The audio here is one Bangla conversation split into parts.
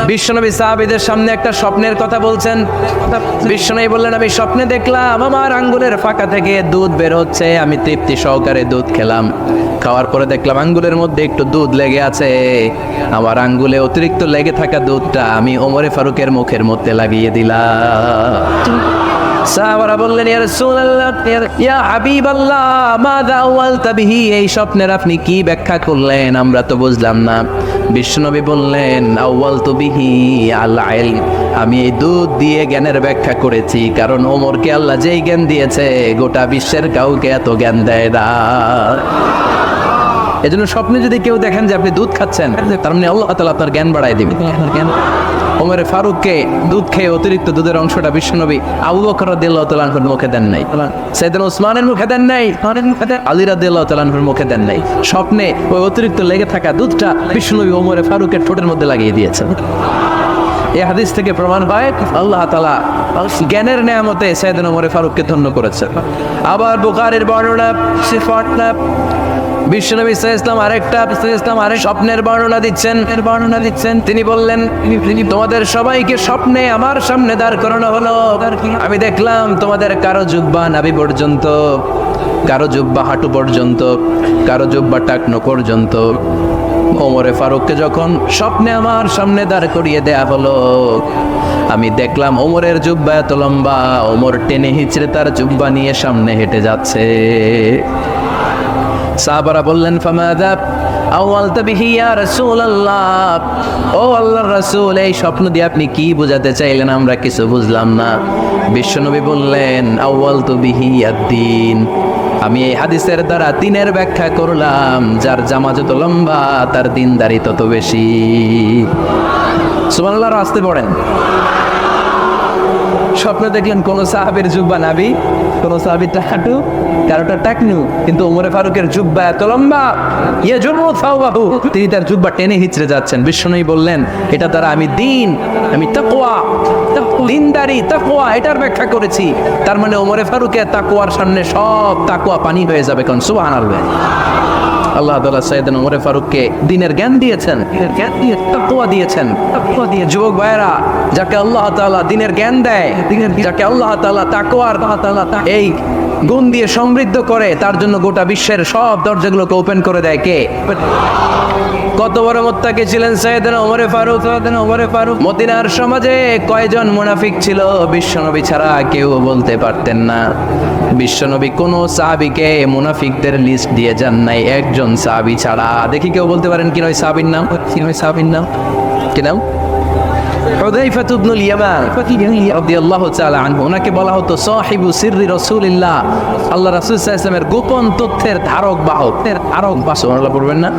বিশ্বনবী সাহাবীদের সামনে একটা স্বপ্নের কথা বলছেন। বিশ্বনবী বললেন, আমি স্বপ্নে দেখলাম আমার আঙ্গুলের ফাঁকা থেকে দুধ বের হচ্ছে, আমি তৃপ্তি সহকারে দুধ খেলাম। খাওয়ার পরে দেখলাম আঙ্গুলের মধ্যে একটু দুধ লেগে আছে। আমার আঙ্গুলে অতিরিক্ত লেগে থাকা দুধটা আমি ওমরে ফারুকের মুখের মধ্যে লাগিয়ে দিলাম। সাহাবারা বললেন, ইয়া রাসূলুল্লাহ, ইয়া হাবিবাল্লাহ, মাযা আওয়ালতা বিহি, এই স্বপ্নের আপনি কি ব্যাখ্যা করলেন, আমরা তো বুঝলাম না। বিশ্বনবী বললেন, আওয়ালতু বিহি আল ইলম, আমি এই দুধ দিয়ে জ্ঞানের ব্যাখ্যা করেছি, কারণ ওমরকে আল্লাহ যেই জ্ঞান দিয়েছে গোটা বিশ্বের কাউকে এত জ্ঞান দেয় না। এজন্য স্বপ্নে যদি কেউ দেখেন যে আপনি দুধ খাচ্ছেন, তার মানে আল্লাহ তাআলা আপনার জ্ঞান বাড়ায় দিবেন। ওমরে ফারুককে দুধ খেয়ে অতিরিক্ত দুধের অংশটা বিশ্বনবী আবু বকর রাদিয়াল্লাহু তাআলা আনহুর মুখে দেন নাই, সাইয়েদনা উসমানের মুখে দেন নাই, আলী রাদিয়াল্লাহু তাআলা আনহুর মুখে দেন নাই। স্বপ্নে ওই অতিরিক্ত লেগে থাকা দুধটা বিশ্বনবী ওমরে ফারুকের ঠোঁটের মধ্যে লাগিয়ে দিয়েছেন। এই হাদিস থেকে প্রমাণ হয় আল্লাহ তাআলা জ্ঞানের নেয়ামতে সাইয়েদনা ওমরে ফারুককে ধন্য করেছেন। আবার বুখারীর বর্ণনা, বিশ্বনবী সাল্লাল্লাহু আলাইহি ওয়াসাল্লাম আরেক স্বপ্নের বর্ণনা দিচ্ছেন। তিনি বললেন, তোমাদের সবাইকে স্বপ্নে আমার সামনে দাঁড় করানো হলো। আমি দেখলাম তোমাদের কারো জুব্বা নাভি পর্যন্ত, কারো জুব্বা হাঁটু পর্যন্ত, কারো জুব্বা টাকনো পর্যন্ত। ওমরে ফারুককে যখন স্বপ্নে আমার সামনে দাঁড় করিয়ে দেয়া হলো, আমি দেখলাম ওমরের জুব্বা এত লম্বা, ওমর টেনে হিচড়ে তার জুব্বা নিয়ে সামনে হেঁটে যাচ্ছে। সাহাবারা বললেন, ফামাযা আওয়ালতা বিহি ইয়া রাসূলুল্লাহ, ও আল্লাহর রাসূল, এই স্বপ্ন দিয়ে আপনি কি বোঝাতে চাইলেন, আমরা কিছু বুঝলাম না। বিশ্বনবী বললেন, আওয়ালতু বিহি আদ-দ্বীন, আমি এই হাদিসের দ্বারা দ্বীনের ব্যাখ্যা করলাম, যার জামা যত লম্বা তার দ্বীনদারি তত বেশি। সুবহানাল্লাহ, আসতে পড়েন। স্বপ্নে দেখলেন কোন সাহাবীর জুব্বা নাভি, কোন সাহাবীর হাঁটু, কারোটা টাকনু, কিন্তু ওমরে ফারুকের জুব্বা এত লম্বা, ইয়াজুরু সাওবাহু, তিনি তার জুব্বা টেনে হিচড়ে যাচ্ছেন। বিশ্বনবী বললেন, এটা দ্বারা আমি দ্বীন, আমি তাকওয়া, দ্বীনদারি, তাকওয়া, এটার ব্যাখ্যা করেছি। তার মানে ওমরে ফারুকের তাকওয়ার সামনে সব তাকওয়া পানি হয়ে যাবে। কোন সুবহানাল্লাহ। আল্লাহ তাআলা সাইয়েদনা ওমরে ফারুককে দ্বীনের জ্ঞান দিয়েছেন, তাকওয়া দিয়েছেন। যুবক ভাইরা, যাকে আল্লাহ তাআলা দ্বীনের জ্ঞান দেয়, যাকে আল্লাহ তাআলা তাকওয়ার এই গুণ দিয়ে সমৃদ্ধ করে, তার জন্য গোটা বিশ্বের সব দরজাগুলোকে ওপেন করে দেয় কে? কত বড় মুত্তাকি ছিলেন সাইয়েদনা ওমরে ফারুক। মদিনার সমাজে কয়জন মুনাফিক ছিল বিশ্বনবী ছাড়া কেউ বলতে পারতেন না। বিশ্বনবী কোন সাহাবীকে মুনাফিকদের লিস্ট দিয়ে যান নাই, একজন সাহাবী ছাড়া। দেখি কেউ বলতে পারেন কি নয় সাহাবীর নাম? কি নাম? হুযায়ফা ইবনুল ইয়ামান রাদিয়াল্লাহু তাআলা আনহু। ওনাকে বলা হতো সাহিবু সিররি রাসূলিল্লাহ, আল্লাহ রাসূল সাল্লাল্লাহু আলাইহি ওয়াসাল্লামের গোপন তথ্যের ধারক বাহক। সুবহানাল্লাহ পড়বেন না?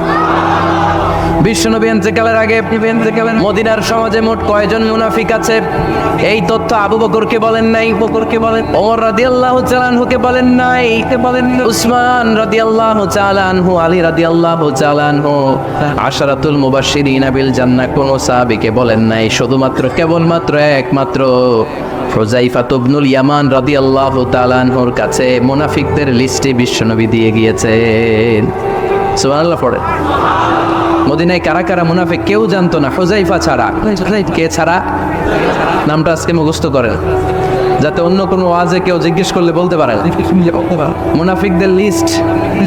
বিশ্বনবী ইন্তেকালের আগে মদিনার সমাজে মোট কয়জন মুনাফিক আছে, এই তথ্য আবু বকরকে বলেন নাই, ওমর রাদিয়াল্লাহু তাআলা আনহুকে বলেন নাই, উসমান রাদিয়াল্লাহু তাআলা আনহু, আলী রাদিয়াল্লাহু তাআলা আনহু, আশারাতুল মুবাশশিরিনা বিল জান্নাহ কোন সাহাবীকে বলেন নাই। শুধুমাত্র কেবলমাত্র একমাত্র হুযায়ফা ইবনুল ইয়ামান রাদিয়াল্লাহু তাআলা আনহুর কাছে মুনাফিকদের লিস্টে বিশ্বনবী দিয়ে গিয়েছেন। সুবহানাল্লাহ পড়ে। মদিনায় কারা কারা মুনাফিক কেউ জানতো না, হুযায়ফা ছাড়া। কে ছাড়া? নামটা আজকে মুখস্থ করেন, যাতে অন্য কোনো ওয়াজে কেউ জিজ্ঞেস করলে বলতে পারেন। মুনাফিকদের লিস্ট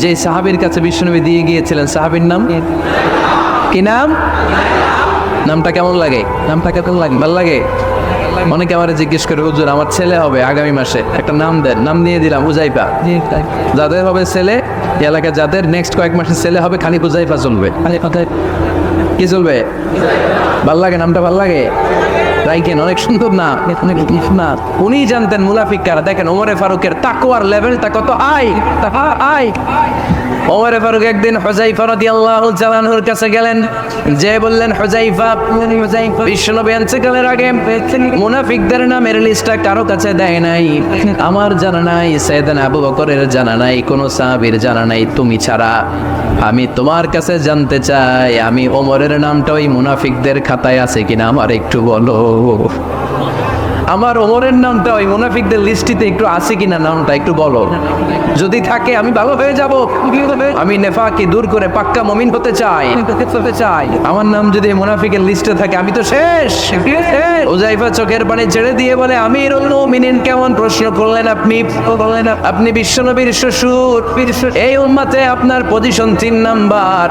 যে সাহাবীর কাছে বিশ্বনবী দিয়ে গিয়েছিলেন, সাহাবীর নাম কি? নামটা কেমন লাগে? ভালো লাগে? অনেকে আমার জিজ্ঞেস করে, হুজুর আমার ছেলে হবে আগামী মাসে, একটা নাম দেন। নাম দিয়ে দিলাম হুযায়ফা। যাদের হবে ছেলে, এলাকায় যাদের নেক্সট কয়েক মাসে ছেলে হবে, খালি হুযায়ফা চলবে। কি চলবে? ভাল লাগে? নামটা ভাল লাগে? রাইকেন, অনেক সুন্দর না? উনি জানতেন মুনাফিক কারা। দেখেন ওমরে ফারুকের তাকওয়ার লেভেলটা কত হাই। ওমরে ফারুক একদিন হুযায়ফা রাদিয়াল্লাহু তাআলা আনহুর কাছে গেলেন, যে বললেন, হুযায়ফা, বিশ্বনবী ইন্তেকালের আগে মুনাফিকদের নামের লিস্টটা কারো কাছে দেয় নাই, আমার জানা নাই, সাইয়েদনা আবু বকরের জানা নাই, কোন সাহাবীর জানা নাই, তুমি ছাড়া। আমি তোমার কাছে জানতে চাই, আমি ওমরের নামটা ওই মুনাফিকদের খাতায় আছে কিনা আমার একটু বলো। আমার ওমরের নামটা ওই মুনাফিকদের লিস্টিতে একটু আছে কিনা, নামটা একটু বলো। যদি থাকে আমি ভালো হয়ে যাব, আমি নেফাকি দূর করে পাক্কা মুমিন হতে চাই। আমার নাম যদি মুনাফিকের লিস্টে থাকে আমি তো শেষ। হুযায়ফা চোখের পানি ছেড়ে দিয়ে বলে, আমিরুল মুমিনিন কেমন প্রশ্ন করলেন আপনি? আপনি বিশ্বনবীর শ্বশুর, এই উম্মতে আপনার পজিশন 3 নাম্বার।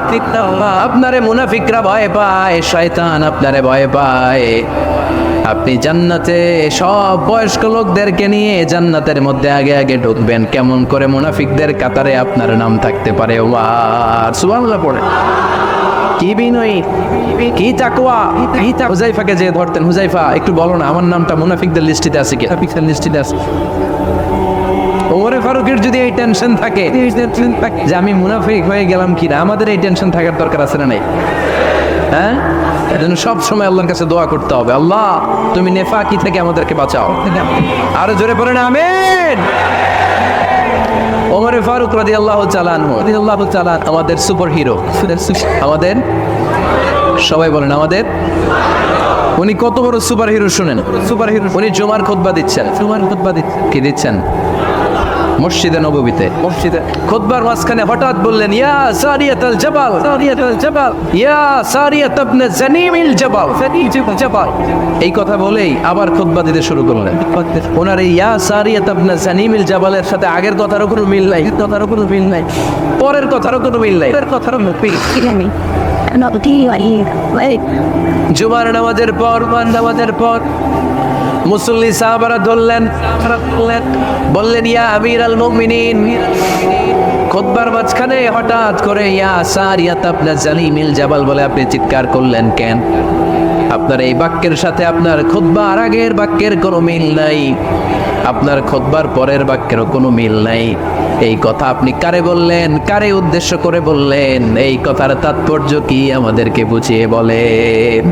আপনারে মুনাফিকরা ভয় পায়, শয়তান আপনারে ভয় পায়। আপনি জান্নাতে সব বয়স্ক লোকদেরকে নিয়ে জান্নাতের মধ্যে আগে আগে ঢুকবেন, কেমন করে মুনাফিকদের কাতারে আপনার নাম থাকতে পারে? ওয়ার সুবহানাল্লাহ পড়ে। কি বিনয়ী, কি তাকওয়া। হুযায়ফাকে যে ধরতেন, হুযায়ফা একটু বলো না আমার নামটা মুনাফিকদের লিস্টিতে আছে কি? মুনাফিকদের লিস্টিতে আছে। ওমরে ফারুকের যদি এই টেনশন থাকে যে আমি মুনাফিক হয়ে গেলাম কিনা, আমাদের এই টেনশন থাকার দরকার আছে না নাই? হ্যাঁ, এজন্য সব সময় আল্লাহর কাছে দোয়া করতে হবে, আল্লাহ তুমি নেফাকি থেকে আমাদেরকে বাঁচাও। আরো জোরে পড়েন আমিন। ওমরে ফারুক রাদিয়াল্লাহু তাআলা আনহু, আমাদের সুপার হিরো, আমাদের সবাই বলেন আমাদের। উনি কত বড় সুপার হিরো শুনেন। সুপার হিরো উনি জুমার খুতবা দিচ্ছেন। কি দিচ্ছেন? মসজিদে নববীতে। খুতবার মাঝখানে হঠাৎ বললেন, ইয়া সারিয়াতুল জাবাল, ইয়া সারিয়াত ইবনে জানিমিল জাবাল। এই কথা বলেই আবার খুতবা দিতে শুরু করলেন। ওনার এই ইয়া সারিয়াত ইবনে জানিমিল জাবালের সাথে আগের কথারও কোনো মিল নাই, পরের কথারও কোনো মিল নাই। জুমার নামাজের পর মুসল্লি সাহাবারা ধরলেন, বললেন, ইয়া আমিরাল মুমিনিন। খুতবার মাঝখানে হঠাৎ করে ইয়া সারিয়াত ইবনে জানিমিল জাবাল বলে আপনি চিৎকার করলেন কেন? আপনার এই বাক্যের সাথে আপনার খুতবার আগের বাক্যের কোনো মিল নাই, আপনার খুতবার পরের বাক্যেরও কোনো মিল নাই। এই কথা আপনি কারে বললেন, কারে উদ্দেশ্য করে বললেন? এই কথার তাৎপর্য কি আমাদেরকে বুঝিয়ে বলেন।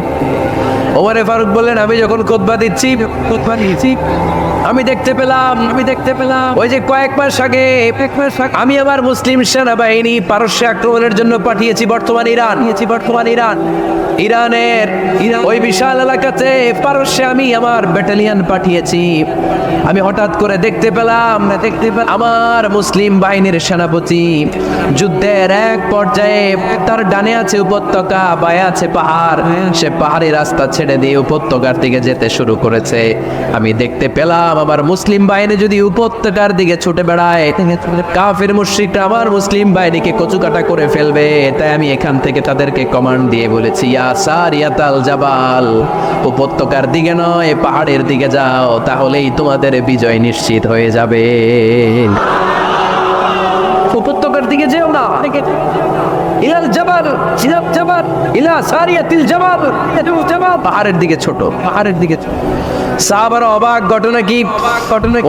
ওমরে ফারুক বললেন, আমি যখন খুতবা দিচ্ছি আমি দেখতে পেলাম ওই যে কয়েক মাস আগে আমি আমার মুসলিম সেনাবাহিনী পারস্যে আক্রমণের জন্য পাঠিয়েছি বর্তমান ইরান। ইরানের ওই বিশাল এলাকাতে পারস্যে আমি আমার ব্যাটালিয়ন পাঠিয়েছি। আমি হঠাৎ করে দেখতে পেলাম আমার মুসলিম বাহিনীর সেনাপতি যুদ্ধের এক পর্যায়ে তার ডানে আছে উপত্যকা, বায়ে আছে পাহাড়, সে পাহাড়ি রাস্তা ছেড়ে দিয়ে উপত্যকার দিকে যেতে শুরু করেছে। আমি দেখতে পেলাম আমার মুসলিম বাহিনী যদি উপত্যকার দিকে ছুটে বেড়ায়, কাফির মুশরিকরা আমার মুসলিম বাহিনীকে কচুকাটা করে ফেলবে। তাই আমি এখান থেকে তাদেরকে কমান্ড দিয়ে বলেছি, ইয়া সারিয়াতাল জাবাল, উপত্যকার দিকে নয় পাহাড়ের দিকে যাও, তাহলেই তোমাদের বিজয় নিশ্চিত হয়ে যাবে। উপত্যকার দিকে যেও না, ইলাল জাবাল ইলা সারিয়াতিল জাবাল, পাহাড়ের দিকে ছোট। সাহাবারা অবাক। ঘটনা কি?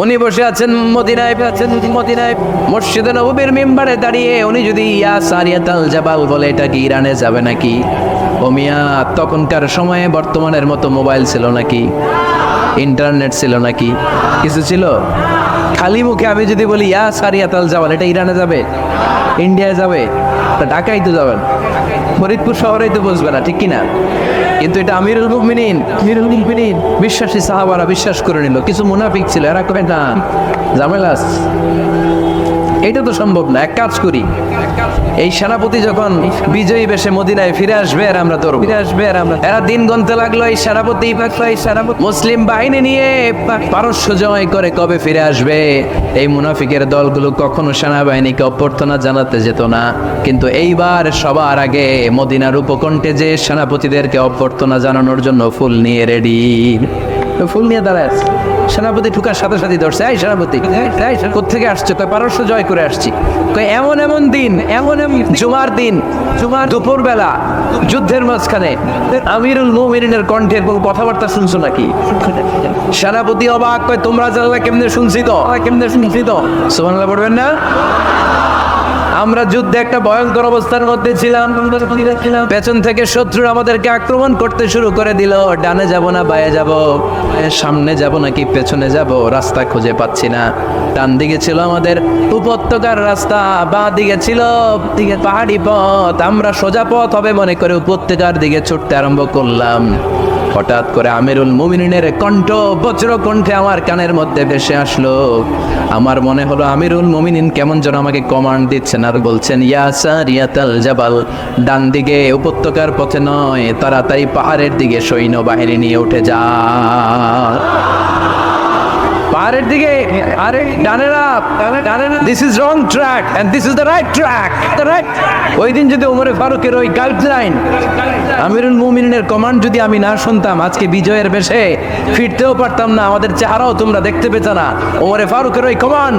উনি বসে আছেন মদিনায়, মসজিদে নববীর মিম্বারে দাঁড়িয়ে উনি যদি ইয়া সারিয়াতাল জাবাল বলে, এটা কি ইরানে যাবে নাকি? ও মিয়া, তখনকার সময়ে বর্তমানের মতো মোবাইল ছিল নাকি? ইন্টারনেট ছিল নাকি? কিছু ছিল? খালি মুখে আমি যদি বলি ইয়া সারিয়াতাল জাবাল, এটা ইরানে যাবে, ইন্ডিয়ায় যাবে, ঢাকায় তো যাবেন, ফরিদপুর শহরেই তো বসবে না, ঠিক কিনা? কিন্তু এটা আমিরুল মুমিনিন বিশ্বাসী সাহাবারা বিশ্বাস করে নিল। কিছু মুনাফিক ছিল, এরা কবে না ঝামেলা, এটা তো সম্ভব না। এক কাজ করি, এই সেনাপতি যখন বিজয়ী বেশে মদিনায় ফিরে আসবে আর আমরা ধরবো, এরা দিন গুনতে লাগলো। এই সেনাপতি মুসলিম বাহিনী নিয়ে পারস্য জয় করে কবে ফিরে আসবে? এই মুনাফিকের দলগুলো কখনো সেনাবাহিনীকে অভ্যর্থনা জানাতে যেত না, কিন্তু এইবার সবার আগে মদিনার উপকণ্ঠে যে সেনাপতিদেরকে অভ্যর্থনা জানানোর জন্য ফুল নিয়ে রেডি, ফুল নিয়ে দাঁড়ায় আছে। সেনাপতি ঠুকার সাথে সাথে ধরছে, এই সেনাপতি কোত্থেকে আসছে? কয় পারস্য জয় করে আসছি। কয় এমন দিন, জুমার দিন, দুপুর বেলা যুদ্ধের মাঝখানে আমিরুল মুমিনিনের কণ্ঠের কোন কথাবার্তা শুনছো নাকি? সেনাপতি অবাক। কয় তোমরা জানলা কেমনে শুনছি তো? সুবহানাল্লাহ পড়বেন না? আমরা যুদ্ধে একটা ভয়ঙ্কর অবস্থার মধ্যে ছিলাম, পেছন থেকে শত্রু আমাদেরকে আক্রমণ করতে শুরু করে দিল। ডানে যাব না বায়ে যাব, সামনে যাব নাকি পেছনে যাব, রাস্তা খুঁজে পাচ্ছি না। ডান দিকে ছিল আমাদের উপত্যকার রাস্তা, বাঁ দিকে ছিল পাহাড়ি পথ। আমরা সোজা পথ হবে মনে করে উপত্যকার দিকে ছুটতে আরম্ভ করলাম। হঠাৎ করে আমিরুল মুমিনিনের কণ্ঠ বজ্র কণ্ঠে আমার কানের মধ্যে ভেসে আসলো। আমার মনে হলো আমিরুল মুমিনিন কেমন যেন আমাকে কমান্ড দিচ্ছেন আর বলছেন, ইয়া সারিয়াতাল জাবাল, ডান দিকে উপত্যকার পথে নয়, তাড়াতাড়ি পাহাড়ের দিকে সৈন্যবাহিনী নিয়ে উঠে যা। পাহাড়ের দিকে, আরে ডানেরা, this is wrong track and this is the right track, the right. ওই দিন যদি ওমরে ফারুকের ওই গাইডলাইন, আমিরুল মুমিনিনের কমান্ড যদি আমি না শুনতাম, আজকে বিজয়ের বেশে ফিরতেও পারতাম না, আমাদের চেহারাও তোমরা দেখতে পেতে না। ওমরে ফারুকের ওই কমান্ড,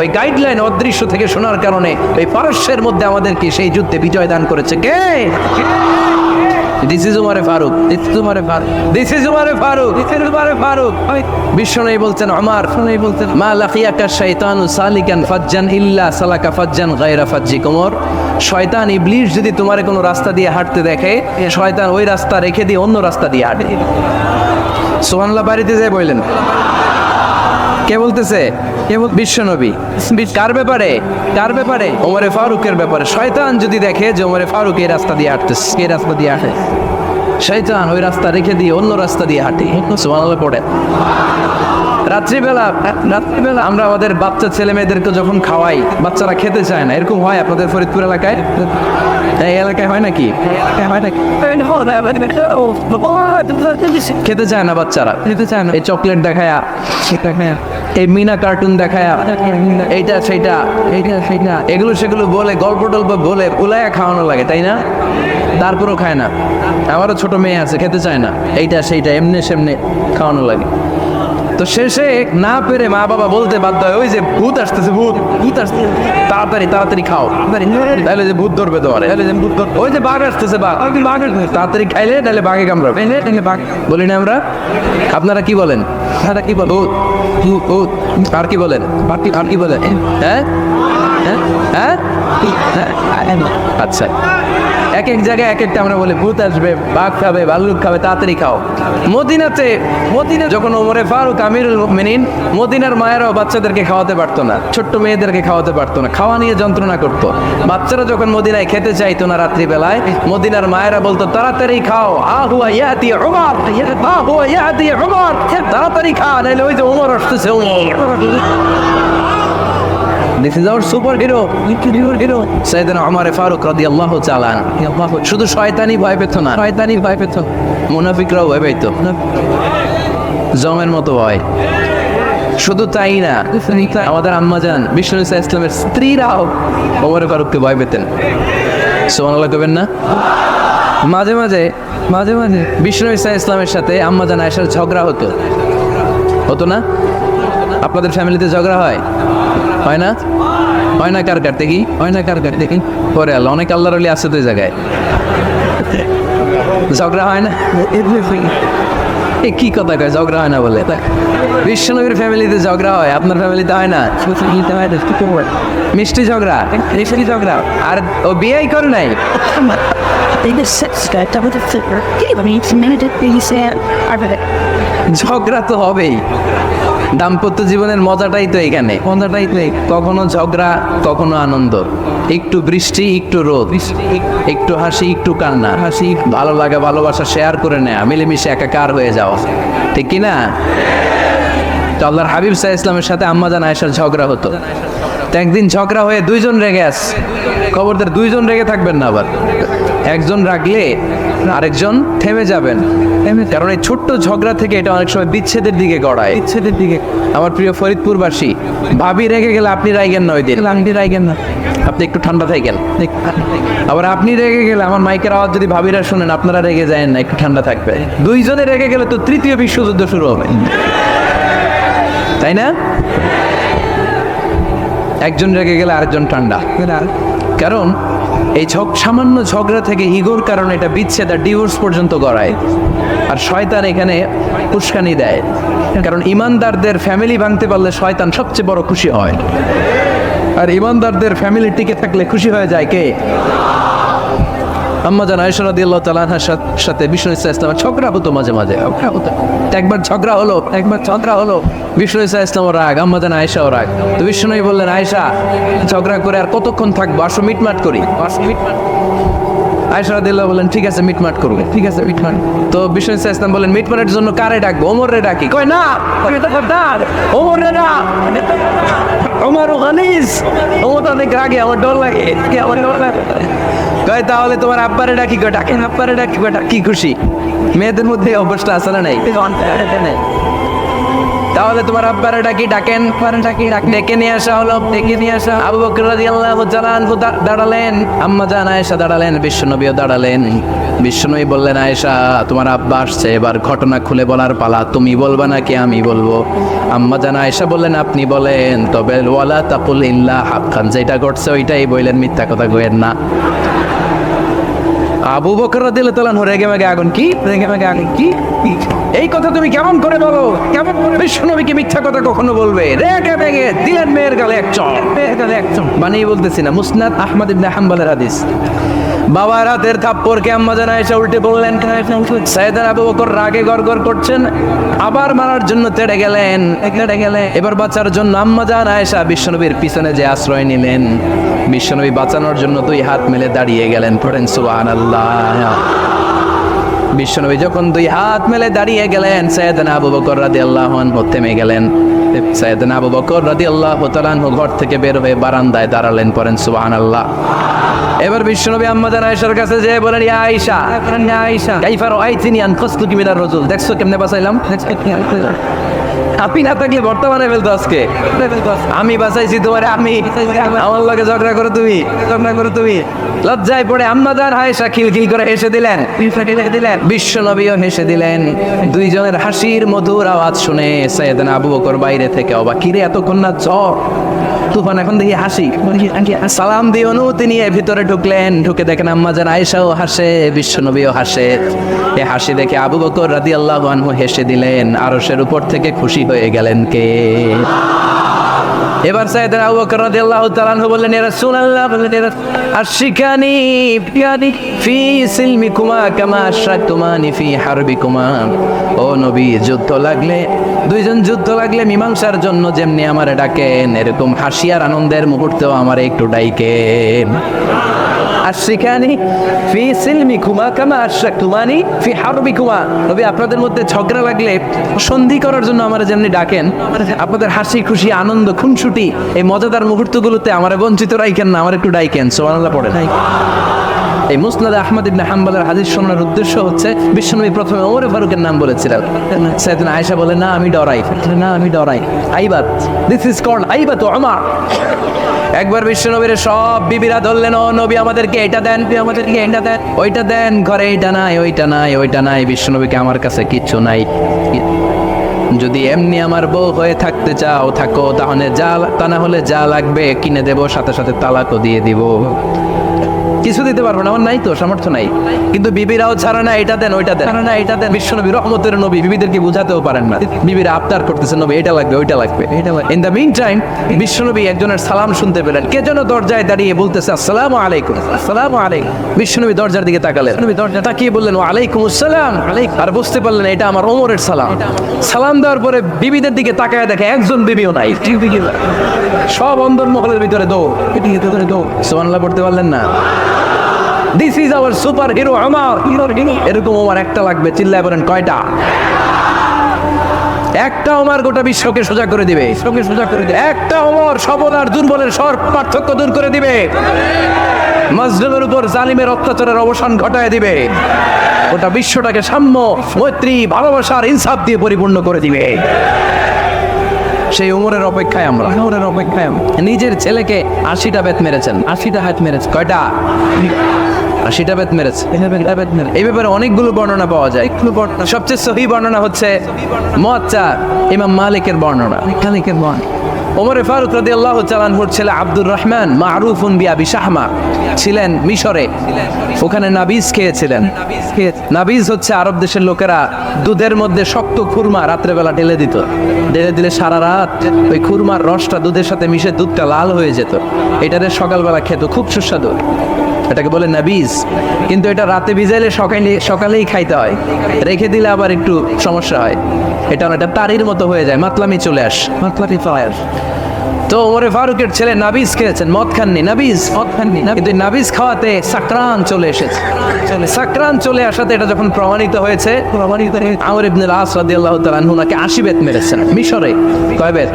ওই গাইডলাইন অদৃশ্য থেকে শোনার কারণে ওই পারস্যের মধ্যে আমাদেরকে সেই যুদ্ধে বিজয় দান করেছে কে? This is Umar Farooq. This is Umar Farooq. বিশ্বনবী বলছেন, ওমর মা লাকিয়াকা শাইতানু সালিকান ফাজ্জান ইল্লা সালাকা ফাজ্জান গায়রা ফাজ্জিক। ওমর, শয়তান ইবলিস যদি তোমার কোনো রাস্তা দিয়ে হাঁটতে দেখে, শয়তান ওই রাস্তা রেখে দিয়ে অন্য রাস্তা দিয়ে হাঁটে। সুবহানাল্লাহ বাড়িতে যায় বললেন। কে বলতেছে? বিশ্বনবী। কার ব্যাপারে? ওমরে ফারুকের ব্যাপারে। শয়তান যদি দেখে যে ওমরে ফারুক এই রাস্তা দিয়ে হাঁটতেছে, এই রাস্তা দিয়ে হাঁটে, শয়তান ওই রাস্তা রেখে দিয়ে অন্য রাস্তা দিয়ে হাঁটে। সুবহানাল্লাহ পড়ে। রাত্রিবেলা আমরা আমাদের বাচ্চা ছেলে মেয়েদেরকে যখন খাওয়াই, বাচ্চারা খেতে চায় না, এরকম হয় আপনাদের ফরিদপুর এলাকায়? এই এলাকায় হয় নাকি? খেতে চায় না বাচ্চারা, এই চকলেট দেখায়া, এই মিনা কার্টুন দেখায়া, এইটা সেইটা এগুলো সেগুলো বলে, গল্প টল্প বলে উলায়া খাওয়ানো লাগে, তাই না? তারপরও খায় না। আমারও ছোট মেয়ে আছে, খেতে চায় না, এইটা সেইটা এমনি সেমনি খাওয়ানো লাগে। তো শেষে না পেরে মা বাবা বলতে বাধ্য হয়, ওই যে ভূত আসতেছে, ভূত আসতেছে, তাড়াতাড়ি খাও, তাহলে যে ভূত ধরবে তোমার, ওই যে বাঘ আসতেছে, তাড়াতাড়ি খাইলে তাহলে বাঘে কামড়াবে। বলি না আমরা? আপনারা কি বলেন? আর কি বলেন? হ্যাঁ, আচ্ছা, এক এক জায়গায় এক একটা আমরা বলি, ভূত আসবে, বাঘ খাবে, ভাল্লুক খাবে, তাড়াতাড়ি খাও। মদিনা যখন ওমরে ফারুক আমিরুল মুমিনিন, মদিনার মায়েরাও বাচ্চাদেরকে খাওয়াতে পারতো না, ছোট্ট মেয়েদেরকে খাওয়াতে পারতো না, খাওয়া নিয়ে যন্ত্রণা করতো। বাচ্চারা যখন মদিনায় খেতে চাইতো না রাত্রিবেলায়, মদিনার মায়েরা বলতো, তাড়াতাড়ি খাও, আহুয়া ইয়াতি উমর, তাড়াতাড়ি খা, নাইলে ওই যে ওমর আসতেছে। This is our superhero, সাইয়েদনা Omar Faruk রাদিয়াল্লাহু তাআলা। শুধু শয়তানি ভয় পেত না, মুনাফিকরাও ভয় পেত, জমের মতো ভয়। শুধু তাই না, আমাদের আম্মাজান বিশ্বনবী সাল্লাল্লাহু আলাইহি ওয়াসাল্লামের স্ত্রীরাও ওমর ফারুককে ভয় পেতেন। সুবহানাল্লাহ কইবেন না? মাঝে মাঝে বিশ্বনবী সাল্লাল্লাহু আলাইহি ওয়াসাল্লামের সাথে আম্মাজান আয়েশার ঝগড়া হতো না? আপনাদের ফ্যামিলিতে ঝগড়া হয় না? হয় না? কার দেখি পরে আল্লাহ, অনেক আল্লাহর ওলি আছে তো এই জায়গায়, ঝগড়া হয় না? কি কথা কয়, ঝগড়া হয় না বলে? বিশ্বনবীর ফ্যামিলিতে ঝগড়া হয়, আপনার ফ্যামিলিতে হয় না? মিষ্টি ঝগড়া, আর ও বিয়েই করে নাই। ঝগড়া তো হবেই, দাম্পত্য জীবনের মজাটাই তো এখানে, কখনো ঝগড়া, কখনো আনন্দ, একটু বৃষ্টি, একটু রোদ, একটু হাসি, একটু কান্না, ভালো লাগা, ভালোবাসা শেয়ার করে নেয়া, মিলেমিশে একাকার হয়ে যাওয়া, ঠিক কি না? তো আল্লাহর হাবিব সাল্লাল্লাহু আলাইহি ওয়াসাল্লামের সাথে আম্মাজান আয়েশার ঝগড়া হতো। তো একদিন ঝগড়া হয়ে দুইজন রেগে আছে, খবরদার দুইজন রেগে থাকবেন না, আবার একজন রাগলে আরেকজন থেমে যাবেন, কারণ এই ছোট্ট ঝগড়া থেকে এটা অনেক সময় বিচ্ছেদের দিকে গড়ায়। আমার প্রিয় ফরিদপুরবাসী, ভাবি রেগে গেলে আপনি রাইগেন না, ওই দিন আপনি একটু ঠান্ডা থাকেন। আবার আপনি রেগে গেলে, আমার মাইকের আওয়াজ যদি ভাবিরা শুনেন, আপনারা রেগে যায় না, একটু ঠান্ডা থাকবে। দুইজনে রেগে গেলে তো তৃতীয় বিশ্বযুদ্ধ শুরু হবে, তাই না? একজন রেগে গেলে আরেকজন ঠান্ডা, কারণ এই সামান্য ঝগড়া থেকে ইগোর কারণে এটা বিচ্ছেদ আর ডিভোর্স পর্যন্ত গড়ায়। আর শয়তান এখানে উস্কানি দেয়, কারণ ইমানদারদের ফ্যামিলি ভাঙতে পারলে শয়তান সবচেয়ে বড় খুশি হয়, আর ইমানদারদের ফ্যামিলি টিকে থাকলে খুশি হয়ে যায় কে? আম্মাজান আয়েশা রাদিয়াল্লাহু তাআলা আনহার সাথে বিশ্বনবী সাল্লাল্লাহু আলাইহি ওয়াসাল্লাম ঝগড়া হতো মাঝে মাঝে। একবার ঝগড়া হলো, বিশ্বনবী সাল্লাল্লাহু আলাইহি ওয়াসাল্লাম রাগ, আম্মাজান আয়েশাও রাগ। তো বিশ্বনবী বললেন, আয়েশা, ঝগড়া করে আর কতক্ষণ থাকবো, আসো মিটমাট করি। আয়েশা রাদিয়াল্লাহু বলেন ঠিক আছে মিটমাট করব, ঠিক আছে মিটমাট। তো বিষ্ণু ইসলাম বলেন মিটমাটের জন্য কারে ডাকবো? ওমরে ডাকি। কয় না আমি তো খবরদার ওমরে না, ওমর গালিজ, ওমর অনেক রাগে, আমার ডর লাগে, আমার ডর লাগে। কয় তাহলে তোমার আব্বারে ডাকি। কয় ডাকেন আব্বারে ডাকি। কয় কি খুশি, মেয়েদের মধ্যে অবস্থা আছে না নাই? তাহলে তোমার আব্বারে ডাকি। ডাকেন, ডেকে নিয়ে আসা হলো। ডেকে নিয়ে আসা আবু বকর রাদিয়াল্লাহু তাআলা আনহু দাঁড়ালেন, আম্মা জান আয়েশা দাঁড়ালেন, বিশ্বনবীও দাঁড়ালেন। বিশ্বনবী বললেন আয়েশা তোমার আব্বা আসছে, এবার ঘটনা খুলে বলার পালা, তুমি বলবা নাকি আমি বলবো? আম্মা জান আয়েশা বললেন আপনি বলেন, তবে ওয়ালা তাকুল ইল্লা হাক্কান, যেটা ঘটছে ওইটাই বললেন, মিথ্যা কথা কইেন না। আবু বকর রাদিয়াল্লাহু তাআলা রেগে মেগে আগুন। কি রেগে মেগে আগুন? কি এই কথা তুমি কেমন করে বলো? কেমন বিশ্বনবীকে মিথ্যা কথা কখনো বলবে? রেগে মেগে দিলেন মেয়ের গালে এক চড়, মেয়ের গালে এক চড়। বানিয়ে বলতেছি না, মুসনাদ আহমদ ইবনে হাম্বলের হাদিস। বাবার হাতের থাপ্পড়কে আম্মা জান আয়েশা উল্টে বললেন। সাইয়েদনা আবু বকর রাগে গড়গড় করছেন, আবার মারার জন্য তেড়ে গেলেন। এবার বাঁচার জন্য আম্মা জান আয়েশা বিশ্বনবীর পিছনে যে আশ্রয় নিলেন, বিশ্বনবী বাঁচানোর জন্য দুই হাত মেলে দাঁড়িয়ে গেলেন। পড়েন সুবহানাল্লাহ। বিশ্বনবী যখন দুই হাত মেলে দাঁড়িয়ে গেলেন, সাইয়েদনা আবু বকর রাদিয়াল্লাহু আনহু থেমে গেলেন। সাইয়েদনা আবু বকর রাদিয়াল্লাহু তাআলা আনহু ঘর থেকে বের হয়ে বারান্দায় দাঁড়ালেন। পড়েন সুবহানাল্লাহ। এবার বিশ্বনবী আম্মা জান আয়েশার কাছে যেয়ে বলেন ইয়া আয়েশা, ইয়া আয়েশা কাইফা রাআইতিনি আনকাসতুকি মিনার রাজুল, দেখছো কেমনে বাঁচাইলাম? আপনি না থাকলে বর্তমানে ফেলতো আজকে, আমি বাঁচাইছি তোমারে, আমি আমার লগে ঝগড়া করো তুমি। লজ্জায় পড়ে আম্মা জান আয়েশা খিলখিল করে হেসে দিলেন। বিশ্বনবীও হেসে দিলেন। দুইজনের হাসির মধুর আওয়াজ শুনে সাইয়েদনা আবু বকর বাইরে থেকে অবাক, কিরে এতক্ষণ না জ্বর তুফান, এখন দেখি হাসি। সালাম দিয়ে অনুমতি নিয়ে ভিতরে ঢুকলেন। ঢুকে দেখেন আম্মা জান আয়েশাও হাসে, বিশ্বনবীও হাসে। এ হাসি দেখে আবু বকর রাদিয়াল্লাহু আনহু হেসে দিলেন। আরশের উপর থেকে খুশি হয়ে গেলেন কে? এবার সাইয়েদনা আবু বকর রাদিয়াল্লাহু তাআলা আনহু বললেন ইয়া রাসূলুল্লাহ, আশিকানি ফি সিলমিকুমা কামা আশরাকতুমানি ফি হারবিকুমা। ও নবী, দুইজন যুদ্ধ লাগলে মীমাংসার জন্য যেমনি আমারে ডাকেন, এরকম হাসি আর আনন্দের মুহূর্তেও আমারে একটু ডাইকেন। আশিকানি ফি সিলমিকুমা কামা আশরাকতুমানি ফি হারবিকুমা। নবী, আপনাদের মধ্যে ঝগড়া লাগলে সন্ধি করার জন্য আমারে যেমনি ডাকেন, আপনাদের হাসি খুশি আনন্দ খুনসুটি এই মজাদার মুহূর্তগুলোতে আমারে বঞ্চিত রাখেন না, আমার একটু ডাইকেন। সুবহানাল্লাহ পড়েন। এই মুসনাদ আহমদ ইবনে হাম্বলের হাদিস শোনার উদ্দেশ্য হচ্ছে বিশ্বনবী প্রথমে ওমর ফারুকের নাম বলেছিলেন। সাইয়েদনা আয়েশা বলে না আমি ডরাই। আইবাত, দিস ইজ কল্ড আইবাত ওমর। একবার বিশ্বনবীর সব বিবিরা ধরলেন, ও নবী আমাদেরকে এটা দেন, ওইটা দেন, ঘরে ওইটা নাই। বিশ্বনবীকে আমার কাছে কিচ্ছু নাই, যদি এমনি আমার বউ হয়ে থাকতে চাও থাকো, তাহলে তা না হলে যা লাগবে কিনে দেবো, সাথে সাথে তালাকও দিয়ে দিব। কিছু দিতে পারবো না, আমার নাই তো, সামর্থ্য নাই। কিন্তু বিবিরাও ছাড়া না, এটা দেন ওইটা দেন। বিশ্বনবী রহমতের নবী, বিবিদেরকে বুঝাতেও পারেন না। বিবিরা আবদার করতেছে নবী এটা লাগবে ওইটা লাগবে। ইন দ্য মিন টাইম বিশ্বনবী একজনের সালাম শুনতে পেলেন। কে যেন দরজায় দাঁড়িয়ে বলতেছে আসসালামু আলাইকুম। বিশ্বনবী দরজার দিকে তাকালেন। দরজা তাকিয়ে বললেন ওয়া আলাইকুম আসসালাম। আর বুঝতে পারলেন এটা আমার ওমরের সালাম। সালাম দেওয়ার পরে বিবিদের দিকে তাকায় দেখে একজন বিবিও নাই, সব অন্দর মহলের ভিতরে দৌড়। সুবহানাল্লাহ পড়তে পারলেন না? This is our super hero Omar. এরকম ওমর একটা লাগবে, চিল্লায় বলেন কয়টা? একটা ওমর গোটা বিশ্বকে সোজা করে দিবে। একটা ওমর সবল আর দুর্বলের সব পার্থক্য দূর করে দিবে। মাজলুমের উপর জালিমের অত্যাচারের অবসান ঘটায় দিবে। গোটা বিশ্বটাকে সাম্য, মৈত্রী, ভালোবাসার ইনসাফ দিয়ে পরিপূর্ণ করে দিবে। সেই উমরের অপেক্ষায় আমরা। নিজের ছেলেকে 80টা বেত মেরেছেন, 80টা হাত মেরেছেন। কয়টা? 80টা বেত মেরেছে। এই ব্যাপারে অনেকগুলো বর্ণনা পাওয়া যায়। সবচেয়ে সহিহ বর্ণনা হচ্ছে মুয়াত্তা ইমাম মালিকের বর্ণনা। ওমর ফারুক রাদিয়াল্লাহু তাআলা আনহুর ছেলে আব্দুর রহমান মারুফুন বিআবি শাহমা ছিলেন মিশরে। ওখানে নাবিজ খেয়েছিলেন। নাবিজ হচ্ছে আরব দেশের লোকেরা দুধের মধ্যে শক্ত খুরমা রাত্রেবেলা ঢেলে দিলে সারা রাত ওই খুরমার রসটা দুধের সাথে মিশে দুধটা লাল হয়ে যেত। এটাতে সকালবেলা খেত, খুব সুস্বাদু। এটাকে বলে নাবিজ। কিন্তু এটা রাতে ভিজাইলে সকালেই খাইতে হয়, রেখে দিলে আবার একটু সমস্যা হয়। এটা তারির মতো হয়ে যায়, মাতলামি চলে আস। তো ওমরে ফারুকের ছেলে নাবিজ খেয়েছেন, মদ খাননি, নাবিজ মদ খাননি, কিন্তু নাবিজ খাওয়াতে সাকরান চলে এসেছে। সাকরান চলে আসাতে এটা যখন প্রমাণিত হয়েছে, আমর ইবনে আস রাদিয়াল্লাহু তাআলা আনহু ওনাকে 80 বেত মেরেছেন মিশরে। কয় বেত?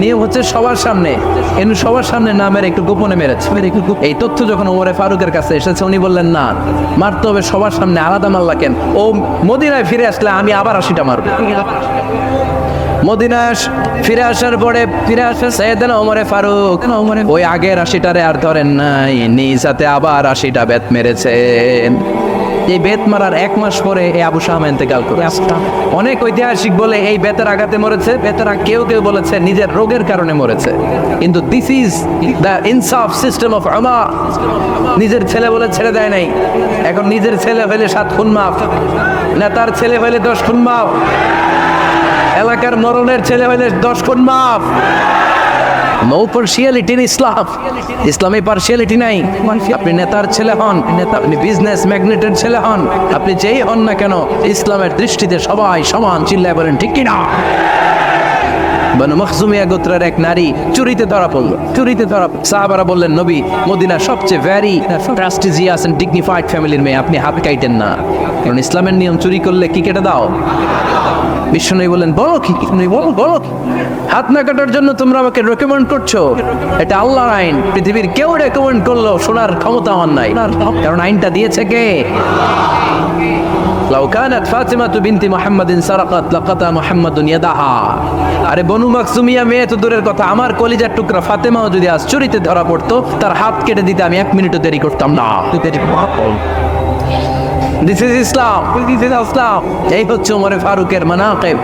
নিয়ম হচ্ছে সবার সামনে, কিন্তু সবার সামনে না মেরে একটু গোপনে মেরেছে। এই তথ্য যখন ওমরে ফারুকের কাছে এসেছে, উনি বললেন না, মারতে হবে সবার সামনে, আলাদা মারলা কেন? ও মদিনায় ফিরে আসলে আমি আবার 80টা মারব। মদিনায় ফিরে আসার পরে সাইয়েদনা ওমরে ফারুক ওই আগের 80টারে আর ধরেন নাই, নিজ হাতে আবার 80টা বেত মেরেছেন। এই বেত মারার 1 মাস পরে এই আবু শামা ইন্তেকাল করে। অনেক ঐতিহাসিক বলে এই বেতের আঘাতে মরেছে, কেউ কেউ বলেছে নিজের রোগের কারণে মরেছে। কিন্তু দিস ইজ দ্য ইনসাফ সিস্টেম অফ উমার। নিজের ছেলে বলে ছেড়ে দেয় নাই। এখন নিজের ছেলে হইলে 7 খুন মাফ, নেতার ছেলে হইলে 10 খুন মাফ, এলাকার মরণের ছেলে হইলে 10 খুন মাফ। নো পার্সিয়ালিটি ইন ইসলাম। ইসলামে পার্সিয়ালিটি নাই। আপনি নেতার ছেলে হন, আপনি বিজনেস ম্যাগনেটের ছেলে হন, আপনি যেই হন না কেন, ইসলামের দৃষ্টিতে সবাই সমান। চিল্লায় বলেন ঠিক কিনা? বনু মখজুমিয়া গোত্রের এক নারী চুরিতে ধরা পড়লো। সাহাবারা বললেন, নবী মদিনার সবচেয়ে ভেরি প্রেস্টিজিয়াস এন্ড ডিগনিফাইড ফ্যামিলির মেয়ে, আপনি হাত কাটেন না, কারণ ইসলামের নিয়ম চুরি করলে কি কেটে দাও। বিষ্ণু বললেন, বলো কি? বলো হাত না কাটার জন্য তোমরা আমাকে রেকমেন্ড করছো? এটা আল্লাহর আইন, পৃথিবীর কেউ রেকমেন্ড করলো শোনার ক্ষমতা আমার নাই, কারণ আইনটা দিয়েছে কে? লাউ কানাত ফাতিমাতু বিনতি মুহাম্মাদিন সারাকাত লাকাতা মুহাম্মাদুন ইয়াদাহা। আরে বনু মাখজুমিয়া মেয়ে তো দূরের কথা, আমার কলিজার টুকরা ফাতেমাও যদি আজ চুরিতে ধরা পড়তো, তার হাত কেটে দিতে আমি 1 মিনিটও দেরি করতাম না। দিস ইজ ইসলাম। এই হচ্ছে ওমরে ফারুকের মানাকিব।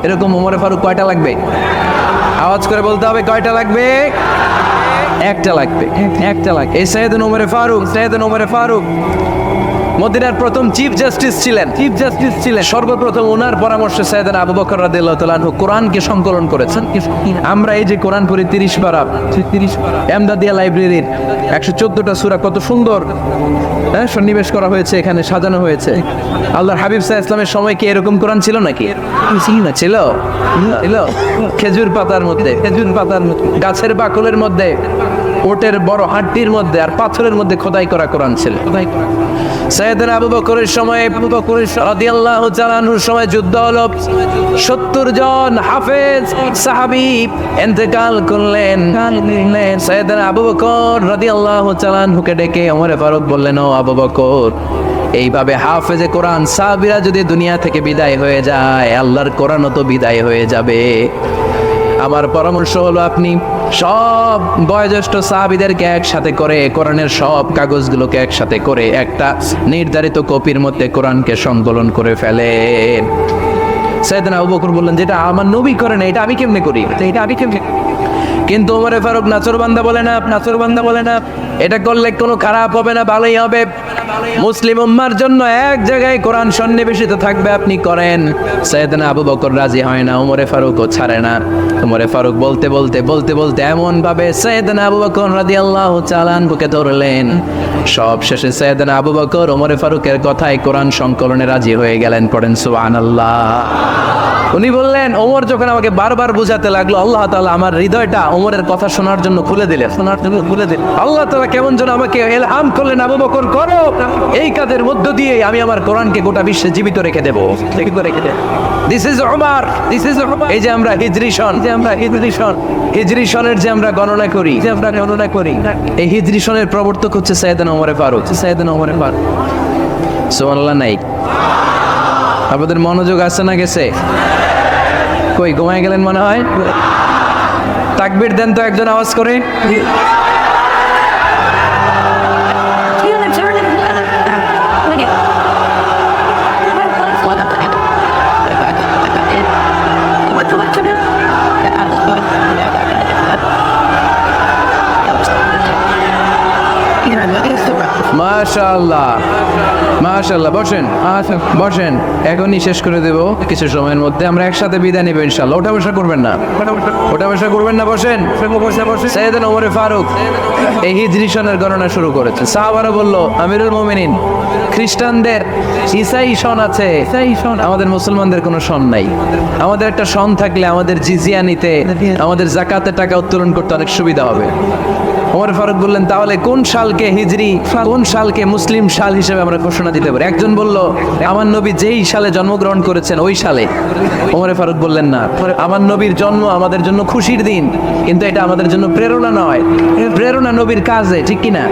এরকম ওমরে ফারুক কয়টা লাগবে? আওয়াজ করে বলতে হবে, কয়টা লাগবে? একটা লাগবে। এই সাইয়েদনা ওমরে ফারুক মদিনার প্রথম চিফ জাস্টিস ছিলেন। সর্বপ্রথম ওনার পরামর্শে সাইয়েদনা আবু বকর রাদিয়াল্লাহু তাআলা আনহু কোরআনকে সংকলন করেছেন। আমরা এই যে কোরআন পড়ি 30 পারা, এমদাদিয়া লাইব্রেরির 114টা সূরা, কত সুন্দর সন্নিবেশ করা হয়েছে, এখানে সাজানো হয়েছে। আল্লাহর হাবিব সাল্লাল্লাহু আলাইহি ওয়াসাল্লামের সময় কি এরকম কোরআন ছিল নাকি? ছিল। খেজুর পাতার মধ্যে, গাছের বাকলের মধ্যে, ওটের বড় হাড্ডির মধ্যে আর পাথরের মধ্যে খোদাই করা কোরআন ছিল। সাইয়েদনা আবু বকরের সময়, রাদিয়াল্লাহু তাআলা আনহুর সময় যুদ্ধ হলো। 70 জন হাফেজ সাহাবী ইন্তেকাল করলেন। সাইয়েদনা আবু বকর রাদিয়াল্লাহু তাআলা আনহুকে ডেকে ওমরে ফারুক বললেন, ও আবু বকর, এইভাবে হাফেজে কোরআন সাহাবীরা যদি দুনিয়া থেকে বিদায় হয়ে যায়, আল্লাহর কোরআনও তো বিদায় হয়ে যাবে। আমার পরামর্শ হলো, আপনি সব বয়োজ্যেষ্ঠ সাহাবীদেরকে একসাথে করে কোরআনের সব কাগজগুলোকে একসাথে করে একটা নির্ধারিত কপির মধ্যে কোরআনকে সংকলন করে ফেলেন। সাইয়েদনা আবু বকর বললেন, যেটা আমার নবী করেন এটা আমি কেমনে করি? কিন্তু ওমরে ফারুক নাচরবান্দা বলে না, এটা করলে কোনো খারাপ হবে না, ভালোই হবে। মুসলিম উম্মার জন্য এক জায়গায় কোরআন সন্নিবেশিত থাকবে, আপনি করেন। সাইয়েদনা আবু বকর রাজি হয় না, ওমরে ফারুকও ছাড়ে না। ওমরে ফারুক বলতে এমন ভাবে সাইয়েদনা আবু বকর রাদিয়াল্লাহু তাআলা আনহুকে ধরলেন। সব শেষে সাইয়েদনা আবু বকর ওমরে ফারুকের কথায় কোরআন সংকলনে রাজি হয়ে গেলেন। পড়েন সুবহানাল্লাহ। উনি বললেন, ওমর যখন আমাকে বারবার বুঝাতে লাগলো, আল্লাহ তাআলা আমার হৃদয়টা ওমরের কথা শোনার জন্য খুলে দিলেন। আল্লাহ তাআলা কেমন যেন আমাকে ইলহাম করলেন, আবু বকর করো, এই কাজের মধ্য দিয়ে আমি আমার কোরআনকে গোটা বিশ্বে জীবিত রেখে দেব। This is Umar. এই যে আমরা হিজরি সনের যে আমরা গণনা করি, এই হিজরি সনের প্রবর্তক হচ্ছে সাইয়েদনা ওমরে ফারুক। সুবহানাল্লাহ নাই? আপনাদের মনোযোগ আছে না গেছে? কই ঘুমায় গেলেন মনে হয়? তাকবীর দেন তো একজন আওয়াজ করে। মাশাআল্লাহ। মাশাআল্লাহ, বসেন বসেন, এখনই শেষ করে দেব কিছু সময়ের মধ্যে। আমরা একসাথে বিদায় নেব ইনশাআল্লাহ। ওঠা বসা করবেন না, ওঠা বসা করবেন না, বসেন। সাইয়েদনা ওমর ফারুক এই হিজরি সনের গণনা শুরু করেছে। সাহাবারা বলল, আমিরুল মুমিনিন, খ্রিস্টানদের ঈসাই সন আছে, আমাদের মুসলমানদের কোনো সন নাই। আমাদের একটা সন থাকলে আমাদের জিজিয়া নিতে, আমাদের জাকাতের টাকা উত্তোলন করতে অনেক সুবিধা হবে। ওমর ফারুক বললেন, তাহলে কোন সালকে হিজরি, কোন সালকে মুসলিম সাল হিসেবে আমরা ঘোষণা দিতে পারি? একজন বলল, আমার নবী যেই সালে জন্মগ্রহণ করেছেন ওই সালে। ওমর ফারুক বললেন, না, আমার নবীর জন্ম আমাদের জন্য খুশির দিন, কিন্তু এটা আমাদের জন্য প্রেরণা নয়। প্রেরণা নবীর কাজে, ঠিক কিনা?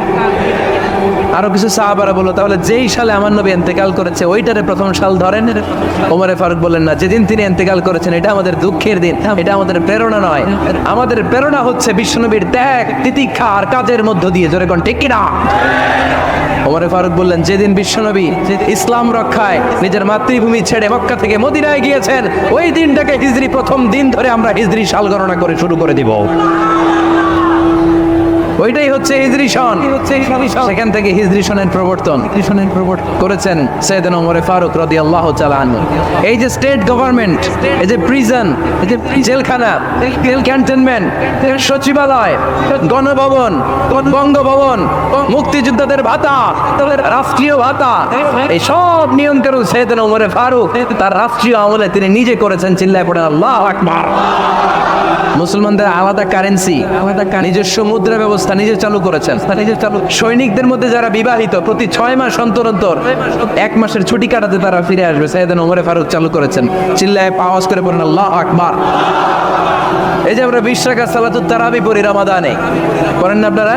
আরো কিছু সাহাবারা বলল, তাহলে যেই সালে আমার নবী ইন্তেকাল করেছে ওইটারে প্রথম সাল ধরেন। ওমর ফারুক বললেন, না, যেদিন তিনি ইন্তেকাল করেছেন এটা আমাদের দুঃখের দিন, এটা আমাদের প্রেরণা নয়। আমাদের প্রেরণা হচ্ছে বিশ্বনবীর ত্যাগ, তিতিক্ষা আর কাজের মধ্য দিয়ে। জোরে কোন ঠিক কিনা? ওমর ফারুক বললেন, যেদিন বিশ্বনবী ইসলাম রক্ষায় নিজের মাতৃভূমি ছেড়ে মক্কা থেকে মদিনায় গিয়েছেন, ওই দিনটাকে হিজরি প্রথম দিন ধরে আমরা হিজরি সাল গণনা করে শুরু করে দিব। ওইটাই হচ্ছে হিজরি সন। সেখান থেকে হিজরি সনের প্রবর্তন করেছেন সাইয়েদনা ওমর ফারুক রাদিয়াল্লাহু তাআলা আনহু। এই যে স্টেট গভর্নমেন্ট, এই যে প্রিজন, এই যে জেলখানা, ক্যান্টনমেন্ট, সচিবালয়, গণভবন, বঙ্গভবন, মুক্তিযোদ্ধাদের ভাতা, রাষ্ট্রীয় ভাতা, এই সব নিয়ন্ত্রণ সাইয়েদনা ওমর ফারুক তার রাষ্ট্রীয় আমলে তিনি নিজে করেছেন। চিল্লায় পড়েন আল্লাহু আকবার। মুসলমানদের আলাদা কারেন্সি, নিজস্ব মুদ্রা ব্যবস্থা নিজে চালু করেছেন। সৈনিকদের মধ্যে যারা বিবাহিত, প্রতি 6 মাস অন্তর অন্তর 1 মাসের ছুটি কাটাতে তারা ফিরে আসবে। সাইয়েদনা ওমর ফারুক চালু করেছেন। চিল্লায় আওয়াজ করে পড়েন আল্লাহু আকবার। এই যে আমরা 20 রাকাত সালাতুত তারাবি পড়ি রমাদানে, করেন না আপনারা?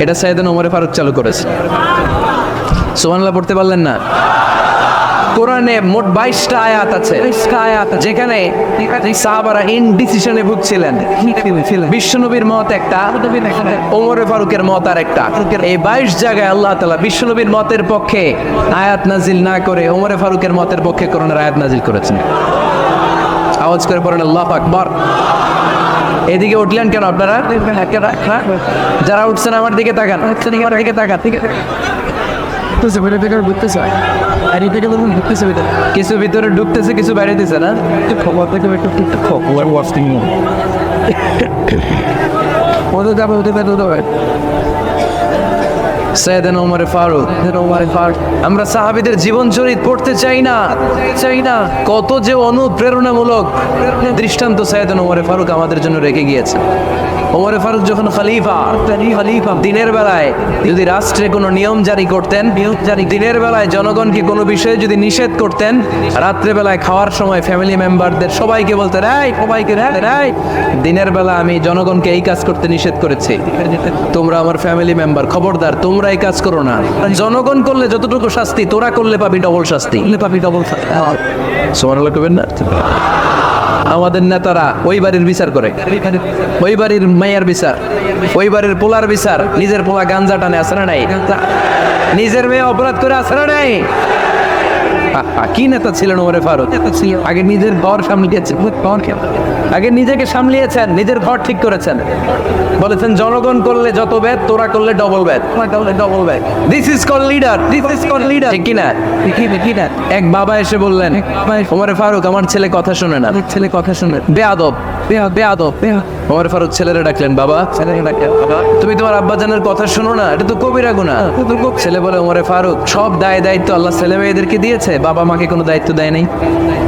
এটা সাইয়েদনা ওমর ফারুক চালু করেছেন। সুবহানাল্লাহ পড়তে পারলেন না? কোরআনে মোট 22টা আয়াত আছে, যেখানে সাহাবারা ইনডিসিশনে ভুগছিলেন। বিশ্বনবীর মত একটা, ওমর ফারুকের মত আর একটা। এই 22 জায়গায় আল্লাহ তাআলা বিশ্বনবীর মতের পক্ষে আয়াত নাজিল না করে ওমর ফারুকের মতের পক্ষে কোরআনের আয়াত নাজিল করেছেন। আওয়াজ করে পড়েন আল্লাহু আকবার। এদিকে উঠলেন কেন আপনারা? যারা উঠছেন আমার দিকে তাকান, ঠিক আছে? কিছু ভিতরে ঢুকতেছে, কিছু বাইরে দিচ্ছে না। সাইয়েদনা ওমর ফারুক, আমরা সাহাবীদের জীবন চরিত পড়তে চাই না। কত যে অনুপ্রেরণামূলক দৃষ্টান্ত সাইয়েদনা ওমর ফারুক আমাদের জন্য রেখে গিয়েছে। ওমর ফারুক যখন খলিফা, দিনের বেলায় যদি রাষ্ট্রে কোনো নিয়ম জারি করতেন, দিনের বেলায় জনগণকে কোনো বিষয়ে যদি নিষেধ করতেন, রাত্রে বেলায় খাওয়ার সময় ফ্যামিলি মেম্বারদের সবাইকে বলতেন, দিনের বেলা আমি জনগণকে এই কাজ করতে নিষেধ করেছি, তোমরা আমার ফ্যামিলি মেম্বার, খবরদার তোমরা এই কাজ করো না। জনগণ করলে যতটুকু শাস্তি, তোরা করলে পাবি ডবল শাস্তি। সুবহানাল্লাহ কইবেন না? আমাদের নেতারা ওই বাড়ির বিচার করে, ওই বাড়ির মায়ের বিচার, ওই বাড়ির পোলার বিচার। নিজের পোলা গাঞ্জা টানে, আছে না নাই? নিজের মেয়ে অপরাধ করে, আছে না নাই? কি নেতা ছিলেন ওমর ফারুক? আগে নিজের ঘর সামলিয়েছেন, আগে নিজেকে সামলিয়েছেন, নিজের ঘর ঠিক করেছেন। বলেছেন জনগণ করলে যত ব্যাদ, তোরা করলে ডবল ব্যাদ। দিস ইজ কল লিডার, ঠিক কিনা? এক বাবা এসে বললেন, ওমর ফারুক আমার ছেলে কথা শোনে না, বেয়াদব। ওমর ফারুক ছেলেরা ডাকলেন, বাবা তুমি তোমার আব্বাজানের কথা শোনো না, এটা তো কবিরা গুনাহ। ছেলে বলে, ওমর ফারুক সব দায়িত্ব আল্লাহ ছেলে মেয়েদেরকে দিয়েছে, বাবা মাকে কোনো দায়িত্ব দেয় নাই।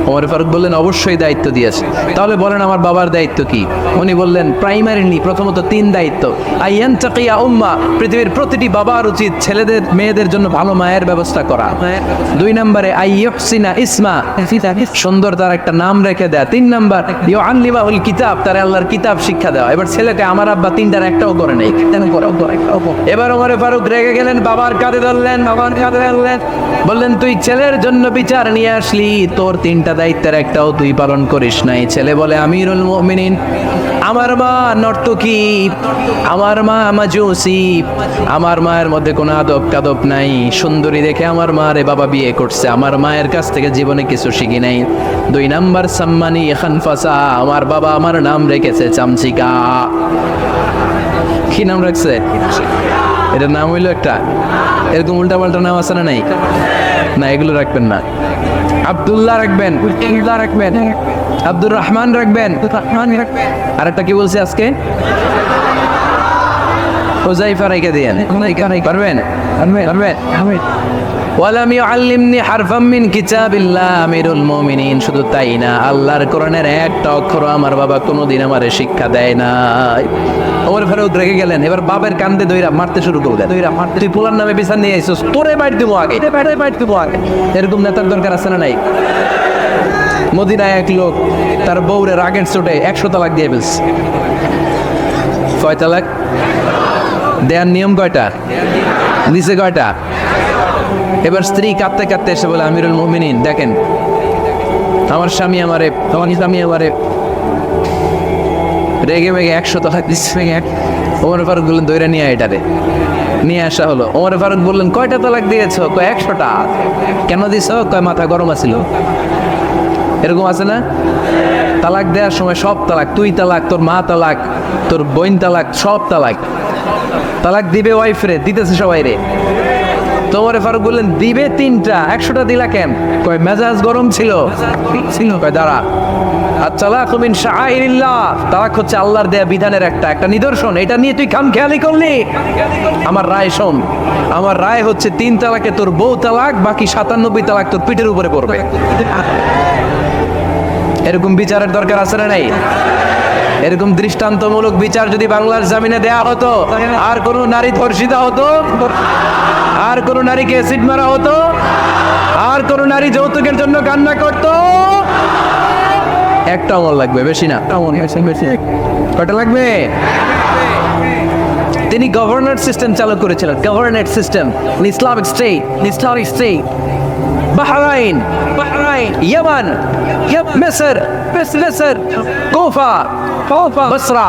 ওমর ফারুক বললেন, অবশ্যই দায়িত্ব দিয়েছে। তাহলে বলেন আমার বাবার দায়িত্ব কি? উনি বললেন, প্রাইমারিলি প্রথমত 3 দায়িত্ব। আইয়ান তাকিয়া উম্মা, পৃথিবীর প্রতিটি বাবার উচিত ছেলেদের মেয়েদের জন্য ভালো মায়ের ব্যবস্থা করা। 2 নম্বরে আইয়ুহসিনা ইসমা, সুন্দর তার একটা নাম রেখে দেয়া। 3 নম্বর ইউআল্লিমাহুল কিতাব, তার আল্লাহর কিতাব শিক্ষা দেওয়া। এবার ছেলেকে আমার আব্বা 3টার একটাও করে নাই। এবার ওমর ফারুক রেগে গেলেন, বাবার কাঁধে ধরলেন, বললেন, তুই ছেলের জন্য বিচার নিয়ে আসলি, তোর 3টা দায়িত্বের একটাও তুই পালন করিস নাই। ছেলে বলে, আমিরুল মুমিনিন আমার মা নর্তকী, আমার মা মাজুসি, আমার মায়ের মধ্যে কোনো আদব কাদব নাই, সুন্দরী দেখে আমার মারে বাবা বিয়ে করছে, আমার মায়ের কাছ থেকে জীবনে কিছু শিখি নাই। 2 নাম্বার সাম্মানি খানফাসা, আমার বাবা আমার নাম রেখেছে চামচিকা। কি নাম রাখছে? এটার নাম হইলো একটা, এরকম উল্টা পাল্টা নাম আছে না? নাই না, এগুলো রাখবেন না। আব্দুল্লাহ রাখবেন, আব্দুর রহমান রাখবেন। আর একটা কি বলছি আজকে? হুযায়ফা রেখে দিয়েন। পারবেন? ওয়ালাম ইউআল্লিমনি হারফাম মিন কিতাবিল্লাহ আমিরুল মুমিনিন। শুধু তাই না, আল্লাহর কোরআনের একটা অক্ষর আমার বাবা কোনোদিন আমারে শিক্ষা দেয় নাই। ওমর ফারুক রেগে গেলেন, এবার বাবার কান্দে দইরা মারতে শুরু করলেন। তুই পোলার নামে বিচার নিয়ে আইছিস, তোরে বাইট দিব আগে। এরকম নেতার দরকার আছে না নাই? মদিনায় এক লোক তার বউরে রাগের চোটে 100 তালাক দিয়ে ফেলছে। কয় তালাক দেয়ার নিয়ম? কয়টা দিছে? কয়টা? এবার স্ত্রী কাঁদতে কাঁদতে এসে বলে, আমিরুল মুমিনিন দেখেন, আমার স্বামী আমারে রেগে মেগে 100 তালাক দিচ্ছে। ওমর ফারুক বললেন, দইরা নিয়ে এটারে নিয়ে আসা হলো। ওমর ফারুক বললেন, কয়টা তালাক দিয়েছো? কয় 100টা। কেন দিছো? কয় মাথা গরম আছিল। এরকম আছে না? তালাক দেওয়ার সময় সব তালাক, তুই তালাক, তোর মা তালাক, তোর বোন তালাক, সব তালাক। তালাক দিবে ওয়াইফ রে, দিতেছে সবাই রে। তোমার ফারুক বললেন, দিবে 3টা, 100টা দিলা কেন? কয় মেজাজ গরম ছিল। কয় দাঁড়া, আত-তালাকু মিন শাআইরিল্লাহ, তালাক হচ্ছে আল্লাহর দেয়া বিধানের একটা নিদর্শন। এটা নিয়ে তুই খামখেয়ালি করলি? আমার রায় শোন, আমার রায় হচ্ছে 3 তালাকে তোর বউ তালাক, বাকি 97 তালাক তোর পিঠের উপরে পড়বে। এরকম বিচারের দরকার আছে না নাই? এরকম দৃষ্টান্তমূলক বিচার যদি বাংলার জমিনে দেয়া হতো, আর কোন নারী ধর্ষিতা হতো, আর কোন নারীকে অ্যাসিড মারা হতো, আর কোন নারী যৌতুকের জন্য কান্না করত, একটা আমল লাগবে, বেশি না। কয়টা লাগবে? তিনি গভর্নর সিস্টেম চালু করেছিলেন, governor system, Islamic state. Bahrain, Yemen, মিসর, কুফা, বসরা,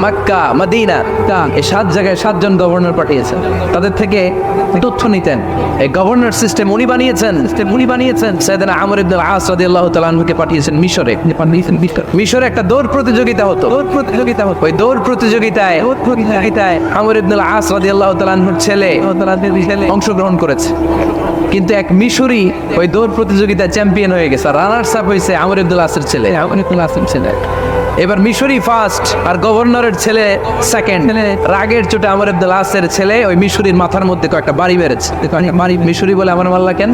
মক্কা, মদিনা, এই 7 জায়গায় 7 জন গভর্নর পাঠিয়েছেন। তাদের থেকে তথ্য নিতেন। এই গভর্নর সিস্টেম উনি বানিয়েছেন। সাইয়েদনা আমর ইবনে আল-আস রাদিয়াল্লাহু তাআলা আনহুকে পাঠিয়েছেন মিশরে। মিশরে একটা দৌড় প্রতিযোগিতা হতো। ওই দৌড় প্রতিযোগিতায় আমর ইবনে আল-আস রাদিয়াল্লাহু তাআলা আনহুর ছেলে অংশগ্রহণ করেছে। কিন্তু এক মিশরি ওই দৌড় প্রতিযোগিতায় চ্যাম্পিয়ন হয়ে গেছে, রানার্স আপ হয়েছে আমর ইবনে আল-আসের ছেলে। এবার মিশরি ফার্স্ট আর গভর্নরের ছেলে সেকেন্ড। রাগের চোটে আমর ইবনে আল-আসের ছেলে ওই মিশরির মাথার মধ্যে কয়েকটা বাড়ি মেরেছে। মিশরি বলে, আমার মাল্লা কেন?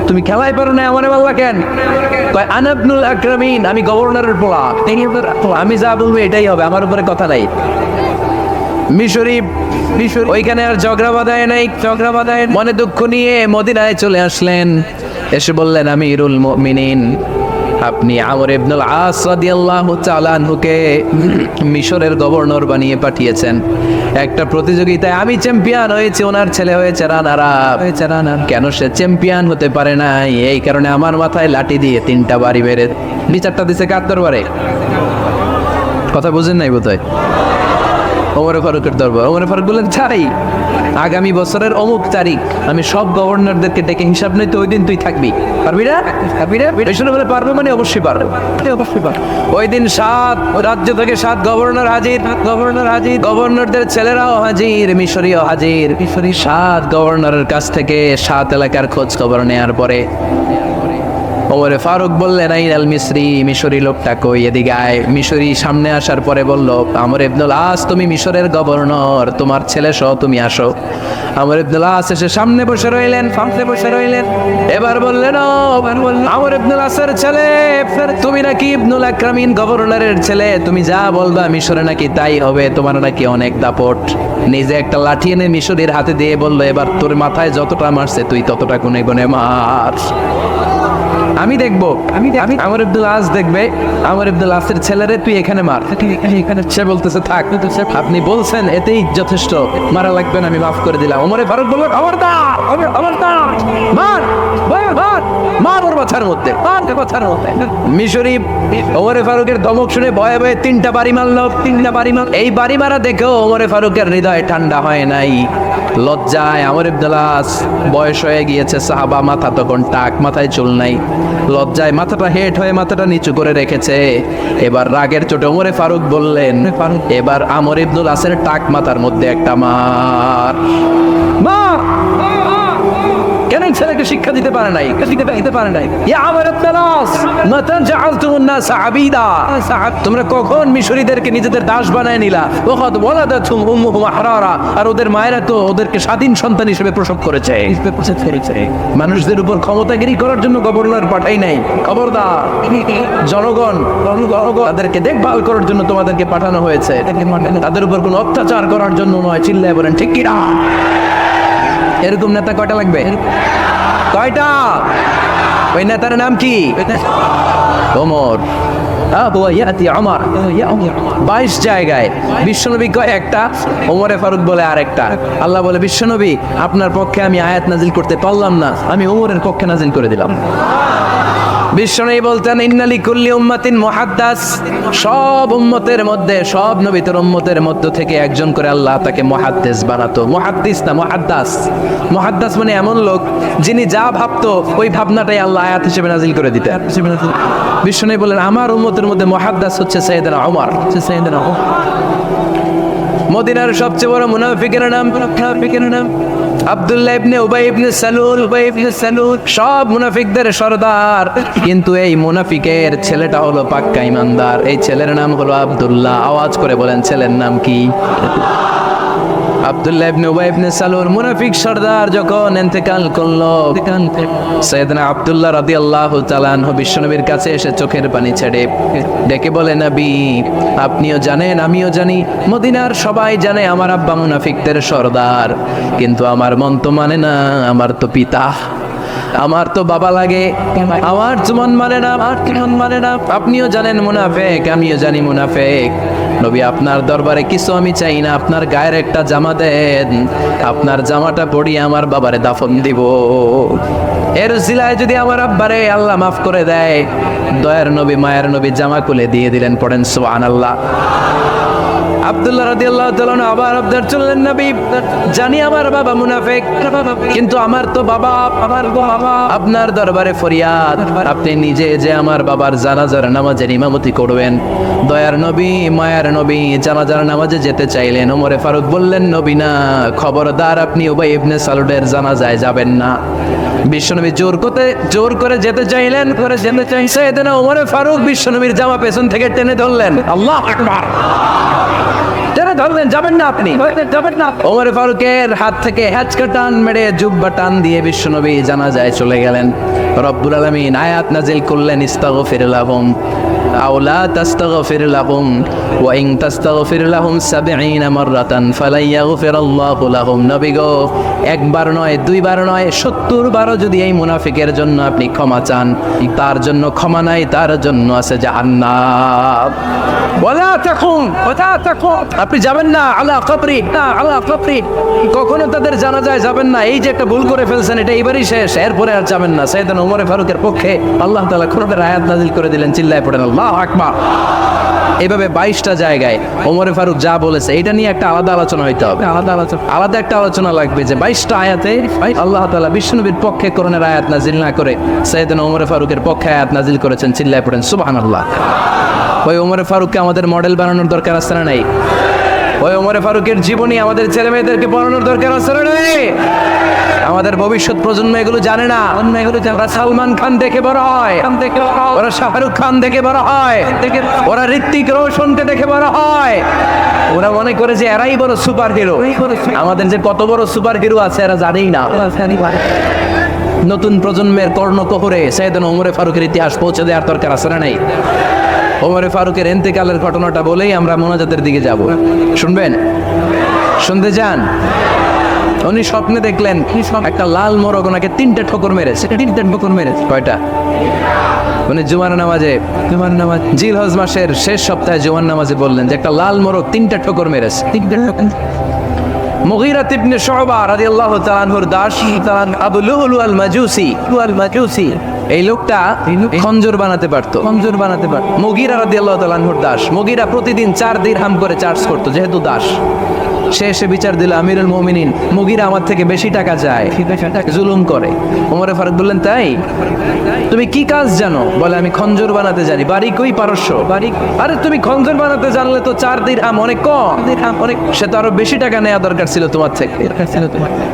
তুমি খেলাই পারো না, আমার মাল্লা কেন? কয় আনা ইবনুল আকরামিন, আমি গভর্নরের পোলা, আমি যা বলবো এটাই হবে, আমার উপরে কথা নাই। মিশরি ওইখানে আর ঝগড়া বাঁধায় নাই, মনে দুঃখ নিয়ে মদিনায় চলে আসলেন। এসে বললেন, আমিরুল মুমিনিন, আপনি আমর ইবনে আল-আস রাদিয়াল্লাহু তাআলা আনহুকে মিশরের গভর্নর বানিয়ে পাঠিয়েছেন। একটা প্রতিযোগিতায় আমি চ্যাম্পিয়ন হয়েছি, ওনার ছেলে হয়েছে রানার আপ। কেন সে চ্যাম্পিয়ন হতে পারে নাই? এই কারণে আমার মাথায় লাঠি দিয়ে 3টা বাড়ি মেরে বিচারটা দিছে কার দরবারে? কথা বুঝেন নাই বোধহয়। ওমর ফারুকের দরবার। ওমর ফারুক বললেন, চাই আগামী বছরের অমুক তারিখ আমি সব গভর্নরদেরকে ডেকে হিসাব নিতে, ওই দিন তুই থাকবি। পারবি না? বলে পারবে মানে অবশ্যই পারবে। ওই দিন 7 রাজ্য থেকে 7 গভর্নর হাজির। গভর্নরদের ছেলেরাও হাজির, মিশরীয় হাজির। 7 গভর্নরের কাছ থেকে 7 এলাকার খোঁজ খবর নেয়ার পরে ওমর ফারুক বললেন, আইন আল মিসরি, মিশরি লোকটা কই, এদিকে আয়। মিশরি সামনে আসার পরে বলল, আমর ইবনে আল-আস, তুমি মিশরের গভর্নর, তোমার ছেলে সহ তুমি আসো। আমর ইবনে আল-আস এসে সামনে বসে রইলেন। এবার বললেন, আমর ইবনে আল-আসের ছেলে, তুমি নাকি ইবনুল আকরামিন গভর্নরের ছেলে, তুমি যা বলবা মিশরে নাকি তাই হবে, তোমার নাকি অনেক দাপট। নিজে একটা লাঠি এনে মিশরির হাতে দিয়ে বলল, এবার তোর মাথায় যতটা মারছে তুই ততটা গুনে গুনে মার। আমি দেখবো, আমর ইবনে আল-আস দেখবে, আমর ইবনে আল-আসের ছেলেরে তুই এখানে মার। সে বলতেছে, থাক, আপনি বলছেন এতেই যথেষ্ট, মারা লাগবে না, আমি মাফ করে দিলাম। ওমর ফারুক বলল, মার ওর মাথার মধ্যে। মিশরি ওমর ফারুকের ধমক শুনে ভয়ে ভয়ে 3টা বাড়ি মারল। এই বাড়ি মারা দেখেও ওমর ফারুকের হৃদয় ঠান্ডা হয় নাই। লজ্জায় আমর ইবনে আল-আস, বয়স হয়ে গিয়েছে সাহাবা, মাথা তখন টাক, মাথায় চুল নাই, লজ্জায় মাথাটা হেট হয়ে মাথাটা নিচু করে রেখেছে। এবার রাগের চোটে ওমরে ফারুক বললেন, এবার আমর ইবনুল আসের টাক মাথার মধ্যে একটা মার। মা কেন ছেলেকে শিক্ষা দিতে পারে নাই, দিতে পারে নাই? ইয়া আমর ইবনুল আস, মাতা জাআলতুমুন নাস আবিদা, তোমরা কখন মিশরীদেরকে নিজেদের দাস বানায় নিলা? ওয়াকাদ ওয়ালাদাতুহুম উম্মুহুম আহরারা, আর ওদের মায়েরা তো ওদেরকে স্বাধীন সন্তান হিসেবে প্রসব করেছে। মানুষদের উপর ক্ষমতাগিরি করার জন্য গভর্নর পাঠাই নাই। খবরদার, জনগণ তাদেরকে দেখভাল করার জন্য তোমাদেরকে পাঠানো হয়েছে, তাদের উপর কোনো অত্যাচার করার জন্য নয়। চিল্লায় বলেন ঠিক কিনা? এরকম নেতা কয়টা লাগবে? কয়টা? ওই নেতার নাম কি? ওমর। 22 জায়গায় বিশ্বনবী কয় একটা, ওমরে ফারুক বলে আরেকটা। আল্লাহ বলে, বিশ্বনবী আপনার পক্ষে আমি আয়াত নাজিল করতে পারলাম না, আমি ওমরের পক্ষে নাজিল করে দিলাম। বিশ্বনবী বলতেন, ইন্নালি কুল্লি উম্মাতিন মুহাদ্দাস, সব উম্মতের মধ্যে, সব নবীর উম্মতের মধ্য থেকে একজন করে আল্লাহ তাকে মুহাদ্দিস বানাতো। মুহাদ্দিস না মুহাদ্দাস। মুহাদ্দাস মানে এমন লোক যিনি যা ভাবতো ওই ভাবনাটাই আল্লাহ আয়াত হিসেবে নাজিল করে দিতেন। বিশ্বনবী বলেন, আমার উম্মতের মধ্যে মুহাদ্দাস হচ্ছে সাইয়েদনা ওমর। মদিনার সবচেয়ে বড় মুনাফিকের নাম আব্দুল্লাহ ইবনে উবাই ইবনে সালুল। সব মুনাফিকদের সরদার, কিন্তু এই মুনাফিকের ছেলেটা হলো পাক্কা ইমানদার। এই ছেলের নাম হলো আব্দুল্লাহ। আওয়াজ করে বলেন, ছেলের নাম কি? আব্দুল্লাহ ইবনে উবাই ইবনে সালুল মুনাফিক সরদার যখন ইন্তেকাল করলো, সাইয়েদনা আব্দুল্লাহ রাদিয়াল্লাহু তাআলা আনহু বিশ্বনবীর কাছে এসে চোখের পানি ছেড়ে ডেকে বলে, নবী আপনিও জানেন আমিও জানি, মদিনার সবাই জানে আমার আব্বা মুনাফিকদের সরদার, কিন্তু আমার মন তো মানে না, আমার তো পিতা, আমার তো বাবা লাগে, আমার তো মন মানে না, আমার তো মন মানে না। আপনিও জানেন মুনাফিক, আমিও জানি মুনাফিক। নবী আপনার দরবারে কিছু আমি চাই না, আপনার গায়ের একটা জামা দেন, আপনার জামাটা পরিয়ে আমার বাবারে দাফন দিব। এর উসিলায় যদি আমার আব্বারে আল্লাহ মাফ করে দেয়, দয়ার নবী মায়ের নবী জামা খুলে দিয়ে দিলেন। পড়েন সুবহানাল্লাহ। আব্দুল্লাহ রাদিয়াল্লাহু তাআলা আবার আবদার চললেন, নবী জানি আমার বাবা মুনাফিক, কিন্তু আমার তো বাবা, আমার বাবা আপনার দরবারে ফরিয়াদ, আপনি নিজে যে আমার বাবার জানাজার নামাজের ইমামতি করবেন। দয়ার নবী মায়ার নবী জানাজার নামাজে যেতে চাইলেন। ওমরে ফারুক বললেন, নবী না, খবরদার আপনি উবাই ইবনে সালুলের জানাজায় যাবেন না। বিশ্বনবী জোর করে যেতে চাইলেন, সাইয়েদনা ওমরে ফারুক বিশ্বনবীর জামা পেছন থেকে টেনে ধরলেন। আল্লাহু আকবার। ধরলেন, যাবেন না আপনি, যাবেন না। ওমর ফারুকের হাত থেকে হ্যাচকা টান মেরে জুব্বা টান দিয়ে বিশ্বনবী জানাজায় চলে গেলেন। রব্বুল আলামিন আয়াত নাজিল করলেন, ইস্তাগফির লাহুম আও লা তাস্তাগফির লাহুম ওয়া ইন তাস্তাগফির লাহুম ৭০ মাররাতান ফালা ইয়াগফিরাল্লাহু লাহুম। নবী গো, একবার নয় দুইবার নয় ৭০ বারও যদি এই মুনাফিকের জন্য আপনি ক্ষমা চান, তার জন্য ক্ষমা নাই, তার জন্য আছে জাহান্নাম। ওয়ালা তাকুম আপনি যাবেন না আলা কবরি, না আলা কবরি, কখনো তাদের জানাজায় যাবেন না। এই যে একটা ভুল করে ফেলছেন, এটা এবারই শেষ, এরপরে আর যাবেন না। সাইয়েদনা ওমর ফারুকের পক্ষে আল্লাহ তাআলা কোরআনের আয়াত নাযিল করে দিলেন। চিল্লায় পড়েন আল্লাহু আকবার। এইভাবে 22টা জায়গায় ওমর ফারুক যা বলেছে, এটা নিয়ে একটা আলাদা আলোচনা হইতে হবে। আলাদা একটা আলোচনা লাগবে যে 22টা আয়াতে আল্লাহ তাআলা বিশ্বনবীর পক্ষে কোরআনের আয়াত নাযিল না করে সাইয়েদনা ওমর ফারুকের পক্ষে আয়াত নাযিল করেছেন। চিল্লায় পড়েন সুবহানাল্লাহ। ওই ওমর ফারুককে আমাদের মডেল বানানোর দরকার আছে না নাই? ওই ওমর ফারুকের জীবনী আমাদের ছেলে মেয়েদেরকে পড়ানোর দরকার আছে না নাই? আমাদের ভবিষ্যৎ প্রজন্ম এগুলো জানে না। ওরা সালমান খান দেখে বড় হয়, ওরা শাহরুখ খান দেখে বড় হয়, ওরা ঋত্বিক রোশনকে দেখে বড় হয়। ওরা মনে করে যে এরাই বড় সুপার হিরো। আমাদের যে কত বড় সুপার হিরো আছে এরা জানেই না। নতুন প্রজন্মের কর্ণকহরে সাইয়েদনা ওমর ফারুকের ইতিহাস পৌঁছে দেওয়ার দরকার আছে না নাই? ওমর ফারুকের ইন্তেকালের ঘটনাটা বলেই আমরা মোনাজাতের দিকে যাব। শুনবেন? শুনতে চান? উনি স্বপ্নে দেখলেন একটা লাল মোরগ ওনাকে 3টে ঠোকর মেরেছে। কয়টা? উনি জুমার নামাজে জিলহজ মাসের শেষ সপ্তাহে জুমার নামাজে বললেন যে একটা লাল মোরগ 3টে ঠোকর মেরেছে। মুগীরা ইবনে শুবা রাদিয়াল্লাহু তাআলা আনহুর দাস আবু লুলু আল মাজুসি এই লোকটা খঞ্জর বানাতে পারতো, মুগীরা রাদিয়াল্লাহু তাআলা আনহুর দাস। মুগীরা প্রতিদিন 4 দিরহাম করে চার্জ করতো, যেহেতু দাস। সে এসে বিচার দিল, আমিরুল মুমিনিন, মুগীরা আমার থেকে বেশি টাকা চায়, জুলুম করে। ওমরে ফারুক বললেন, তাই? তুমি কি কাজ জানো? বলে, আমি খঞ্জর বানাতে জানি। বাড়ি কই? পারস্য। বাড়ি? আরে তুমি খঞ্জর বানাতে জানলে তো 4 দিরহাম অনেক কম। সে তো আরো বেশি টাকা নেওয়া দরকার ছিল তোমার থেকে।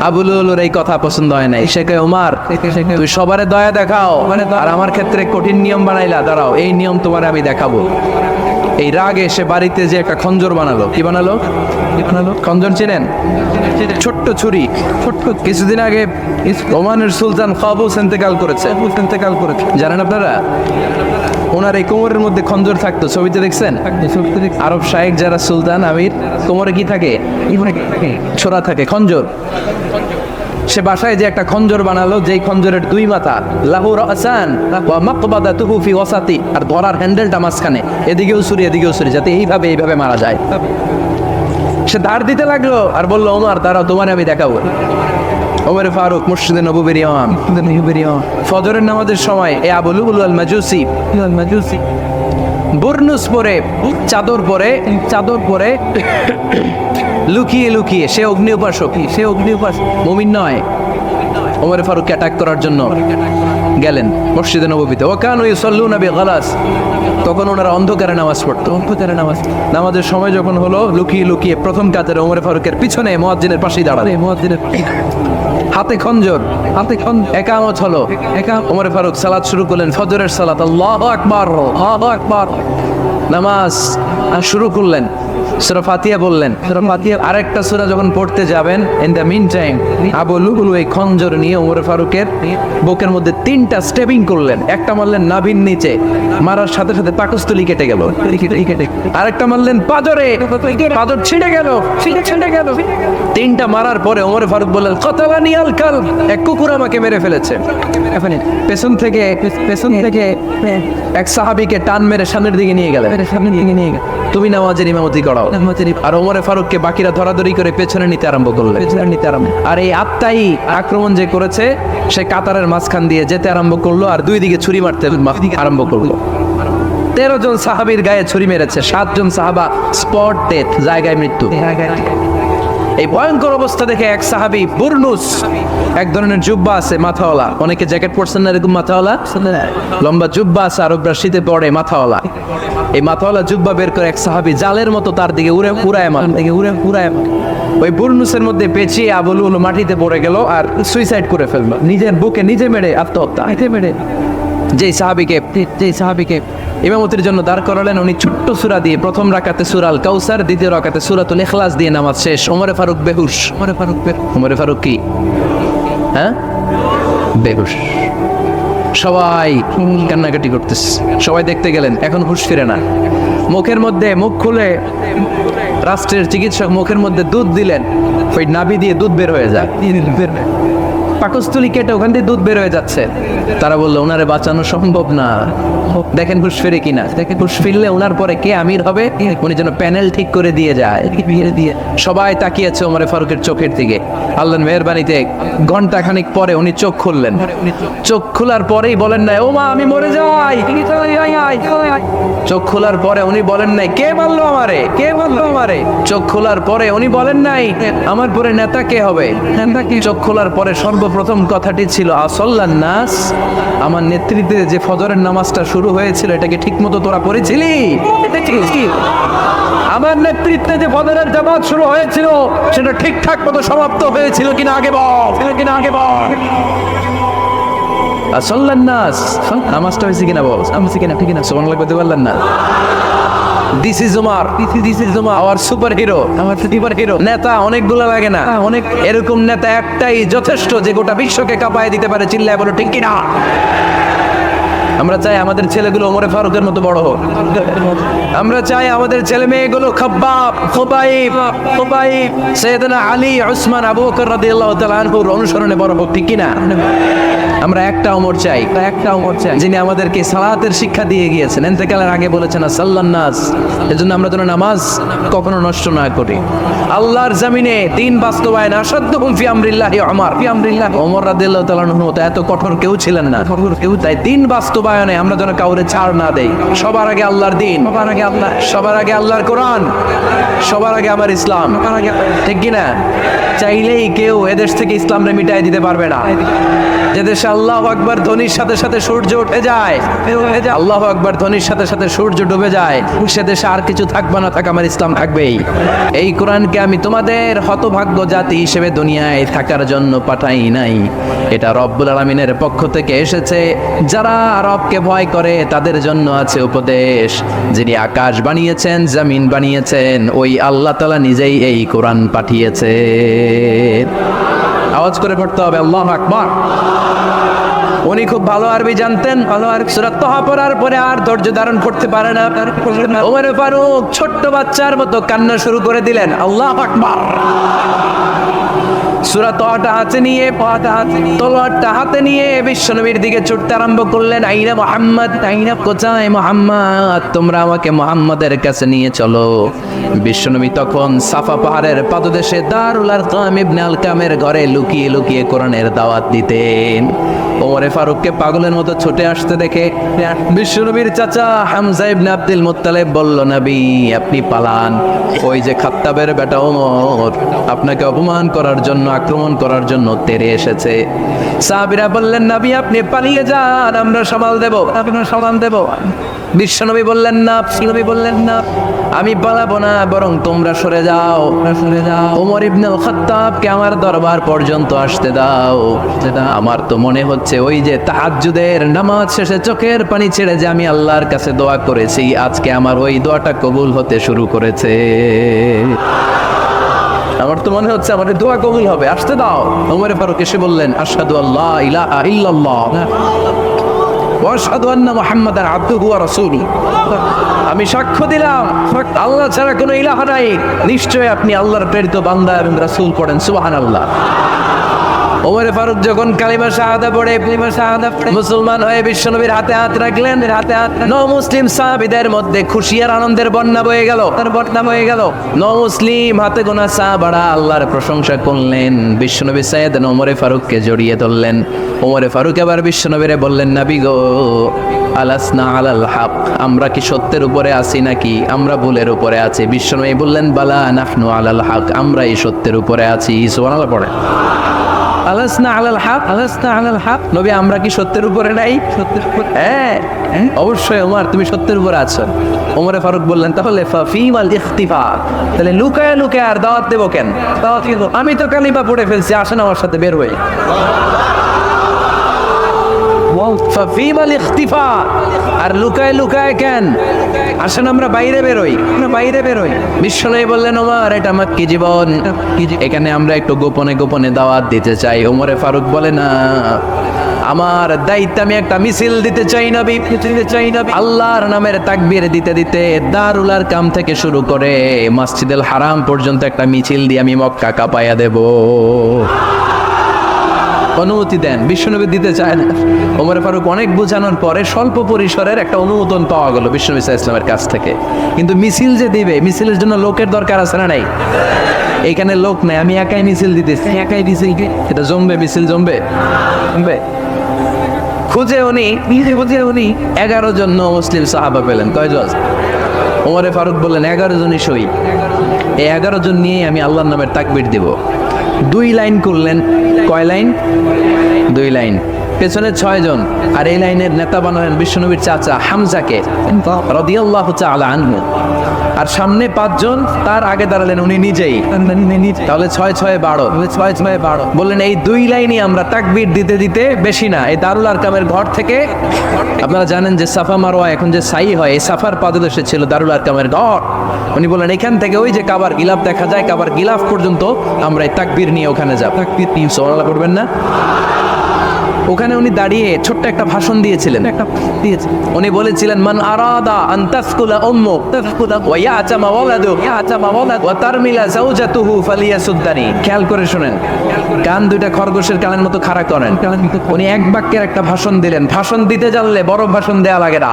আবু লুলুর এই কথা পছন্দ হয় নাই। সে কয়, ওমর, তুই সবারে দয়া দেখাও, আর আমার ক্ষেত্রে কঠিন নিয়ম বানাইলা, দাঁড়াও এই নিয়ম তোমার আমি দেখাবো। এই রাগে সে বাড়িতে যে একটা খঞ্জর বানালো। কি বানালো? খঞ্জর চেনেন? ছোট্ট ছুরি। কিছুদিন আগে ওমানের সুলতান কাবুস ইন্তেকাল করেছে। জানেন আপনারা? ওনার এই কোমরের মধ্যে খঞ্জর থাকতো, ছবিতে দেখছেন? আরব শায়েখ যারা সুলতান আমির, কোমরে কি থাকে? ছোরা থাকে, খঞ্জর। সে বাসায় যে একটা খঞ্জর বানালো, যেই খঞ্জরের 2 মাথা, লাহু রাসান ওয়া মাকবাদাতুহু ফি ওয়াসাতি, আর ধরার হ্যান্ডেলটা মাঝখানে, এদিকেও ছুরি এদিকেও ছুরি, যাতে এইভাবে মারা যায়। সে ধার দিতে লাগলো আর বলল, ওমর দাঁড়াও, তোমারে আমি দেখাবো। ওমর ফারুক মসজিদে নববীর ইমাম, ফজরের নামাজের সময় এই আবু লুলু আল মাজুসি বুরনুস পরে, চাদর পরে লুকিয়ে সে অগ্নি উপাসক, মুমিন নয়। ওমর ফারুককে অ্যাটাক করার জন্য গেলেন মসজিদে নববীতে। ওয়াকানু ইউসাল্লুনা বিগালাস, তখন ওনারা অন্ধকারে নামাজ পড়তো। নামাজের সময় যখন হলো, লুকিয়ে প্রথম কাতারে ওমর ফারুকের পিছনে মুয়াজ্জিনের পাশেই দাঁড়ালে। হাতে খঞ্জর, একামত হলো। ওমর ফারুক সালাত শুরু করলেন, ফজরের সালাত। আল্লাহু আকবার, নামাজ শুরু করলেন। সূরা ফাতিহা বললেন। আরেকটা সূরা যখন পড়তে যাবেন, in the mean time Abu Lulu এই খঞ্জর নিয়ে ওমর ফারুকের বুকের মধ্যে 3টা স্টেপিং করলেন। একটা মারলেন নাভির নিচে, মারার সাথে সাথে পাকস্থলী কেটে গেল। আরেকটা মারলেন পাজরে, পাজর ছিঁড়ে গেল। 3টা মারার পরে ওমর ফারুক বললেন, কতালানি আল কাল, এক কুকুর আমাকে মেরে ফেলেছে। পেছন থেকে এক সাহাবীকে টান মেরে সামনের দিকে নিয়ে গেলেন। তুমি নামাজের ইমামতি করাও। আর ওমর ফারুককে বাকিরা ধরাধরি করে পেছনে নিতে আরম্ভ করলেন। আর এই আত্মাই আক্রমণ যে করেছে, সে কাতারের মাঝখান দিয়ে যেতে আরম্ভ করলো, আর 2 দিকে ছুরি মারতে আরম্ভ করলো। 13 জন সাহাবীর গায়ে ছুরি মেরেছে, 7 জন সাহাবা স্পট ডেথ, জায়গায় মৃত্যু। এই ভয়ঙ্কর অবস্থা দেখে এক সাহাবী বুরনুস, এক ধরনের জুব্বা আছে মাথাওয়ালা, অনেকে জ্যাকেট পরছেন না এরকম মাথাওয়ালা, লম্বা জুব্বা আছে, আরবরা শীতে পরে মাথাওয়ালা। এই মাথাওয়ালা জুব্বা বের করে এক সাহাবী জালের মতো তার দিকে উড়ায় ওই বুরনুসের মধ্যে পেঁচিয়ে আবু লুলু মাটিতে পড়ে গেল আর সুইসাইড করে ফেললো, নিজের বুকে নিজে মেরে আত্মহত্যা। যেই সাহাবীকে ইমামতির জন্য দাঁড় করালেন, উনি ছোট্ট সূরা দিয়ে প্রথম রাকাতে সূরা আল কাউসার, দ্বিতীয় রাকাতে সূরাতুল ইখলাস দিয়ে নামাজ শেষ। ওমর ফারুক বেহুশ। ওমর ফারুক কি? বেহুশ। সবাই কান্নাকাটি করতেছে, সবাই দেখতে গেলেন, এখন হুঁশ ফিরে না। মুখ খুলে রাষ্ট্রের চিকিৎসক মুখের মধ্যে দুধ দিলেন, ওই নাভি দিয়ে দুধ বের হয়ে যায়, পাকস্থলী কেটে ওখান দিয়ে দুধ বের হয়ে যাচ্ছে। তারা বললো, ওনারে বাঁচানো সম্ভব না, দেখেন হুঁশ ফিরে কিনা। হুঁশ ফিরলে ওনার পরে কে আমির হবে, উনি যেন প্যানেল ঠিক করে দিয়ে যায়। সবাই তাকিয়েছে ওমর ফারুকের চোখের দিকে। আল্লাহর মেহেরবানিতে ঘন্টাখানিক পরে উনি চোখ খুললেন। চোখ খোলার পরেই বলেন নাই, ও মা আমি মরে যাই। চোখ খোলার পরে উনি বলেন নাই, কে মারলো আমারে। চোখ খোলার পরে উনি বলেন নাই, আমার পরে নেতা কে হবে। চোখ খোলার পরে সর্বপ্রথম কথাটি ছিল, আসল্লান নাস, আমার নেতৃত্বে যে ফজরের নামাজটা শুরু হয়েছিল, এটাকে ঠিক মতো তোরা পড়েছিলি? আমার নেতৃত্বে যে ফজরের জামাত শুরু হয়েছিল, সেটা ঠিকঠাক মতো সমাপ্ত হয়েছিল কিনা আগে বল। আসল্লান নাস, নামাজটা হয়েছে কিনা বল। ঠিক না? সুবহানাল্লাহ বলতে পারলেন না? This is Umar, our superhero, নেতা অনেকগুলো লাগে না, এরকম নেতা একটাই যথেষ্ট, যে গোটা বিশ্বকে কাঁপায় দিতে পারে। চিল্লায় বলো ঠিক কিনা? আমরা চাই আমাদের ছেলেগুলো ওমরে ফারুকের মতো বড় হোক। আমরা চাই আমাদের ছেলে মেয়েগুলো খাব্বাব, খুবাইব, সাইয়েদনা আলী, উসমান, আবু বকর রাদিয়াল্লাহু তাআলা আনহুর অনুসরণে বড় হোক, ঠিক কি না? আমরা একটা ওমর চাই, যিনি আমাদেরকে সালাতের শিক্ষা দিয়ে গিয়েছেন, ইন্তেকালের আগে বলেছেন সাল্লান নাস। এজন্য আমরা যেন নামাজ কখনো নষ্ট না করি। আল্লাহর জমিনে দ্বীন বাস্তবায়ন আসাদ্দুহুম ফি আমরিল্লাহি ওমর রাদিয়াল্লাহু তাআলা আনহুর মতো এত কঠোর কেউ ছিলেন না। তাই দ্বীন বাস্তবায়নে আমরা যেন কাউরে ছাড় না দেই। সবার আগে আল্লাহর দ্বীন, সবার আগে আল্লাহর কোরআন, সবার আগে আমার ইসলাম, ঠিক কি না? চাইলেই কেউ এদেশ থেকে ইসলামরে মিটাই দিতে পারবে না। যে দেশে আল্লাহু আকবার ধ্বনির সাথে সাথে সূর্য উঠে যায়, আল্লাহু আকবার ধ্বনির সাথে সাথে সূর্য ডুবে যায়, সে দেশে আর কিছু থাকবে না, থাক আমার ইসলাম থাকবেই। এই কোরআনকে আমি তোমাদের হতভাগ্য জাতি হিসেবে দুনিয়ায় থাকার জন্য পাঠাই নাই, এটা রব্বুল আলামিনের পক্ষ থেকে এসেছে। যারা রবকে ভয় করে তাদের জন্য আছে উপদেশ। যিনি আকাশ বানিয়েছেন, জমিন বানিয়েছেন, ওই আল্লাহ তাআলা নিজেই এই কোরআন পাঠিয়েছেন। আওয়াজ করে পড়তে হবে আল্লাহু আকবার। উনি খুব ভালো আরবি জানতেন, ভালো আরবি। সূরা তাহা পড়ার পরে আর ধৈর্য ধারণ করতে পারে না। ওমর ফারুক ছোট্ট বাচ্চার মতো কান্না শুরু করে দিলেন, আল্লাহু আকবার। সূরা তাহাটা হাতে নিয়ে, তলোয়ারটা হাতে নিয়ে বিশ্বনবীর দিকে ছুটতে আরম্ভ করলেন। আইনা মুহাম্মদ, আইনা, কোথায় মুহাম্মদ? তোমরা আমাকে মুহাম্মাদের কাছে নিয়ে চলো। বিশ্বনবী তখন সাফা পাহাড়ের পাদদেশে দারুল আরকাম ইবনে আলকামের ঘরে লুকিয়ে লুকিয়ে কোরআনের দাওয়াত দিতেন। ওমরে ফারুককে পাগলের মতো ছুটে আসতে দেখে বিশ্বনবীর চাচা হামজা ইবনে আব্দুল মুত্তালিব বলল, নবী আপনি পালান, ওই যে খাত্তাবের বেটা ওমর আপনাকে অপমান করার জন্য, আক্রমণ করার জন্য তেরে এসেছে। সাহাবীরা বললেন, নবী আপনি পালিয়ে যান, আমরা সামাল দেব, আপনারা সামাল দেব। বিশ্বনবী বললেন না, আমি পালাবো না, বরং তোমরা সরে যাও। ওমর ইবনে খাত্তাবকে আমার দরবার পর্যন্ত আসতে দাও। আমার তো মনে হচ্ছে ওই যে তাহাজ্জুদের নামাজ শেষে চোখের পানি ছেড়ে যে আমি আল্লাহর কাছে দোয়া করেছি, আজকে আমার ওই দোয়াটা কবুল হতে শুরু করেছে। আমার তো মনে হচ্ছে আমার দোয়া কবুল হবে, আসতে দাও। ওমর ফারুক এসে বললেন, আশহাদু আল্লা ইলাহা ইল্লাল্লাহ ওয়া আশহাদু আন্না মুহাম্মাদান আবদুহু ওয়া রাসূলুহু। আমি সাক্ষ্য দিলাম আল্লাহ ছাড়া কোনো ইলাহ নাই, নিশ্চয় আপনি আল্লাহর প্রেরিত বান্দা এবং রাসূল। পড়েন সুবহানাল্লাহ। ওমর ফারুক যখন কালিমা শাহাদা পড়ে মুসলমান হয়ে বিশ্বনবীর হাতে হাত রাখলেন, মুসলিম সাহাবীদের মধ্যে খুশি আর আনন্দের বন্যা বয়ে গেল। মুসলিম হাতে গোনা সাহাবারা আল্লাহর প্রশংসা করলেন। বিশ্বনবী সাইয়েদনা ওমর ফারুককে জড়িয়ে ধরলেন। ওমর ফারুক এবার বিশ্বনবীরে বললেন, নবী গো, আলাসনা আলাল হক, আমরা কি সত্যের উপরে আছি নাকি আমরা ভুলের উপরে আছি? বিশ্বনবী বললেন, বালা নাহনু আলাল হক, আমরা এই সত্যের উপরে আছি। সুবহানাল্লাহ পড়ে। আলাসনা আলাল হক, নবী আমরা কি সত্যের উপরে নাই? হ্যাঁ অবশ্যই ওমর, তুমি সত্যের উপরে আছো। ওমরে ফারুক বললেন, তাহলে ফাফিমাল ইখতিফা, তাহলে লুকায় লুকায় আর দাওয়াত দেব কেন? আমি তো কালিমা পড়ে ফেলছি, আসেন আমার সাথে বের হই। ফাফিমাল ইখতিফা, আর লুকায় লুকায় কেন? আসেন আমরা বাইরে বেরোই। বিশ্বনবী বললেন, ওমর এটা মাক্কি জীবন, এখানে আমরা একটু গোপনে গোপনে দাওয়াত দিতে চাই। ওমরে ফারুক বলে, না, আমার দায়িত্ব, আমি একটা মিছিল দিতে চাই নবী, আল্লাহর নামের তাকবীর দিতে দিতে দারুল আরকাম থেকে শুরু করে মসজিদুল হারাম পর্যন্ত একটা মিছিল দিয়ে আমি মক্কা কাঁপাইয়া দেব। অনুমতি দেন। বিশ্বনবী দিতে চায় না। ওমর ফারুক অনেক বোঝানোর পরে স্বল্প পরিসরের একটা অনুমোদন পাওয়া গেল বিশ্বনবী সাল্লাল্লাহু আলাইহি ওয়াসাল্লামের কাছ থেকে। কিন্তু মিছিল যে দিবে, মিছিলের জন্য লোকের দরকার আছে না নাই? এইখানে লোক নাই, আমি একাই মিছিল দিতেছি, এটা জমবে, মিছিল জমবে। খুঁজে উনি 11 জন মুসলিম সাহাবা পেলেন। কয়জন? ওমর ফারুক বললেন, 11 জনই সই। এই 11 জন নিয়ে আমি আল্লাহর নামের তাকবীর দিব। 2 লাইন করলেন। কয় লাইন? 2 লাইন। পেছনে 6 জন, আর এই লাইনের নেতা বানালেন বিশ্বনবীর চাচা হামজাকে রাদিয়াল্লাহু তাআলা আনহু। আর সামনে 5 জন, তার আগে দাঁড়ালেন উনি নিজেই। তাহলে 6-6-12 বললেন, এই 2 লাইনই আমরা তাকবীর দিতে দিতে, বেশি না, এই দারুল আরকামের ঘর থেকে, আপনারা জানেন যে সাফা মারওয়া এখন যে সাই হয়, এই সাফার পাদদেশে ছিল দারুল আরকামের ঘর। উনি বললেন, এখান থেকে ওই যে কাবার গিলাফ দেখা যায়, কাবার গিলাফ পর্যন্ত আমরা এই তাকবীর নিয়ে ওখানে যাব। তাকবীর নিয়ে সুবহানাল্লাহ পড়বেন না? ওখানে উনি দাঁড়িয়ে ছোট্ট একটা ভাষণ দিয়েছিলেন। উনি বলেছিলেন, মান আরাদা আন তাসকুলা উম্মু ওয়া ইয়াতামা ওয়ালাদু ওয়া তারমিলা যাওজাতুহু ফালিয়াসুদ্দানি। খেয়াল করে শুনেন, কান দুইটা খরগোশের কানের মতো খাড়া করেন। উনি এক বাক্যের একটা ভাষণ দিলেন। ভাষণ দিতে জানলে বড় ভাষণ দেয়া লাগে না,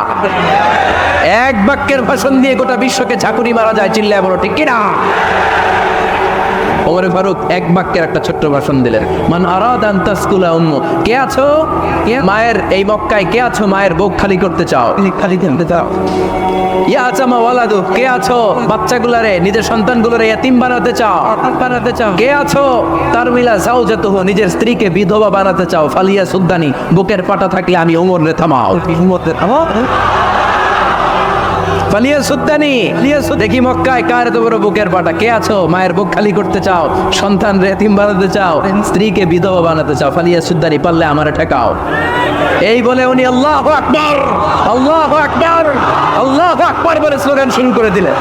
এক বাক্যের ভাষণ দিয়ে গোটা বিশ্বকে ঝাঁকুনি মারা যায়। চিল্লায় বলো ঠিক কিনা? ওমর ফারুক এক বাক্যের একটা ছোট্ট ভাষণ দিলেন, মান আরাদা আন তাসকুলা উম্মু। কে আছো মায়ের এই মক্কায়, কে আছো মায়ের বুক খালি করতে চাও? ইয়াতামা ওয়ালাদু, কে আছো বাচ্চাগুলারে, নিজের সন্তানগুলোরে ইয়াতিম বানাতে চাও? কে আছো তারমিলা যাওজাতুহু, নিজের স্ত্রীকে বিধবা বানাতে চাও? ফালিয়া সুদ্দানি, বুকের পাটা থাকলে আমি ওমর রে থামাও। ফালিয়া সুদ্দানি, দেখি মক্কায় কার এত বড় বুকের পাটা। কে আছো মায়ের বুক খালি করতে চাও, সন্তান এতিম বানাতে চাও, স্ত্রীকে বিধবা বানাতে চাও? ফালিয়া সুদ্দানি, পারলে আমারে ঠেকাও। এই বলে উনি আল্লাহু আকবার, আল্লাহু আকবার, আল্লাহু আকবার বলে স্লোগান শুরু করে দিলেন।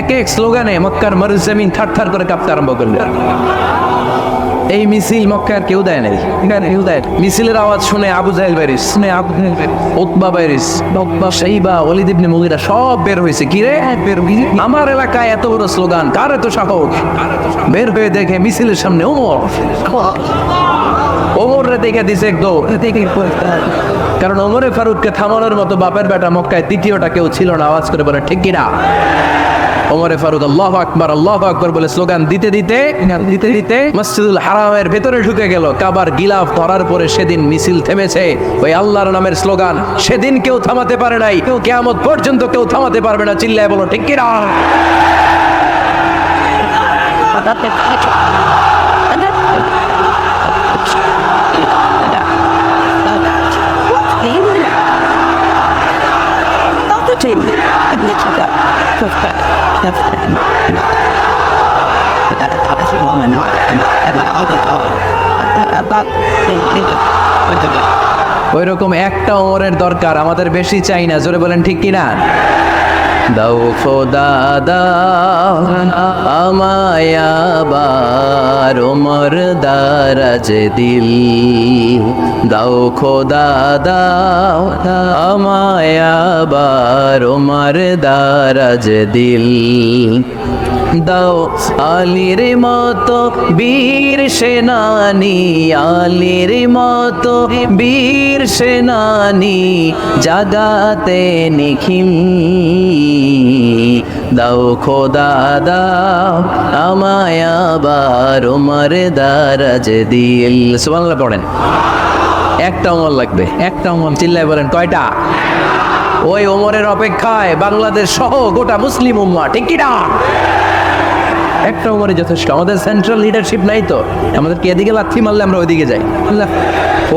এক এক স্লোগানে মক্কার মরুজমিন থারথার করে কাঁপতে আরম্ভ করলেন। এই মিছিল মক্কার কেউ দেয় নাই। মিছিলের আওয়াজ শুনে আবু জাহেল বাইরিস, উতবা বাইরিস, শাইবা, ওয়ালিদ ইবনে মুগিরা সব বের হয়েছে। কি রে, আমার এলাকায় এত বড় স্লোগান, কার এত সাহস? বের হয়ে দেখে মিছিলের সামনে ওমর রে দেখে দিছে একদম। কারণ ওমরে ফারুককে থামানোর মতো বাপের বেটা মক্কায় তৃতীয়টা কেউ ছিল না। আওয়াজ করে বলে ঠিক কিনা? ওমরে ফারুক আল্লাহু আকবার বলে স্লোগান দিতে দিতে মসজিদুল হারামের ভেতরে ঢুকে গেল। কাবার গিলাফ ধরার পরে সেদিন মিছিল থেমেছে। ওই আল্লাহর নামের স্লোগান সেদিন কেউ থামাতে পারে নাই, কিয়ামত পর্যন্ত কেউ থামাতে পারবে না। চিল্লায় বলো ঠিক কিনা? ওই রকম একটা ওমরের দরকার, আমাদের বেশি চাই না। জোরে বলেন ঠিক কিনা? দাও খোদা দাও আমায় আবার ওমর দারাজ দিল, দাও খোদা দাও আমায় আবার ওমর দারাজ দিল, দাও আলীর মতো বীর সেনানি, আলীর মতো বীর সেনানি জাগাতে নিখিল, দাও খোদা দাও আমায় আবার ওমর দারাজ দিল। সুবহানাল্লাহ পড়েন। একটা ওমর লাগবে, একটা ওমর। চিল্লায় বলেন কয়টা? ওই ওমরের অপেক্ষায় বাংলাদেশ সহ গোটা মুসলিম উম্মাহ, ঠিক কি না? একটা ওমরে যথেষ্ট। আমাদের সেন্ট্রাল লিডারশিপ নাই তো, আমাদেরকে এদিকে লাথি মারলে আমরা ওইদিকে যাই,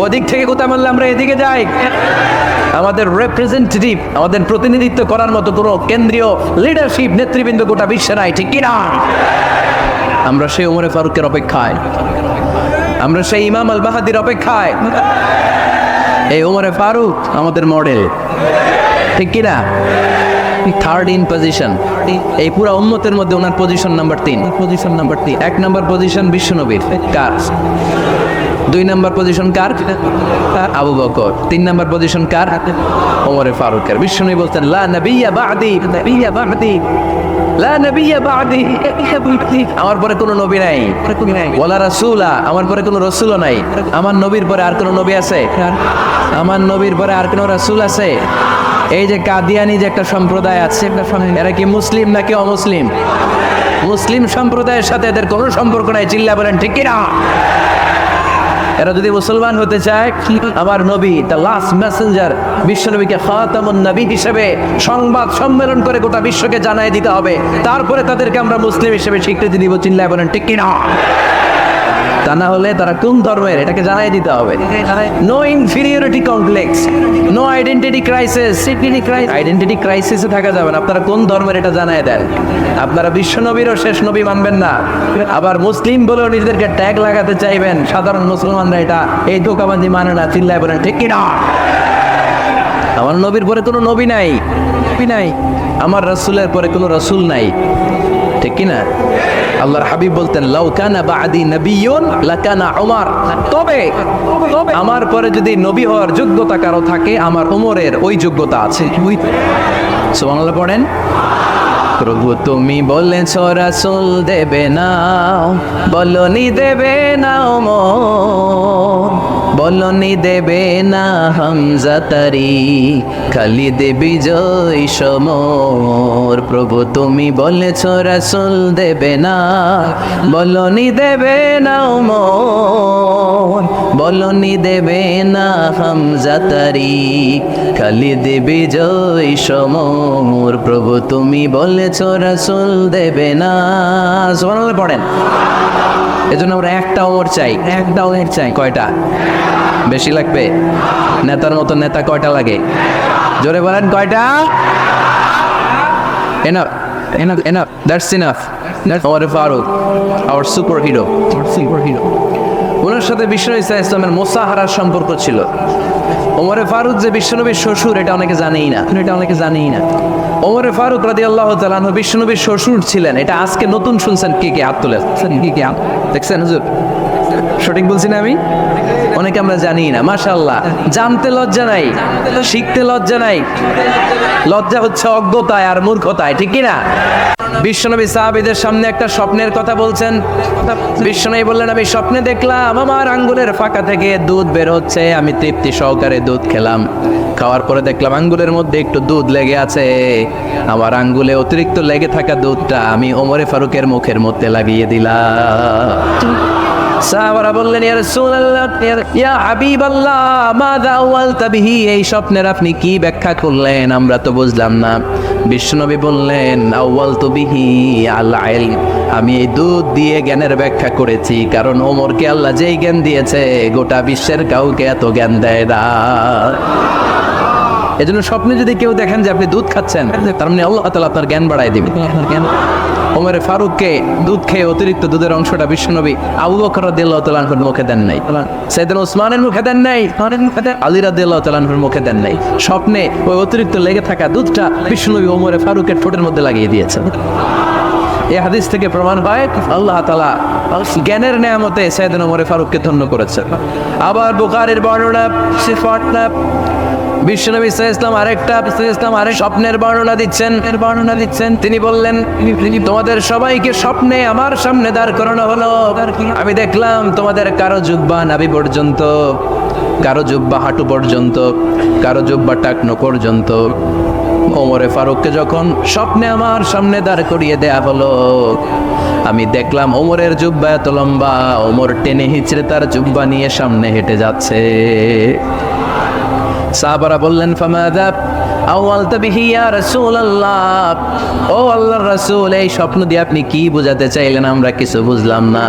ওদিক থেকে কোথায় মারলে আমরা এদিকে যাই। আমাদের রিপ্রেজেন্টেটিভ, আমাদের প্রতিনিধিত্ব করার মতো কোনো কেন্দ্রীয় লিডারশিপ নেতৃবৃন্দ গোটা বিশ্বে নাই, ঠিক কি না? আমরা সেই ওমরে ফারুকের অপেক্ষায়, আমরা সেই ইমাম আল মাহাদির অপেক্ষায়। এই ওমরে ফারুক আমাদের মডেল, ঠিক কিনা? Third in position. এই পুরা উম্মতের মধ্যে ওনার পজিশন নাম্বার 3। এক নাম্বার পজিশন বিশ্বনবীর, কার? 2 নাম্বার পজিশন কার? আবু বকর। 3 নাম্বার পজিশন কার? ওমরে ফারুকের। বিশ্বনবী বলতেন লা নবিয়্যা বা'দি, লা নবিয়্যা বা'দি, আমার পরে কোনো নবী নাই। ওয়ালা রাসূলা, আমার পরে কোনো রাসূলও নাই। আমার নবীর পরে আর কোনো নবী আছে? আমার নবীর পরে আর কোনো রাসূল আছে? এই যে কাদিয়ানি যে একটা সম্প্রদায় আছে, এরা কি মুসলিম নাকি অমুসলিম? মুসলিম সম্প্রদায়ের সাথে এদের কোনো সম্পর্ক নাই। চিল্লা বলেন ঠিক কিনা? এরা যদি মুসলমান হতে চায়, আমার নবী দ্য লাস্ট মেসেঞ্জার বিশ্বনবীকে খাতামুন নবী হিসেবে সংবাদ সম্মেলন করে গোটা বিশ্বকে জানাই দিতে হবে, তারপরে তাদেরকে আমরা মুসলিম হিসেবে স্বীকৃতি দিব। চিল্লা বলেন ঠিক কিনা? তা না হলে তারা কোন ধর্মের এটাকে জানাই দিতে হবে। No inferiority complex, no identity crisis. Identity ক্রাইসিসে থাকা যাবে না। আপনারা কোন ধর্মের এটা জানাই দেন। আপনারা বিশ্ব নবীরও শেষ নবী মানবেন না, আবার মুসলিম বলেও নিজেদেরকে ট্যাগ লাগাতে চাইবেন। সাধারণ মুসলমানরা এটা এই ধোঁকাবাজি মানে না। চিল্লায় বলেন ঠিক কিনা? আমার নবীর পরে কোনো নবী নাই, আমার রাসূলের পরে কোনো রাসূল নাই। ঠিক কি না? আল্লাহর হাবিব বলতেন লাউ কানা বাদি নবিয়্যুন লাকানা উমর, তবে আমার পরে যদি নবী হওয়ার যোগ্যতা কারো থাকে আমার ওমরের ওই যোগ্যতা আছে। সুবহানাল্লাহ পড়েন। প্রভু তুমি বলেছ রাসূল দেবে না, বলনি দেবে না ওমর, বলনি দেবে না হামজা তারি, খালিদ বিজয় সমর। প্রভু তুমি বলেছ রাসূল দেবে না, বলনি দেবে না ওমর, বলনি দেবে না হামজা তারি, খালিদ বিজয় সমর। প্রভু তুমি বলেছ রাসূল দেবে না। সুবহানাল্লাহ পড়েন। এজন্য আমরা একটা ওমর চাই, একটা ওমর চাই। কয়টা? বেশি লাগবে? নেতার মতো নেতা কয়টা লাগে? জোরে বলেন কয়টা? Enough, enough, enough, that's enough. That's Omar Farooq, our superhero, superhero. ওনার সাথে বিশ্বনবী সাল্লাল্লাহু আলাইহি ওয়াসাল্লামের মোসাহারার সম্পর্ক ছিল। ওমরে ফারুক যে বিশ্বনবীর শ্বশুর এটা অনেকে জানেই না, এটা অনেকে জানেই না। ওমরে ফারুক রাদিয়াল্লাহু তাআলা আনহু বিশ্বনবীর শ্বশুর ছিলেন। এটা আজকে নতুন শুনছেন। কে কে হাত তুলে কে কে দেখছেন? হুজুর সঠিক বলছি না আমি? অনেকে আমরা জানি না। মাশাআল্লাহ, জানতে লজ্জা নাই, শিখতে লজ্জা নাই। লজ্জা হচ্ছে অজ্ঞতায় আর মূর্খতায়, ঠিক কি না? বিশ্বনবী সাহাবীদের সামনে একটা স্বপ্নের কথা বলছেন। বিশ্বনবী বললেন আমি স্বপ্নে দেখলাম আমার আঙ্গুলের ফাঁকা থেকে দুধ বের হচ্ছে, আমি তৃপ্তি সহকারে দুধ খেলাম। খাওয়ার পরে দেখলাম আঙ্গুলের মধ্যে একটু দুধ লেগে আছে। আমার আঙ্গুলে অতিরিক্ত লেগে থাকা দুধটা আমি ওমরে ফারুকের মুখের মধ্যে লাগিয়ে দিলাম। সাহাবারা বললেন ইয়া রাসূলুল্লাহ, ইয়া হাবিবাল্লাহ, মাযা আওয়ালতা বিহি, এই স্বপ্নের আপনি কি ব্যাখ্যা করলেন? আমরা তো বুঝলাম না। বিশ্বনবী বললেন আওয়ালতু বিহি আল ইলম, আমি এই দুধ দিয়ে জ্ঞানের ব্যাখ্যা করেছি, কারণ ওমরকে আল্লাহ যেই জ্ঞান দিয়েছে গোটা বিশ্বের কাউকে এত জ্ঞান দেয় না। এজন্য স্বপ্নে যদি কেউ দেখেন যে আপনি দুধ খাচ্ছেন, তার মানে আল্লাহ তাআলা আপনার জ্ঞান বাড়ায় দিবেন। আপনার জ্ঞান। ওমরে ফারুককে দুধ খেয়ে অতিরিক্ত দুধের অংশটা বিশ্বনবী আবু বকর রাদিয়াল্লাহু তাআলা আনহুর মুখে দেন নাই, সাইয়েদনা উসমানের মুখে দেন নাই, আলী রাদিয়াল্লাহু তাআলা আনহুর মুখে দেন নাই। স্বপ্নে ওই অতিরিক্ত লেগে থাকা দুধটা বিশ্বনবী ওমরে ফারুকের ঠোঁটের মধ্যে লাগিয়ে দিয়েছেন। এই হাদিস থেকে প্রমাণ হয় আল্লাহ তাআলা জ্ঞানের নেয়ামতে সাইয়েদনা ওমরে ফারুককে ধন্য করেছেন। আবার বুখারীর বর্ণনা সিফাতনা বিশ্বনবী সাল্লাল্লাহু আলাইহি ওয়াসাল্লাম আরেক স্বপ্নের বর্ণনা দিচ্ছেন। তিনি বললেন তোমাদের সবাইকে স্বপ্নে আমার সামনে দাঁড় করানো হলো। আমি দেখলাম তোমাদের কারো জুব্বা নাভি পর্যন্ত, কারো জুব্বা হাঁটু পর্যন্ত, কারো জুব্বা টাকনো পর্যন্ত। ওমরে ফারুককে যখন স্বপ্নে আমার সামনে দাঁড় করিয়ে দেয়া হলো, আমি দেখলাম ওমরের জুব্বা এত লম্বা, ওমর টেনে হিচড়ে তার জুব্বা নিয়ে সামনে হেঁটে যাচ্ছে। সাহাবারা বললেন ফামাযা আওয়ালতা বিহি ইয়া রাসূলুল্লাহ, ও আল্লাহর রাসূল এই স্বপ্ন দিয়ে আপনি কি বোঝাতে চাইলেন? আমরা কিছু বুঝলাম না।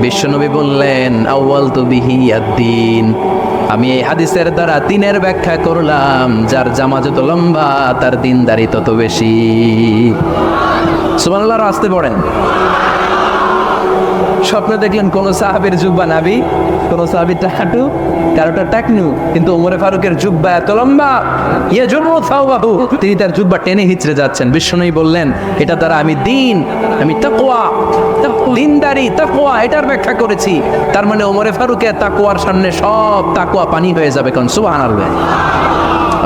বিশ্বনবী বললেন আওয়ালতু বিহি আদ-দ্বীন, আমি এই হাদিসের দ্বারা দ্বীনের ব্যাখ্যা করলাম, যার জামা যত লম্বা তার দ্বীনদারি তত বেশি। সুবহানাল্লাহ, আসতে পড়েন। স্বপ্নে দেখলেন কোন সাহাবীর জুব্বা নাভি, কোন সাহাবীর হাঁটু, কারোটা টাকনু, কিন্তু ওমরে ফারুকের জুব্বা এত লম্বা, ইয়াজুরু সাওবাহু, তিনি তার জুব্বা টেনে হিচড়ে যাচ্ছেন। বিশ্বনবী বললেন এটা দ্বারা আমি দ্বীন, আমি তাকওয়া, দ্বীনদারি, তাকওয়া এটার ব্যাখ্যা করেছি। তার মানে ওমরে ফারুকের তাকওয়ার সামনে সব তাকওয়া পানি হয়ে যাবে। কোন সুবহানাল্লাহ।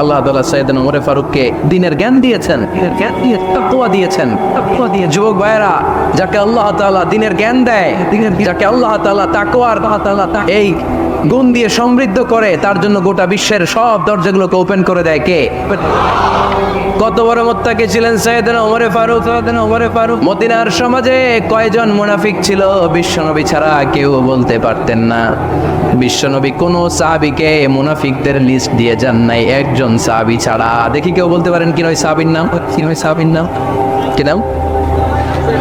আল্লাহ তাআলা সাইয়েদনা ওমরে ফারুককে দ্বীনের জ্ঞান দিয়েছেন, তাকওয়া দিয়েছেন। যুবক ভাইরা, যাকে আল্লাহ তাআলা দ্বীনের জ্ঞান দেয়, যাকে আল্লাহ তাআলা তাকওয়ার এই গুণ দিয়ে সমৃদ্ধ করে, তার জন্য গোটা বিশ্বের সব দরজাগুলোকে ওপেন করে দেয় কে? কত বড় মুত্তাকি ছিলেন সাইয়েদনা ওমরে ফারুক। মদিনার সমাজে কয়জন মুনাফিক ছিল বিশ্বনবী ছাড়া কেউ বলতে পারতেন না। বিশ্বনবী কোন সাহাবীকে মুনাফিকদের লিস্ট দিয়ে যান নাই, একজন সাহাবী ছাড়া। দেখি কেউ বলতে পারেন কি নয় সাহাবীর নাম? কি নয় সাহাবীর নাম? কি নাম?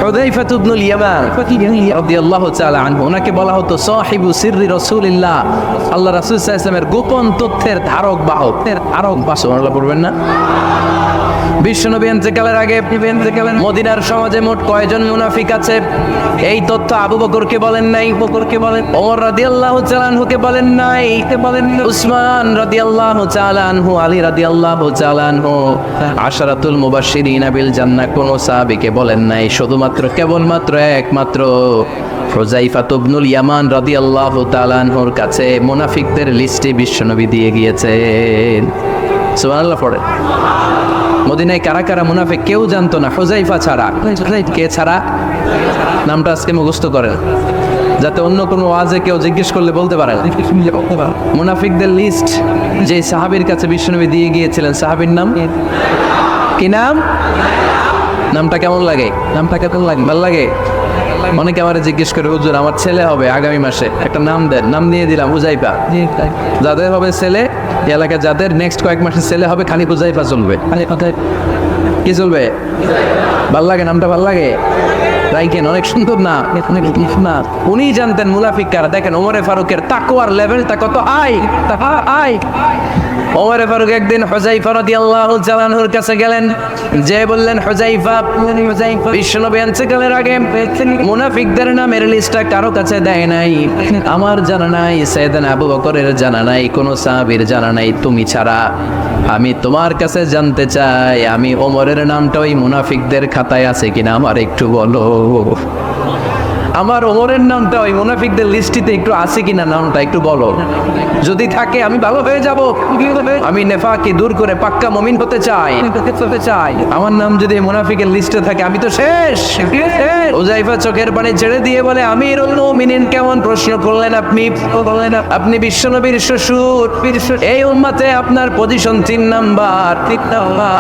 হুযায়ফা ইবনুল ইয়ামান রাদিয়াল্লাহু তাআলা আনহু। ওনাকে বলা হতো সাহিবু সিররি রাসূলিল্লাহ, আল্লাহ রাসূল সাল্লাল্লাহু আলাইহি ওয়াসাল্লামের গোপন তথ্যের ধারক বাহক। সুবহানাল্লাহ পড়বেন না? বিশ্বনবী ইন্তেকালের আগে মদিনার সমাজে মোট কয়জন মুনাফিক আছে এই তথ্য আবু বকরকে বলেন নাই, ওমর রাদিয়াল্লাহু তাআলা আনহুকে বলেন নাই, উসমান রাদিয়াল্লাহু তাআলা আনহু, আলী রাদিয়াল্লাহু তাআলা আনহু, আশারাতুল মুবাশশিরিনা বিল জান্নাহ কোন সাহাবীকে বলেন নাই। শুধুমাত্র কেবলমাত্র একমাত্র হুযায়ফা ইবনুল ইয়ামান রাদিয়াল্লাহু তাআলা আনহুর কাছে মুনাফিকদের লিস্টে বিশ্বনবী দিয়ে গিয়েছেন। সুবহানাল্লাহ পড়ে। মদিনায় কারা কারা মুনাফিক কেউ জানতো না হুযায়ফা ছাড়া। কে ছাড়া? নামটা আজকে মুখস্থ করেন, যাতে অন্য কোনো ওয়াজে কেউ জিজ্ঞেস করলে বলতে পারে। মুনাফিকদের লিস্ট যে সাহাবীর কাছে বিশ্বনবী দিয়ে গিয়েছিলেন, সাহাবীর নাম কি? নামটা কেমন লাগে? ভালো লাগে? অনেকে আমারে জিজ্ঞেস করে, হুজুর আমার ছেলে হবে আগামী মাসে, একটা নাম দেন। নাম দিয়ে দিলাম হুযায়ফা। যাদের হবে ছেলে, এলাকায় যাদের নেক্সট কয়েক মাসে ছেলে হবে, খালি হুযায়ফা চলবে। কি চলবে? ভাল লাগে? নামটা ভাল লাগে? রাইকেন, অনেক সুন্দর না? উনি জানতেন মুনাফিক কারা। দেখেন ওমরে ফারুকের তাকওয়ার লেভেলটা কত হাই। ওমরে ফারুক একদিন হুযায়ফা রাদিয়াল্লাহু তাআলা আনহুর কাছে গেলেন, যে বললেন, হুযায়ফা বিশ্বনবী ইন্তেকালের আগে মুনাফিকদের নামের লিস্টটা কারো কাছে দেয় নাই, আমার জানা নাই, সাইয়েদনা আবু বকরের জানা নাই, কোন সাহাবীর জানা নাই, তুমি ছাড়া। আমি তোমার কাছে জানতে চাই, আমি ওমরের নামটা ওই মুনাফিকদের খাতায় আছে কিনা আমার একটু বলো। আমার ওমরের নামটা ওই মুনাফিকদের লিস্টিতে একটু আছে কিনা, নামটা একটু বলো। যদি থাকে আমি ভালো হয়ে যাব। আমি নেফাকি দূর করে পাক্কা মুমিন হতে চাই। আমার নাম যদি মুনাফিকের লিস্টে থাকে আমি তো শেষ। হুযায়ফা চোখের পানি ছেড়ে দিয়ে বলে, আমিরুল মুমিনিন, কেমন প্রশ্ন করলেন আপনি? আপনি বিশ্বনবীর শ্বশুর। এই উম্মতে আপনার পজিশন 3 নাম্বার।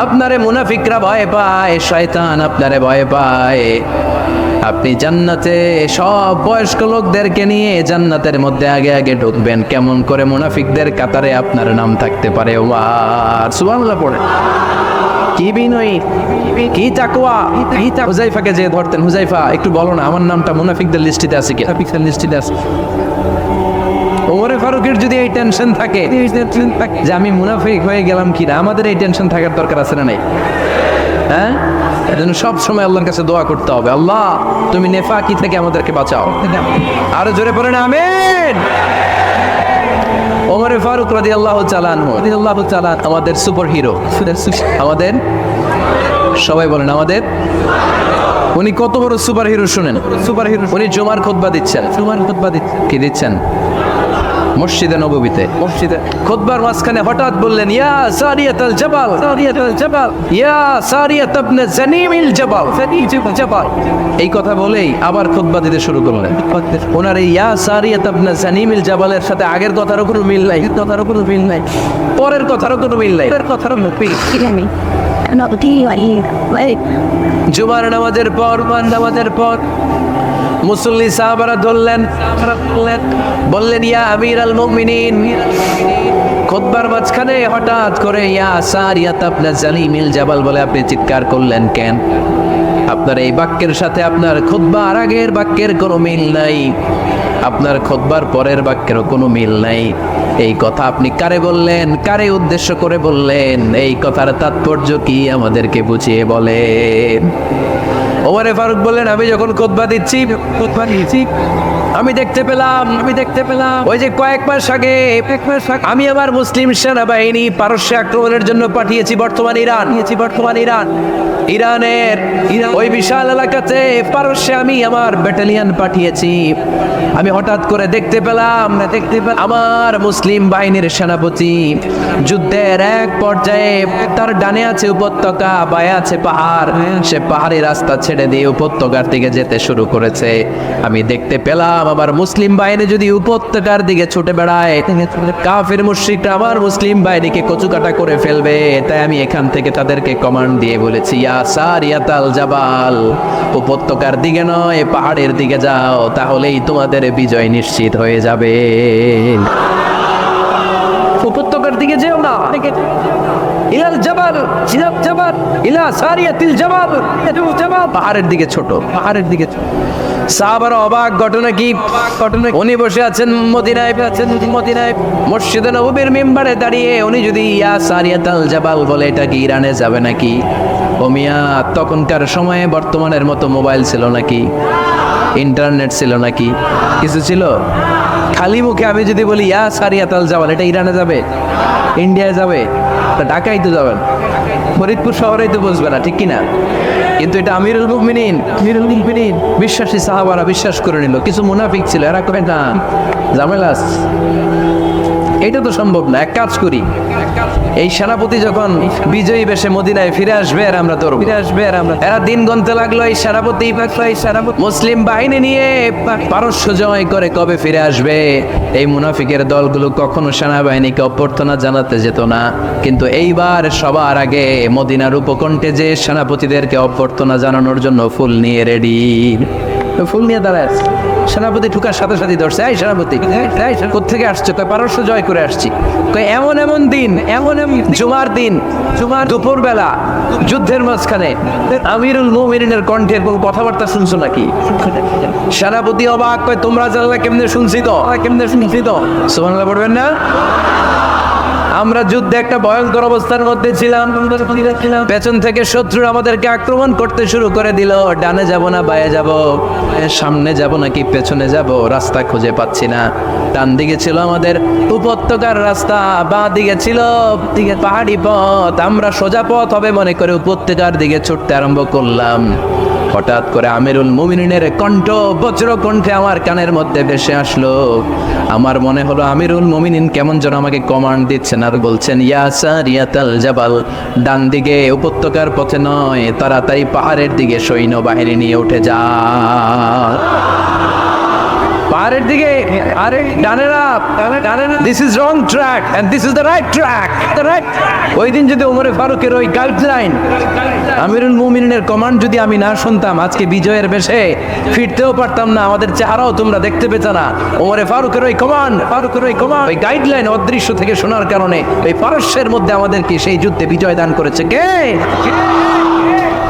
আপনারে মুনাফিকরা ভয় পায়, শয়তান আপনারে ভয় পায়। আপনি জান্নাতে সব বয়স্ক লোকদেরকে নিয়ে জান্নাতের মধ্যে আগে আগে ঢুকবেন, কেমন করে মুনাফিকদের কাতারে আপনার নাম থাকতে পারে? ওয়ার সুবহানাল্লাহ পড়ে। কি বিনয়ী, কি তাকওয়া। হুযায়ফাকে যে ধরতেন, হুযায়ফা একটু বলো না আমার নামটা মুনাফিকদের লিস্টিতে আছে কি? মুনাফিকদের লিস্টিতে আছে। ওমরে ফারুকের যদি এই টেনশন থাকে যে আমি মুনাফিক হয়ে গেলাম কিনা, আমাদের এই টেনশন থাকার দরকার আছে না নাই? হ্যাঁ, এজন্য সব সময় আল্লাহর কাছে দোয়া করতে হবে, আল্লাহ তুমি নেফাকি থেকে আমাদেরকে বাঁচাও। আরো জোরে পড়েন আমিন। ওমর ফারুক রাদিয়াল্লাহু তাআলা আনহু আমাদের সুপার হিরো, আমাদের সবাই বলেন আমাদের। উনি কত বড় সুপার হিরো শুনেন। উনি জুমার খুতবা দিচ্ছেন। কি দিচ্ছেন? মসজিদে নববীতে। খুতবার মাঝখানে হঠাৎ বললেন, ইয়া সারিয়াতুল জাবাল, ইয়া সারিয়াত ইবনে জানিমিল জাবাল। এই কথা বলেই আবার খুতবা দিতে শুরু করলেন। ওনার এই ইয়া সারিয়াত ইবনে জানিমিল জাবালের সাথে আগের কথারও কোনো মিল নাই, পরের কথারও কোনো মিল নাই। জুমার নামাজের পর মুসল্লি সাহাবারা ধরলেন, বললেন, ইয়া আমিরাল মুমিনিন। খুতবার মাঝখানে হঠাৎ করে ইয়া সারিয়াত ইবনে জানিমিল জাবাল বলে আপনি চিৎকার করলেন কেন? আপনার এই বাক্যের সাথে আপনার খুতবার আগের বাক্যের কোনো মিল নাই, আপনার খুতবার পরের বাক্যেরও কোনো মিল নাই। এই কথা আপনি কারে বললেন? কারে উদ্দেশ্য করে বললেন? এই কথার তাৎপর্য কি আমাদেরকে বুঝিয়ে বলেন। ওমরে ফারুক বললেন, আমি যখন খুতবা দিচ্ছি আমি দেখতে পেলাম ওই যে কয়েক মাস আগে আমি আমার মুসলিম সেনাবাহিনী পারস্যে আক্রমণের জন্য পাঠিয়েছি, বর্তমান ইরান। ইরানের ওই বিশাল এলাকাতে পারস্যে আমি আমার ব্যাটালিয়ন পাঠিয়েছি। আমি হঠাৎ করে দেখতে পেলাম আমার মুসলিম বাহিনীর সেনাপতি যুদ্ধের এক পর্যায়ে তার ডানে আছে উপত্যকা, বায়ে আছে পাহাড়, সে পাহাড়ি রাস্তা ছেড়ে দিয়ে উপত্যকার দিকে যেতে শুরু করেছে। আমি দেখতে পেলাম আমার মুসলিম বাহিনী যদি উপত্যকার দিকে ছুটে বেড়ায়, কাফির মুশরিকরা আমার মুসলিম বাহিনীকে কচুকাটা করে ফেলবে। তাই আমি এখান থেকে তাদেরকে কমান্ড দিয়ে বলেছি, ইয়া সারিয়াতাল জাবাল, উপত্যকার দিকে নয় পাহাড়ের দিকে যাও, তাহলেই তোমাদের বিজয় নিশ্চিত হয়ে যাবে। উপত্যকার দিকে যেও না, ইলাল জাবাল ইলা সারিয়াতিল জাবাল, পাহাড়ের দিকে ছোট। সাহাবারা অবাক। ঘটনা কি? উনি বসে আছেন মদিনায়, মসজিদে নববীর মিম্বারে দাঁড়িয়ে। উনি যদি ইয়া সারিয়াতাল জাবাল বলে, এটা কি ইরানে যাবে নাকি? ও মিয়া, তখনকার সময়ে বর্তমানের মতো মোবাইল ছিল নাকি? ইন্টারনেট ছিল নাকি? কিছু ছিল? খালি মুখে আমি যদি বলি ইয়া সারিয়াতাল জাবাল, এটা ইরানে যাবে? ইন্ডিয়ায় যাবে? তা ঢাকায় তো যাবেন, ফরিদপুর শহরেই তো বসবে না, ঠিক কিনা? কিন্তু এটা আমিরুল মুমিনিন বিশ্বাসী সাহাবারা বিশ্বাস করে নিল। কিছু মুনাফিক ছিল, এরা কয় না ঝামেলা আছে। এটা তো সম্ভব না। এক কাজ করি, এই সেনাপতি যখন বিজয়ী বেশে মদিনায় ফিরে আসবে আর আমরা ধরবো, এরা দিন গুনতে লাগলো। এই সেনাপতি মুসলিম বাহিনী নিয়ে পারস্য জয় করে কবে ফিরে আসবে? এই মুনাফিকের দলগুলো কখনো সেনাবাহিনীকে অভ্যর্থনা জানাতে যেত না, কিন্তু এইবার সবার আগে মদিনার উপকণ্ঠে যে সেনাপতিদেরকে অভ্যর্থনা জানানোর জন্য ফুল নিয়ে রেডি, ফুল নিয়ে দাঁড়ায় সেনাপতি ঠুকার সাথে সাথে ধরছে, এই সেনাপতি কোথেকে আসছে? কয় পারস্য জয় করে আসছি। কয় এমন দিন, জুমার দিন, দুপুর বেলা যুদ্ধের মাঝখানে আমিরুল মুমিনিনের কণ্ঠের কোন কথাবার্তা শুনছো নাকি? সেনাপতি অবাক, কয় তোমরা জানলা কেমনে শুনছি তো, সুবহানাল্লাহ পড়বেন না? আমরা যুদ্ধে একটা ভয়ঙ্কর অবস্থার মধ্যে ছিলাম, পেছন থেকে শত্রু আমাদেরকে আক্রমণ করতে শুরু করে দিল। ডানে যাব না বায়ে যাব, সামনে যাব নাকি পেছনে যাব, রাস্তা খুঁজে পাচ্ছি না। ডান দিকে ছিল আমাদের উপত্যকার রাস্তা, বাঁ দিকে ছিল পাহাড়ি পথ। আমরা সোজা পথ হবে মনে করে উপত্যকার দিকে ছুটতে আরম্ভ করলাম। হঠাৎ করে আমিরুল মুমিনিনের কণ্ঠ বজ্র কণ্ঠে আমার কানের মধ্যে ভেসে আসলো। আমার মনে হলো আমিরুল মুমিনিন কেমন যেন আমাকে কমান্ড দিচ্ছেন আর বলছেন, ইয়া সারিয়াতাল জাবাল, ডান দিকে উপত্যকার পথে নয়, তাড়াতাড়ি পাহাড়ের দিকে সৈন্য বাহিনী নিয়ে উঠে যা। পাহাড়ের দিকে, আরে ডানেরা, this is wrong track and this is the right track. ওই দিন যদি ওমরে ফারুকের ওই গাইডলাইন, আমিরুল মুমিনিনের কমান্ড যদি আমি না শুনতাম, আজকে বিজয়ের বেশে ফিরতেও পারতাম না, আমাদের চেহারাও তোমরা দেখতে পেতে না। ওমরে ফারুকের ওই কমান্ড, ওই গাইডলাইন অদৃশ্য থেকে শোনার কারণে ওই পারস্যের মধ্যে আমাদেরকে সেই যুদ্ধে বিজয় দান করেছে কে?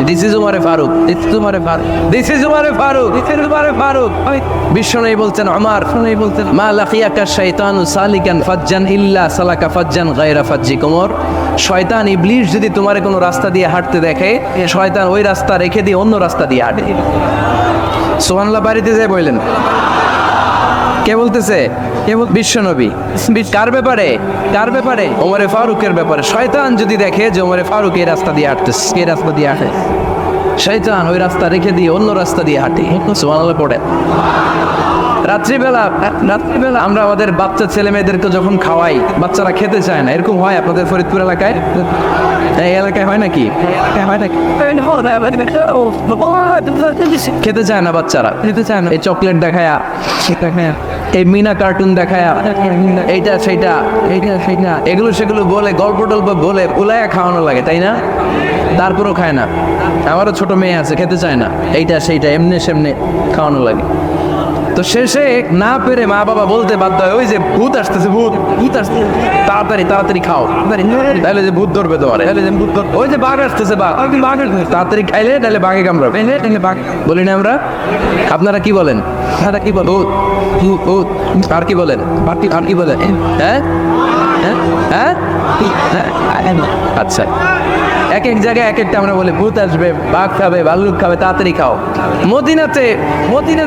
This is Umar Farooq. বিশ্বনবী বলছেন ওমর, মা লাকিয়াকা শাইতানু সালিকান ফাজ্জান ইল্লা সালাকা ফাজ্জান গায়রা ফাজ্জিক। ওমর, শয়তান ইবলিস যদি তোমার কোনো রাস্তা দিয়ে হাঁটতে দেখে, শয়তান ওই রাস্তা রেখে দিয়ে অন্য রাস্তা দিয়ে হাঁটে। সুবহানাল্লাহ বাড়িতে যায় বললেন। কে বলতেছে? বিশ্বনবী। কার ব্যাপারে? ওমরে ফারুকের ব্যাপারে। শয়তান যদি দেখে যে ওমরে ফারুক এই রাস্তা দিয়ে হাঁটতেছে, এই রাস্তা দিয়ে হাঁটে, শয়তান ওই রাস্তা রেখে দিয়ে অন্য রাস্তা দিয়ে হাঁটে। সুবহানাল্লাহ পড়ে। রাত্রিবেলা আমরা আমাদের বাচ্চা ছেলে মেয়েদেরকে যখন খাওয়াই, বাচ্চারা খেতে চায় না, এরকম হয় আপনাদের ফরিদপুর এলাকায়? এই এলাকায় হয় নাকি? খেতে চায় না বাচ্চারা, এই চকলেট দেখায়া, এই মিনা কার্টুন দেখায়া, এইটা সেইটা এগুলো সেগুলো বলে, গল্প টল্প বলে উলায়া খাওয়ানো লাগে, তাই না? তারপরও খায় না। আমারও ছোট মেয়ে আছে, খেতে চায় না, এইটা সেইটা এমনি সেমনি খাওয়ানো লাগে। তো শেষে না পেরে মা বাবা বলতে বাধ্য হয়, ওই যে ভূত আসতেছে, ভূত আসতেছে, তাড়াতাড়ি খাও, তাহলে যে ভূত ধরবে তোমার, ওই যে বাঘ আসতেছে, তাড়াতাড়ি খাইলে তাহলে বাঘে কামড়াবে। বলি না আমরা? আপনারা কি বলেন? ভূত। আর কি বলেন? আর কি বলেন? হ্যাঁ, আচ্ছা, এক এক জায়গায় এক একটা আমরা বলি, ভূত আসবে, বাঘ খাবে, ভাল্লুক খাবে, তাড়াতাড়ি খাও। মদিনা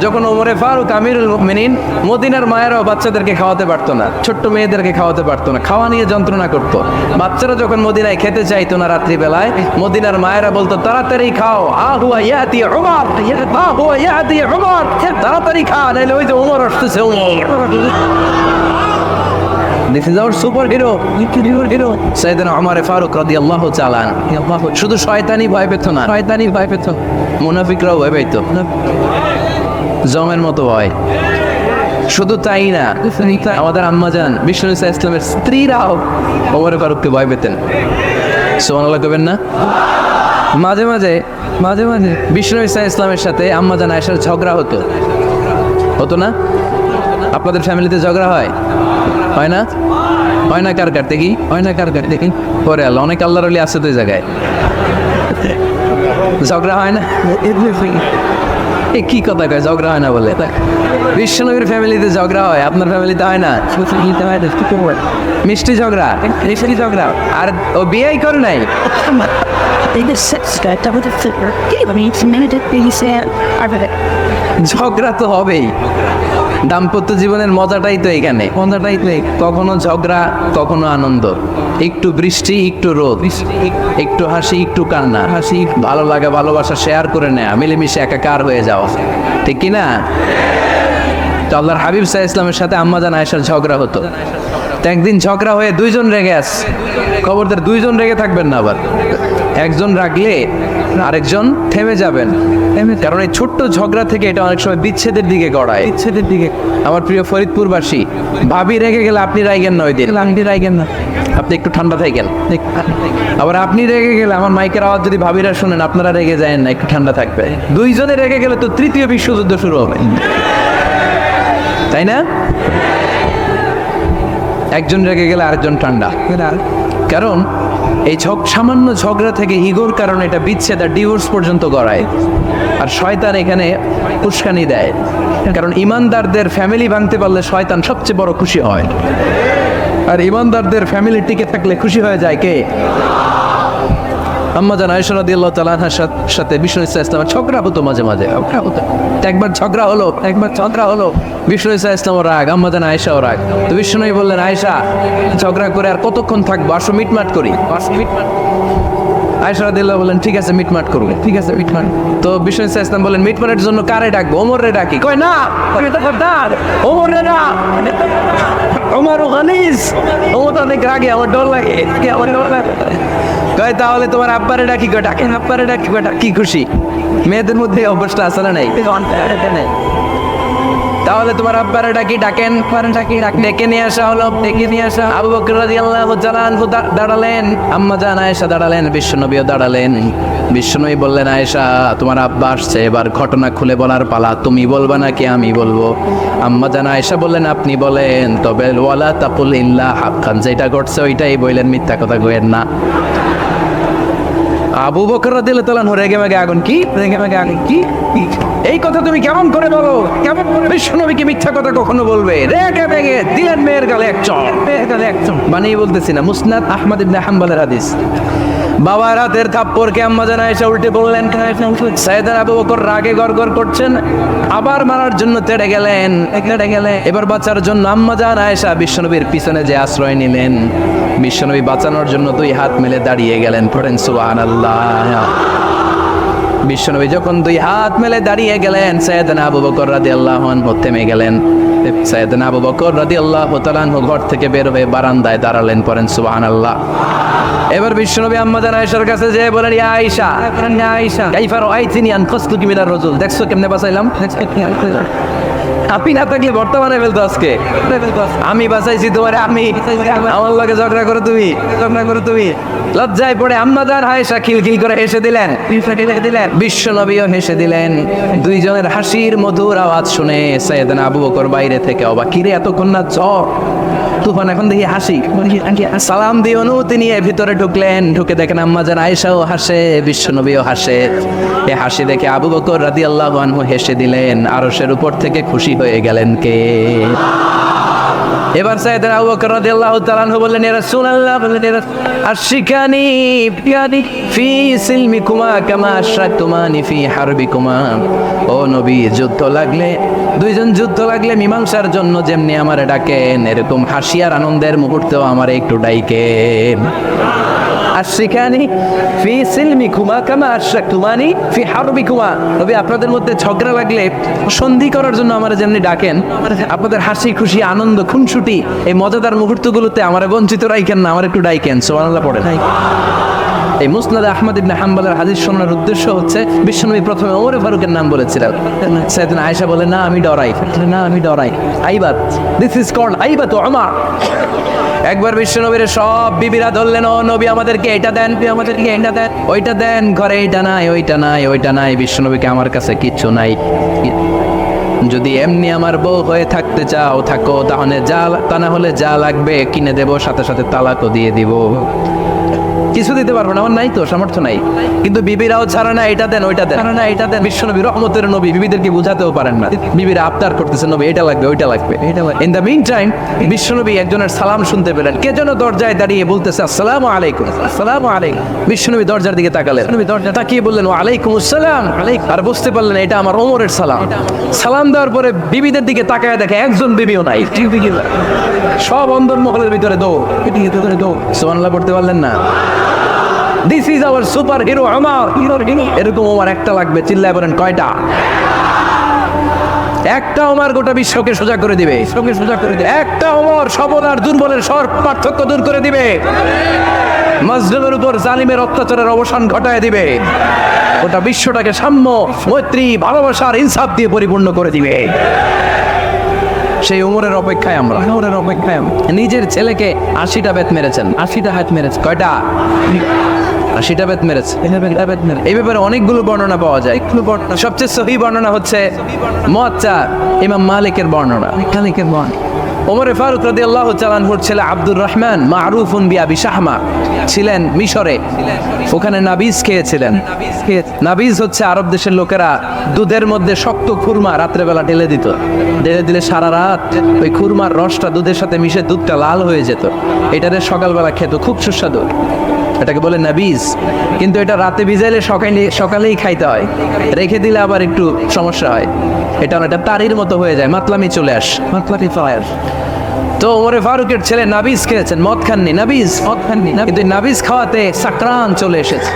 যখন ওমরে ফারুক আমিরুল মুমিনিন, মদিনার মায়েরাও বাচ্চাদেরকে খাওয়াতে পারতো না, ছোট্ট মেয়েদেরকে খাওয়াতে পারতো না, খাওয়া নিয়ে যন্ত্রণা করতো। বাচ্চারা যখন মদিনায় খেতে চাইতো না রাত্রিবেলায়, মদিনার মায়েরা বলতো, তাড়াতাড়ি খাও, তাড়াতাড়ি খা, নাইলে ওই যে ওমর আসতেছে, This is our superhero. সাইয়েদনা Omar Faruk রাদিয়াল্লাহু তাআলা আনহু শুধু শয়তানি ভয় পেত না, মুনাফিকরাও ভয় পেত, জমের মতো ভয়। শুধু তাই না, আমাদের আম্মাজান বিশ্বনবী সাল্লাল্লাহু আলাইহি ওয়াসাল্লামের স্ত্রীরাও ওমর ফারুককে ভয় পেতেন। সুবহানাল্লাহ কইবেন না? মাঝে মাঝে বিশ্বনবী সাল্লাল্লাহু আলাইহি ওয়াসাল্লামের সাথে আম্মাজান আয়েশার ঝগড়া হতো না? আপনাদের ফ্যামিলিতে ঝগড়া হয় না? হয় না? কার দেখি হয় না? কার দেখি পরে আল্লাহ, অনেক আল্লাহর ওলি আছে তো এই জায়গায়, ঝগড়া হয় না? এই কি কথা কয়, ঝগড়া হয় না বলে? বিশ্বনবীর ফ্যামিলিতে ঝগড়া হয়, আপনার ফ্যামিলিতে হয় না? মিষ্টি ঝগড়া, আর ও বিয়েই করে নাই। They just sit straight up with the flipper. Give me a minute, they say, ঝগড়া তো হবেই, দাম্পত্য জীবনের মজাটাই তো এখানে, মজাটাই তো কখনো ঝগড়া কখনো আনন্দ, একটু বৃষ্টি একটু রোদ, একটু হাসি একটু কান্না, হাসি ভালো লাগা ভালোবাসা শেয়ার করে নেয়া, মিলেমিশে একাকার হয়ে যাওয়া, ঠিক কি না? তো আল্লাহর হাবিব সাল্লাল্লাহু আলাইহি ওয়াসাল্লামের সাথে আম্মা জান আয়েশার ঝগড়া হতো। তো একদিন ঝগড়া হয়ে দুইজন রেগে আছে, খবরদার দুইজন রেগে থাকবেন না, আবার একজন রাগলে আরেকজন থেমে যাবেন, কারণ এই ছোট্ট ঝগড়া থেকে এটা অনেক সময় বিচ্ছেদের দিকে গড়ায়, বিচ্ছেদের দিকে। আমার প্রিয় ফরিদপুরবাসী, ভাবি রেগে গেলে আপনি রাইগেন না, ওই দিন আপনি রাইগেন না, আপনি একটু ঠান্ডা থাকেন। আবার আপনি রেগে গেলে আমার মাইকের আওয়াজ যদি ভাবিরা শুনেন, আপনারা রেগে যায় না, একটু ঠান্ডা থাকবে। দুইজনে রেগে গেলে তো তৃতীয় বিশ্বযুদ্ধ শুরু হবে, তাই না? একজন রেগে গেলে আরেকজন ঠান্ডা, কারণ এই সামান্য ঝগড়া থেকে ইগোর কারণে এটা বিচ্ছেদ আর ডিভোর্স পর্যন্ত গড়ায়। আর শয়তান এখানে উস্কানি দেয়, কারণ ইমানদারদের ফ্যামিলি ভাঙতে পারলে শয়তান সবচেয়ে বড় খুশি হয়, আর ইমানদারদের ফ্যামিলি টিকে থাকলে খুশি হয়ে যায় কে? আম্মা জান আয়েশা রাদিয়াল্লাহু তাআলা আনহার সাথে বিষ্ণু ইসা ইসলামের ঝগড়া হতো মাঝে মাঝে, একবার ঝগড়া হলো বিষ্ণু ইসা ইসলামের রাগ, আম্মা জান আয়েশাও রাগ। তো বিষ্ণু বললেন, আয়েশা ঝগড়া করে আর কতক্ষণ থাকবো, আসো মিটমাট করি। আয়েশা রাদিয়াল্লাহু বললেন, ঠিক আছে মিটমাট করবো, ঠিক আছে মিটমাট। তো বিষ্ণু ইসা ইসলাম বললেন, মিটমাটের জন্য কারে ডাকবো? ওমরে ডাকি। কয় না, ওমরে না, ওমর গালিজ, ওমর অনেক রাগে, আমার ডর লাগে, আমার ডর লাগে। কয় তাহলে তোমার আব্বারে ডাকি। কয় ডাকেন, আব্বারে ডাকি। কয় কি খুশি, মেয়েদের মধ্যে অভ্যাসটা আছে না নাই? তাহলে তোমার আব্বারে ডাকি, ডাকেন, ডেকে নিয়ে আসা হলো। ডেকে নিয়ে আসা আবু বকর রাদিয়াল্লাহু তাআলা আনহু দাঁড়ালেন, আম্মা জান আয়েশা দাঁড়ালেন, বিশ্বনবীও দাঁড়ালেন। বিশ্বনবী বললেন, আয়েশা তোমার আব্বা আসছে, এবার ঘটনা খুলে বলার পালা, তুমি বলবা নাকি আমি বলবো? আম্মা জান আয়েশা বললেন, আপনি বলেন, তবে ওয়ালা তাকুল ইল্লা হাক্কান, যেটা ঘটছে ওইটাই বললেন, মিথ্যা কথা কইেন না। আবু বকর রাদিয়াল্লাহু তাআলা রেগে মেগে আগুন, কি রেগে মেগে আগুন, কি এই কথা তুমি কেমন করে বলো? কেমন করে বিশ্বনবী কি মিথ্যা কথা কখনো বলবে? রেগে মেগে দিলেন মেয়ের গালে এক চড়, মেয়ের গালে এক চড়। বানিয়ে বলতেছি না, মুসনাদ আহমদ ইবনে হাম্বলের হাদিস। বাবার হাতের থাপ্পড়কে আম্মা জান আয়েশা উল্টে বললেন। সাইয়েদনা আবু বকর রাগে গড়গড় করছেন, আবার মারার জন্য তেড়ে গেলেন। এবার বাঁচার জন্য আম্মা জান আয়েশা বিশ্বনবীর পিছনে যে আশ্রয় নিলেন, বিশ্বনবী বাঁচানোর জন্য দুই হাত মেলে দাঁড়িয়ে গেলেন। পড়েন সুবহানাল্লাহ। বিশ্বনবী যখন দুই হাত মেলে দাঁড়িয়ে গেলেন, সাইয়েদনা আবু বকর রাদিয়াল্লাহু আনহু থেমে গেলেন। সাইয়েদনা আবু বকর রাদিয়াল্লাহু তাআলা আনহু ঘর থেকে বের হয়ে বারান্দায় দাঁড়ালেন। পড়েন সুবহানাল্লাহ। এবার বিশ্বনবী আম্মা জান আয়েশার কাছে যেয়ে বলেন, ইয়া আয়েশা, কাইফা রাআইতিনি আনকাসতুকি মিনার রাজুল, দেখছো কেমনে বাঁচাইলাম? আপনি না থাকলে বর্তমানে ফেলতো আজকে, আমি বাঁচাইছি তোমারে, আমি আমার লগে ঝগড়া করো তুমি। লজ্জায় পড়ে আম্মা জান আয়েশা খিলখিল করে হেসে দিলেন, বিশ্বনবীও হেসে দিলেন। দুইজনের হাসির মধুর আওয়াজ শুনে সাইয়েদনা আবু বকর বাইরে থেকে অবাক, কিরে এতক্ষণ না ঝড় তুফান, এখন দেখি হাসি। সালাম দিয়ে অনুমতি নিয়ে ভিতরে ঢুকলেন। ঢুকে দেখেন আম্মা জান আয়েশাও হাসে, বিশ্বনবীও হাসে। এ হাসি দেখে আবু বকর রাদিয়াল্লাহু আনহু হেসে দিলেন। আরশের উপর থেকে খুশি হয়ে গেলেন কে? এবার সাইয়েদনা আবু বকর রাদিয়াল্লাহু তাআলা আনহু বললেন, ইয়া রাসূলুল্লাহ, আশিকানি ফি সিলমিকুমা কামা আশরাকতুমানি ফি হারবিকুমা। ও নবী, দুইজন যুদ্ধ লাগলে মীমাংসার জন্য যেমনি আমারে ডাকেন, এরকম হাসি আর আনন্দের মুহূর্তেও আমারে একটু ডাইকেন। আশিকানি ফি সিলমিকুমা কামা আশরাকতুমানি ফি হারবিকুমা। নবী, আপনাদের মধ্যে ঝগড়া লাগলে সন্ধি করার জন্য আমারে যেমনি ডাকেন, আপনাদের হাসি খুশি আনন্দ খুনসুটি এই মজাদার মুহূর্তগুলোতে আমারে বঞ্চিত রাখেন না, আমার একটু ডাইকেন। সুবহানাল্লাহ পড়েন। এই মুসনাদ আহমদ ইবনে হাম্বলের হাদিস শোনার উদ্দেশ্য হচ্ছে, বিশ্বনবী প্রথমে ওমর ফারুকের নাম বলেছিলেন। সাইয়েদনা আয়েশা বলে, না আমি ডরাই। আইবাত, দিস ইজ কল্ড আইবাত ওমর। একবার বিশ্বনবীর সব বিবিরা ধরলেন, ও নবী আমাদেরকে এটা দেন, ওইটা দেন, ঘরে ওইটা নাই। বিশ্বনবীকে, আমার কাছে কিচ্ছু নাই, যদি এমনি আমার বউ হয়ে থাকতে চাও থাকো, তাহলে তা না হলে যা লাগবে কিনে দেবো, সাথে সাথে তালাকও দিয়ে দিব। কিছু দিতে পারবো না, আমার নাই তো, সামর্থ্য নাই। কিন্তু বিবিরাও ছাড়া না, এটা দেন ওইটা দেন, ছাড়া না এটা দেন। বিশ্বনবী রহমতের নবী, বিবিদেরকে বুঝাতেও পারেন না, বিবিরা আবদার করতেছে নবী এটা লাগবে ওইটা লাগবে। ইন দ্য মিন টাইম বিশ্বনবী একজনের সালাম শুনতে পেলেন, কে যেন দরজায় দাঁড়িয়ে বলতেছে আসসালামু আলাইকুম, আসসালামু আলাইকুম। বিশ্বনবী দরজার দিকে তাকালেন, নবী দরজা তাকিয়ে বললেন ওয়া আলাইকুম আসসালাম, আর বুঝতে পারলেন এটা আমার ওমরের সালাম। সালাম দেওয়ার পরে বিবিদের দিকে তাকায় দেখে একজন বিবিও নাই, সব অন্দরমহলের ভিতরে দৌড়, সুবহানাল্লাহ পড়তে পারলেন না? This is our super hero Omar. এরকম ওমর একটা লাগবে, চিল্লায় বলেন কয়টা? একটা ওমর গোটা বিশ্বকে সোজা করে দিবে, একটা ওমর সবল আর দুর্বলের সব পার্থক্য দূর করে দিবে, মাজলুমের উপর জালিমের অত্যাচারের অবসান ঘটায় দিবে, গোটা বিশ্বটাকে সাম্য, মৈত্রী, ভালোবাসার ইনসাফ দিয়ে পরিপূর্ণ করে দিবে। সেই উমরের অপেক্ষায় আমরা, নিজের ছেলেকে 80টা বেত মেরেছেন, 80টা হাত মেরেছে, কয়টা? 80টা বেত মেরেছে। এই ব্যাপারে অনেকগুলো বর্ণনা পাওয়া যায়। সবচেয়ে সহি বর্ণনা হচ্ছে মুয়াত্তা ইমাম মালিকের বর্ণনা। ওমরে ফারুক রাদিয়াল্লাহু তাআলা আনহুর ছেলে আব্দুর রহমান মারুফুন বিআবি শাহমা ছিলেন মিশরে, ওখানে নাবিজ খেয়েছিলেন। নাবিজ হচ্ছে আরব দেশের লোকেরা দুধের মধ্যে শক্ত খুরমা রাত্রেবেলা ঢেলে দিত, ঢেলে দিলে সারা রাত ওই খুরমার রসটা দুধের সাথে মিশে দুধটা লাল হয়ে যেত, এটারে সকালবেলা খেত, খুব সুস্বাদু, এটাকে বলে নাবিজ। কিন্তু এটা রাতে ভিজাইলে সকালেই খাইতে হয়, রেখে দিলে আবার একটু সমস্যা হয়, এটা অনেকটা তারির মতো হয়ে যায়, মাতলামি চলে মাতলামি ফায়ার। তো ওমরে ফারুকের ছেলে নাবিজ খেয়েছেন, মদ খাননি, নাবিজ কিন্তু নাবিজ খাওয়াতে সাকরান চলে এসেছে।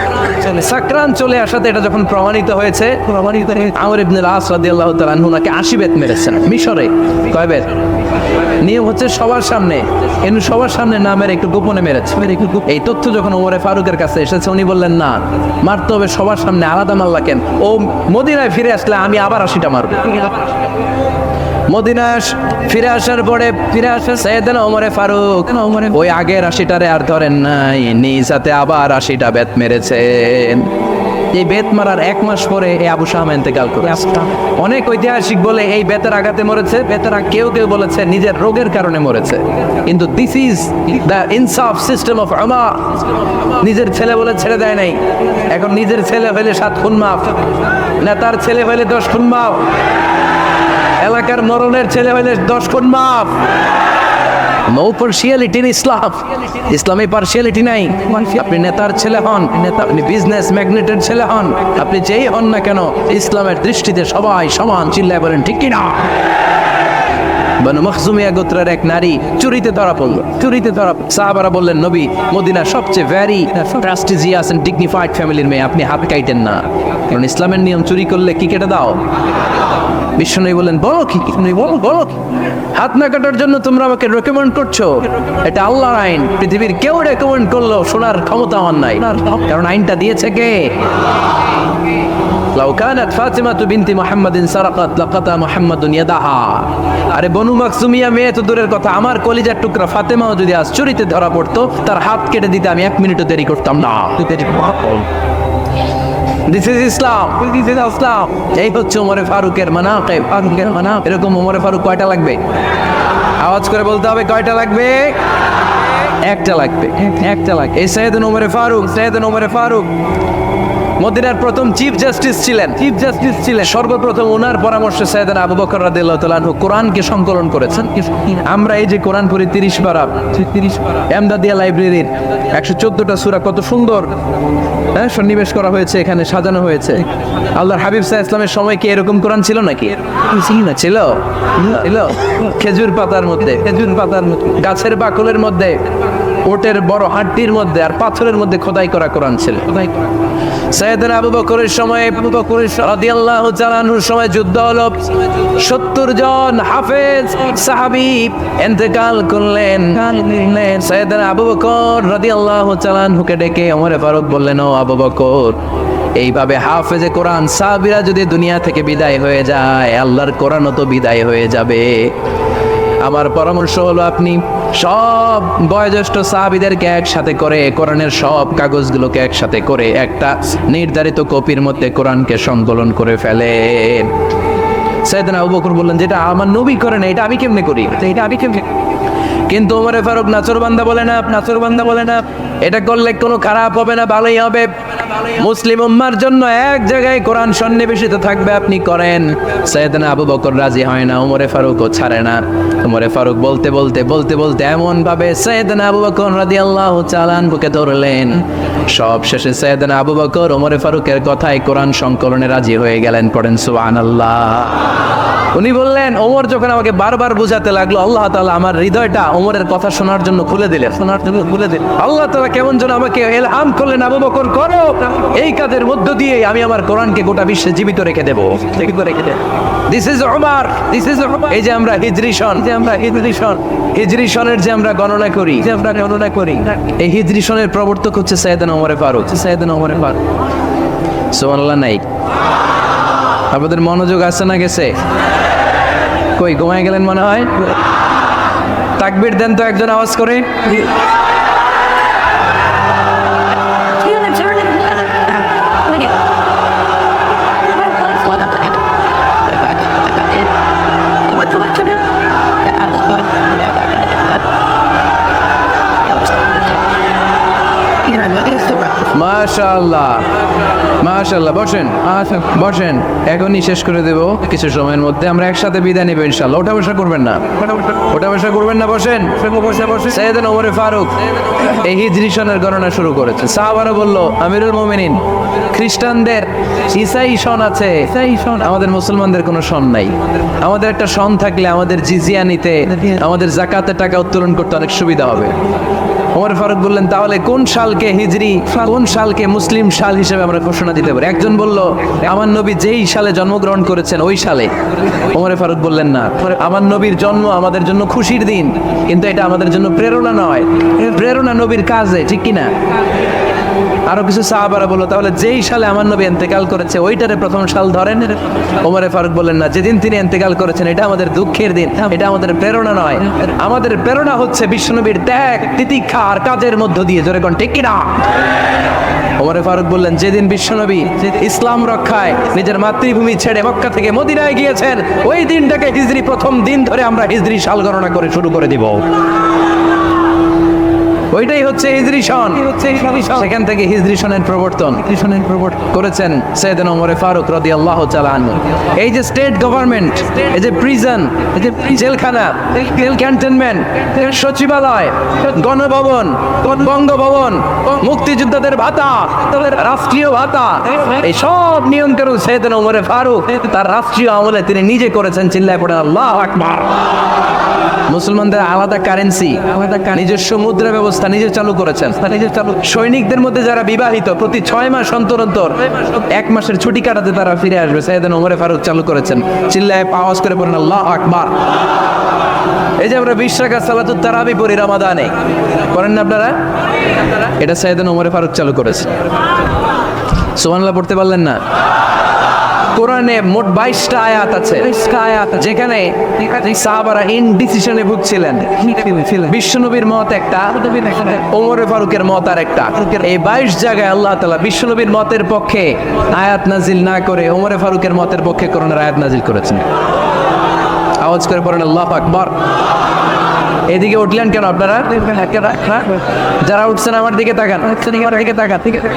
সাকরান চলে আসাতে এটা যখন প্রমাণিত হয়েছে, আমর ইবনে আস রাদিয়াল্লাহু তাআলা আনহু ওনাকে 80 বেত মেরেছেন মিশরে। কয় বেত? নিয়ম হচ্ছে সবার সামনে, কিন্তু সবার সামনে না মেরে একটু গোপনে মেরেছে। এই তথ্য যখন ওমরে ফারুকের কাছে এসেছে, উনি বললেন না, মারতে হবে সবার সামনে, আলাদা মাল্লা কেন? ও মদিনায় ফিরে আসলে আমি আবার 80টা মারব। মদিনায় ফিরে আসার পরে সাইয়েদনা ওমরে ফারুক ওই আগের 80টারে আর ধরেন নাই, নিজ হাতে আবার 80টা বেত মেরেছেন। এই বেত মারার 1 মাস পরে এই আবু শামা ইন্তেকাল করে। অনেক ঐতিহাসিক বলে এই বেতের আঘাতে মরেছে, কেউ বলেছে নিজের রোগের কারণে মরেছে। কিন্তু দিস ইজ দ্য ইনসাফ সিস্টেম অফ ওমর। নিজের ছেলে বলে ছেড়ে দেয় নাই, এখন নিজের ছেলে হইলে 7 খুন মাফ, নেতার ছেলে হইলে 10 খুন মাফ, এলাকার মরণের ছেলে হইলে 10 খুন মাফ। নো পার্সিয়ালিটি ইন ইসলাম, ইসলামে পার্সিয়ালিটি নাই। আপনি নেতার ছেলে হন, আপনি বিজনেস ম্যাগনেটের ছেলে হন, আপনি যেই হন না কেন, ইসলামের দৃষ্টিতে সবাই সমান। চিল্লায় বলেন ঠিক কিনা? বনু মখজুমিয়া গোত্রের এক নারী চুরিতে ধরা পড়ল, সাহাবারা বললেন নবী মদিনার সবচেয়ে ভেরি প্রেস্টিজিয়াস এন্ড ডিগনিফাইড ফ্যামিলির মেয়ে, আপনি হাত কাটেন না, কারণ ইসলামের নিয়ম চুরি করলে কি কেটে দাও? বিশ্বনবী বলেন বলো কি? বলো হাত না কাটার জন্য তোমরা আমাকে রেকমেন্ড করছো? এটা আল্লাহর আইন, পৃথিবীর কেউ রেকমেন্ড করলো শোনার ক্ষমতা আমার নাই, কারণ আইনটা দিয়েছে কে? লাউ কানাত ফাতিমাতু বিনতি মুহাম্মাদিন সারাকাত লাকাতা মুহাম্মাদুন ইয়াদাহা। আরে বনু মাকসুমিয়া মেয়ে তো দূরের কথা, আমার কলিজার টুকরা ফাতেমাও যদি আজ চুরিতে ধরা পড়তো, তার হাত কেটে দিতে আমি 1 মিনিটও দেরি করতাম না। দিস ইজ ইসলাম। এই হচ্ছে ওমরে ফারুকের মানাকিব। এরকম ওমরে ফারুক কয়টা লাগবে? আওয়াজ করে বলতে হবে, কয়টা লাগবে? একটা লাগবে। এই সাইয়েদনা ওমরে ফারুক মদিনার প্রথম চিফ জাস্টিস ছিলেন। সর্বপ্রথম ওনার পরামর্শে সাইয়েদনা আবু বকর রাদিয়াল্লাহু তাআলা আনহু কোরআনকে সংকলন করেছেন। আমরা এই যে কোরআন পড়ি 30 পারা, এমদাদিয়া লাইব্রেরির 114টা সূরা, কত সুন্দর সন্নিবেশ করা হয়েছে, এখানে সাজানো হয়েছে। আল্লাহর হাবিব সাল্লাল্লাহু আলাইহি ওয়াসাল্লামের সময় কি এরকম কোরআন ছিল নাকি? ছিল। খেজুর পাতার মধ্যে, গাছের বাকলের মধ্যে, ওটের বড় হাড্ডির মধ্যে আর পাথরের মধ্যে খোদাই করা কোরআন ছিল। সাইয়েদনা আবু বকরের সময়, রাদিয়াল্লাহু তাআলা আনহুর সময় যুদ্ধ হলো, 70 জন হাফেজ সাহাবী ইন্তেকাল করলেন। সাইয়েদনা আবু বকর রাদিয়াল্লাহু তাআলা আনহুকে ডেকে ওমরে ফারুক বললেন, ও আবু বকর, এইভাবে হাফেজে কোরআন সাহাবীরা যদি দুনিয়া থেকে বিদায় হয়ে যায়, আল্লাহর কোরআনও তো বিদায় হয়ে যাবে। আমার পরামর্শ হলো আপনি সব বয়োজ্যেষ্ঠ সাহাবীদেরকে একসাথে করে কোরআনের সব কাগজগুলোকে একসাথে করে একটা নির্ধারিত কপির মধ্যে কোরআনকে সংকলন করে ফেলেন। সাইয়েদনা আবু বকর বললেন, যেটা আমার নবী করে না, এটা আমি কেমনে করি? কিন্তু ওমরে ফারুক নাচরবান্দা বলে না। এটা করলে কোনো খারাপ হবে না, ভালোই হবে। মুসলিম উম্মার জন্য এক জায়গায় কোরআন সন্নিবেশিত থাকবে, আপনি করেন। সাইয়েদনা আবু বকর রাজি হয় না, ওমরে ফারুকও ছাড়ে না। ওমরে ফারুক বলতে বলতে বলতে বলতে এমন ভাবে সাইয়েদনা আবু বকর রাদিয়াল্লাহু তাআলা আনহুকে ধরলেন, সব শেষে সাইয়েদনা আবু বকর ওমরে ফারুকের কথায় কোরআন সংকলনে রাজি হয়ে গেলেন। পড়েন সুবহানাল্লাহ। উনি বললেন, ওমর যখন আমাকে বারবার বুঝাতে লাগলো, আল্লাহ তাআলা আমার হৃদয়টা ওমরের কথা শোনার জন্য খুলে দিলেন। আল্লাহ তাআলা কেমন যেন আমাকে ইলহাম করলেন, আবু বকর করো, এই কাজের মধ্য দিয়ে আমি আমার কোরআনকে গোটা বিশ্বে জীবিত রেখে দেব। This is Omar, this is Omar. এই যে আমরা হিজরি সনের যে আমরা গণনা করি, এই হিজরি সনের প্রবর্তক হচ্ছে সাইয়েদনা ওমরে ফারুক। সুবহানাল্লাহ নাই? আপনাদের মনোযোগ আছে না গেছে? কই ঘুমায় গেলেন মনে হয়? তাকবীর দেন তো একজন আওয়াজ করে। মাশাআল্লাহ, মাশাআল্লাহ। বসেন, বসেন, এখনই শেষ করে দেব কিছু সময়ের মধ্যে। আমরা একসাথে বিদায় নেব ইনশাআল্লাহ। ওঠা বসা করবেন না, বসেন। সাইয়েদনা ওমর ফারুক এই হিজরি সনের গণনা শুরু করেছে। সাহাবারা বলল, আমিরুল মুমিনিন, খ্রিস্টানদের ঈসাই সন আছে, আমাদের মুসলমানদের কোনো সন নাই। আমাদের একটা সন থাকলে আমাদের জিজিয়া নিতে, আমাদের যাকাতের টাকা উত্তোলন করতে অনেক সুবিধা হবে। ওমর ফারুক বললেন, তাহলে কোন সালকে হিজরি, কোন সালকে মুসলিম সাল হিসেবে আমরা ঘোষণা দিতে পারি? একজন বলল, আমার নবী যেই সালে জন্মগ্রহণ করেছেন ওই সালে। ওমর ফারুক বললেন, না, আমার নবীর জন্ম আমাদের জন্য খুশির দিন, কিন্তু এটা আমাদের জন্য প্রেরণা নয়। প্রেরণা নবীর কাজে, ঠিক কিনা? আরো কিছু সাহাবারা বলল, তাহলে যেই সালে আমার নবী ইন্তেকাল করেছে ওইটারে প্রথম সাল ধরেন। ওমর ফারুক বললেন, না, যেদিন তিনি ইন্তেকাল করেছেন এটা আমাদের দুঃখের দিন, এটা আমাদের প্রেরণা নয়। আমাদের প্রেরণা হচ্ছে বিশ্বনবীর ত্যাগ, তিতিক্ষা আর কাজের মধ্য দিয়ে। জোরে কোন ঠিক কিনা? ওমর ফারুক বললেন, যেদিন বিশ্বনবী ইসলাম রক্ষায় নিজের মাতৃভূমি ছেড়ে মক্কা থেকে মদিনায় গিয়েছেন, ওই দিনটাকে হিজরি প্রথম দিন ধরে আমরা হিজরি সাল গণনা করে শুরু করে দিব। ওইটাই হচ্ছে হিজরি সন। সেখান থেকে হিজরি সনের প্রবর্তন করেছেন সাইয়েদনা ওমর ফারুক রাদিয়াল্লাহু তাআলা আনহু। এই যে স্টেট গভর্নমেন্ট, এই যে প্রিজন, এই যে জেলখানা, ক্যান্টনমেন্ট, সচিবালয়, গণভবন, বঙ্গভবন, মুক্তিযোদ্ধাদের ভাতা, রাষ্ট্রীয় ভাতা, এই সব নিয়ন্ত্রণ সাইয়েদনা ওমর ফারুক তার রাষ্ট্রীয় আমলে তিনি নিজে করেছেন। চিল্লায় পড়েন আল্লাহু আকবার। মুসলমানদের আলাদা কারেন্সি, নিজস্ব মুদ্রা ব্যবস্থা নিজে চালু করেছেন। সৈনিকদের মধ্যে যারা বিবাহিত, প্রতি 6 মাস অন্তর অন্তর 1 মাসের ছুটি কাটাতে তারা ফিরে আসবে। সাইয়েদনা ওমর ফারুক চালু করেছেন। চিল্লায় আওয়াজ করে পড়েন আল্লাহু আকবার। এই যে আমরা 20 রাকাত সালাতুত তারাবি পড়ি রমাদানে, করেন না আপনারা? এটা সাইয়েদনা ওমর ফারুক চালু করেছে। সুবহানাল্লাহ পড়তে পারলেন না? কোরআনে মোট 22টা আয়াত আছে, যেখানে সাহাবারা ইনডিসিশনে ভুগছিলেন। বিশ্বনবীর মত একটা, ওমর ফারুকের মত আর একটা। এই 22 জায়গায় আল্লাহ তাআলা বিশ্বনবীর মতের পক্ষে আয়াত নাজিল না করে ওমর ফারুকের মতের পক্ষে কোরআনের আয়াত নাজিল করেছেন। আওয়াজ করে পড়েন আল্লাহু আকবার। এদিকে উঠলেন কেন আপনারা? যারা উঠছেন আমার দিকে তাকান, ঠিক আছে?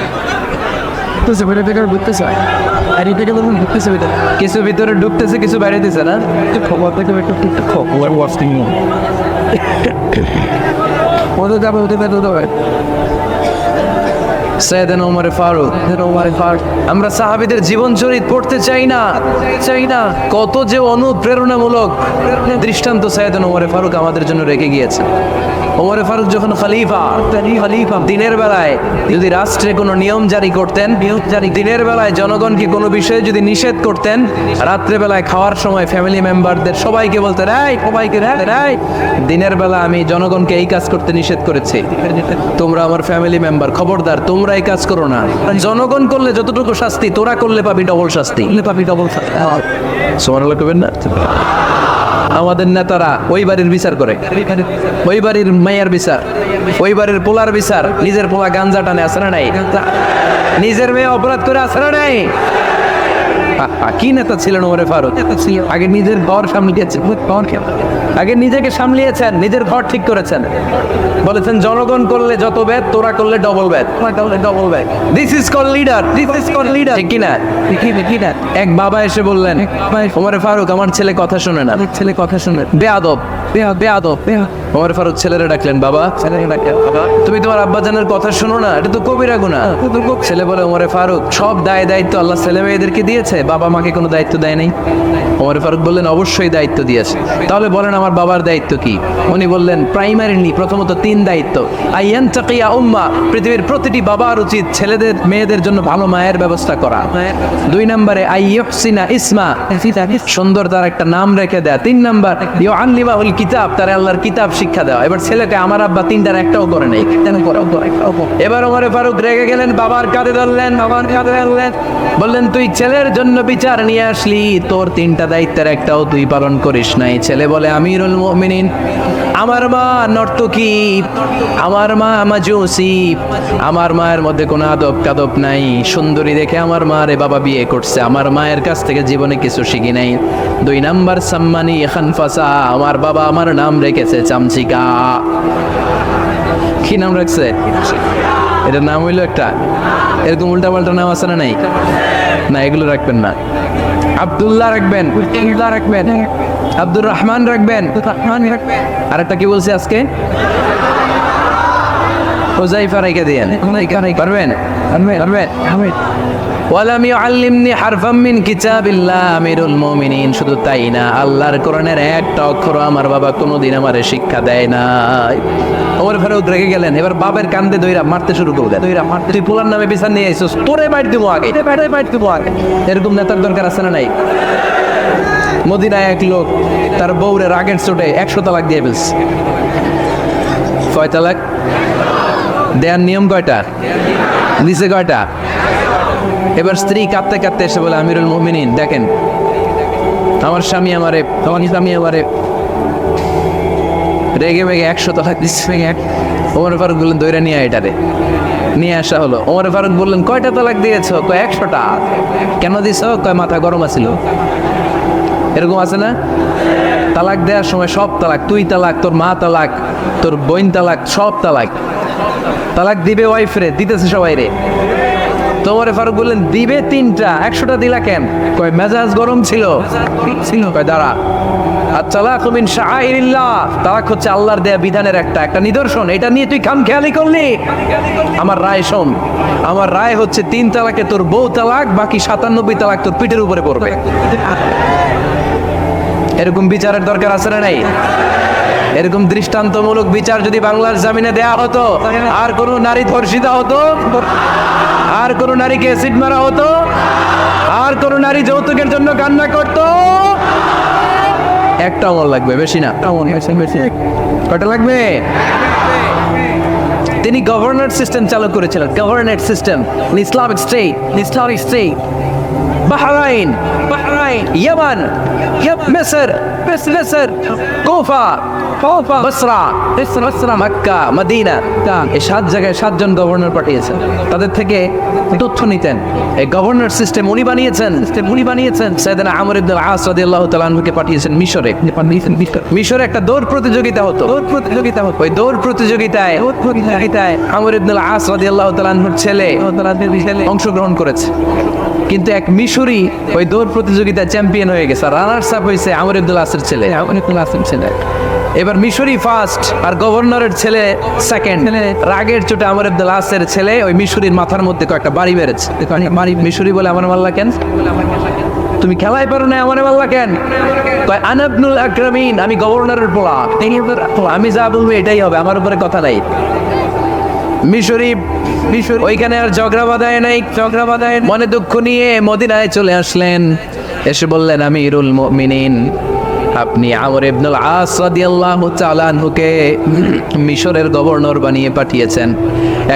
কিছু ভিতরে ঢুকতেছে, কিছু বাইরেতেছে না। সাইয়েদনা ওমর ফারুক। আমরা সাহাবীদের জীবন চরিত পড়তে চাই না। কত যে অনুপ্রেরণামূলক দৃষ্টান্ত সাইয়েদনা ওমর ফারুক আমাদের জন্য রেখে গিয়েছে। ওমর ফারুক যখন খলিফা, দিনের বেলায় যদি রাষ্ট্রে কোনো নিয়ম জারি করতেন, দিনের বেলায় জনগণকে কোনো বিষয়ে যদি নিষেধ করতেন, রাত্রে বেলায় খাওয়ার সময় ফ্যামিলি মেম্বারদের সবাইকে বলতেন, দিনের বেলা আমি জনগণকে এই কাজ করতে নিষেধ করেছি, তোমরা আমার ফ্যামিলি মেম্বার, খবরদার তোমরা এই কাজ করো না। জনগণ করলে যতটুকু শাস্তি, তোরা করলে পাবি ডবল শাস্তি। সুবহানাল্লাহ কইবেন না? আমাদের নেতারা ওই বাড়ির বিচার করে, ওই বাড়ির মায়ের বিচার, ওই বাড়ির পোলার বিচার। নিজের পোলা গাঞ্জা টানে, আছে না নাই? নিজের মেয়ে অপরাধ করে, আছে না নাই? কি নেতা ছিলেন ওমরে ফারুক? আগে নিজের ঘর সামলিয়েছেন, আগে নিজেকে সামলিয়েছেন, নিজের ঘর ঠিক করেছেন। বলেছেন জনগণ করলে যত ব্যাদ, তোরা করলে ডবল ব্যাদ, ডবল ব্যাদ। This is call leader, this is call leader. ঠিক কিনা? এক বাবা এসে বললেন, ওমরে ফারুক আমার ছেলে কথা শুনে না, ছেলে কথা শুনে বেয়াদব, বেয়াদব। ওমর ফারুক ছেলেরা ডাকলেন, বাবা তুমি তোমার আব্বাজানের কথা শোনো না, এটা তো কবিরা গুনাহ। ছেলে বলে, ওমরে ফারুক সব দায়িত্ব আল্লাহ ছেলে মেয়েদেরকে দিয়েছে, বাবা মাকে কোনো দায়িত্ব দেয় নাই। ওমর ফারুক বললেন, অবশ্যই দায়িত্ব দিয়েছে। তাহলে বলেন আমার বাবার দায়িত্ব কি? উনি বললেন, প্রাইমারিলি প্রথমত 3 দায়িত্ব। আইয়ান তাকিয়া উম্মা, পৃথিবীর প্রতিটি বাবার উচিত ছেলেদের মেয়েদের জন্য ভালো মায়ের ব্যবস্থা করা। 2 নম্বরে আইয়ুহসিনা ইসমা, সুন্দর তার একটা নাম রেখে দেয়া। 3 নম্বর ইউআল্লিমাহুল কিতাব, তার আল্লাহর কিতাব শিক্ষা দেওয়া। এবার ছেলেকে আমার আব্বা 3টার একটাও করে নাই। এবার ওমর ফারুক রেগে গেলেন, বাবার কাঁধে ধরলেন, বললেন তুই ছেলের জন্য বিচার নিয়ে আসলি, তোর 3টা দায়িত্বের একটাও তুই পালন করিস নাই। ছেলে বলে, আমিরুল মুমিনিন আমার মা নর্তকী, আমার মা মাজুসি, আমার মায়ের মধ্যে কোনো আদব কাদব নাই, সুন্দরী দেখে আমার মারে বাবা বিয়ে করছে, আমার মায়ের কাছ থেকে জীবনে কিছু শিখি নাই। 2 নাম্বার সাম্মানি খানফাসা, আমার বাবা আমার নাম রেখেছে চামচিকা। কি নাম রাখছে? এটার নাম হইলো একটা, এরকম উল্টা পাল্টা নাম আছে না? নাই না, এগুলো রাখবেন না। আব্দুল্লাহ রাখবেন, আব্দুর রহমান রাখবেন। আর একটা কি বলছে আজকে? হুযায়ফা রেখে দিয়েন। পারবেন? ওয়ালাম ইউআল্লিমনি হারফাম মিন কিতাবিল্লাহ আমিরুল মুমিনিন। শুধু তাই না, আল্লাহর কোরআনের একটা অক্ষর আমার বাবা কোনোদিন আমারে শিক্ষা দেয় নাই। ওমর ফারুক রেগে গেলেন, এবার বাবার কান্দে দইরা মারতে শুরু করলেন। তুই পোলার নামে বিচার নিয়ে আইছিস, তোরে বাইট দিব আগে, এরকম নেতার দরকার আছে না নাই? মদিনায় এক লোক তার বউরে রাগের চোটে 100 তালাক দিয়ে ফেলছে। কয় তালাক দেয়ার নিয়ম? কয়টা দিছে? কয়টা? এবার স্ত্রী কাঁদতে কাঁদতে এসে বলে, আমিরুল মুমিনিন দেখেন, আমার স্বামী আমারে রেগে বেগে 100 তালাক দিচ্ছে। ওমর ফারুক বললেন, দইরা নিয়ে এটারে নিয়ে আসা হলো। ওমর ফারুক বললেন, কয়টা তালাক দিয়েছো? কয় 100টা। কেন দিছ? কয় মাথা গরম আছিল। এরকম আছে না? তালাক দেওয়ার সময় সব তালাক, তুই তালাক, তোর মা তালাক, তোর বোন তালাক, সব তালাক। তালাক দিবে ওয়াইফ রে, দিতেছে সবাই রে। তো ওমর ফারুক বললেন, দিবে 3টা, 100টা দিলা কেন? কয় মেজাজ গরম ছিল। কয় দাঁড়া, আত-তালাকু মিন শাআইরিল্লাহ, তালাক হচ্ছে আল্লাহর দেয়া বিধানের একটা নিদর্শন, এটা নিয়ে তুই খামখেয়ালি করলি। আমার রায় শোন, আমার রায় হচ্ছে 3 তালাকে তোর বউ তালাক, বাকি 97 তালাক তোর পিঠের উপরে পড়বে। এরকম বিচারের দরকার আছে না নাই? এরকম দৃষ্টান্তমূলক বিচার যদি বাংলার জমিনে দেয়া হতো, আর কোন নারী ধর্ষিতা হতো, আর কোন নারীকে অ্যাসিড মারা হতো, আর কোন নারী যৌতুকের জন্য কান্না করতো, একটা আমল লাগবে, বেশি না। কয়টা লাগবে? তিনি গভর্নর সিস্টেম চালু করেছিলেন, governor system, Islamic state, Bahrain, Yemen, মিসর, কুফা, বসরা, মক্কা, মদিনা, এই 7 জায়গায় 7 জন গভর্নর পাঠিয়েছেন। তাদের থেকে তথ্য নিতেন। এই গভর্নর সিস্টেম উনি বানিয়েছেন। সাইয়েদনা আমর ইবনে আল-আস রাদিয়াল্লাহু তাআলা আনহুকে পাঠিয়েছেন মিশরে। মিশরে একটা দৌড় প্রতিযোগিতা হতো। ওই দৌড় প্রতিযোগিতায় আমর ইবনে আল-আস রাদিয়াল্লাহু তাআলা আনহুর ছেলে অংশগ্রহণ করেছে। কিন্তু এক মিশরি ওই দৌড় প্রতিযোগিতায় চ্যাম্পিয়ন হয়ে গেছে, রানার্স আপ হয়েছে আমর ইবনে আল-আসের ছেলে। এবার মিশরি ফার্স্ট আর গভর্নরের ছেলে সেকেন্ড। রাগের চোটে আমর ইবনে আল-আসের ছেলে ওই মিশরির মাথার মধ্যে কয়েকটা বাড়ি মেরেছে। মিশরি বলে, আমার মাল্লা কেন? তুমি খেলাই পারো না, আমার মাল্লা কেন? কয় আনা ইবনুল আকরামিন, আমি গভর্নরের পোলা, আমি যা বলবো এটাই হবে, আমার উপরে কথা নাই। মিশরি ওইখানে আর ঝগড়া বাঁধায় নাই, মনে দুঃখ নিয়ে মদিনায় চলে আসলেন। এসে বললেন, আমিরুল মুমিনিন, আপনি আমর ইবনে আল-আস রাদিয়াল্লাহু তাআলা আনহুকে মিশরের গভর্নর বানিয়ে পাঠিয়েছেন।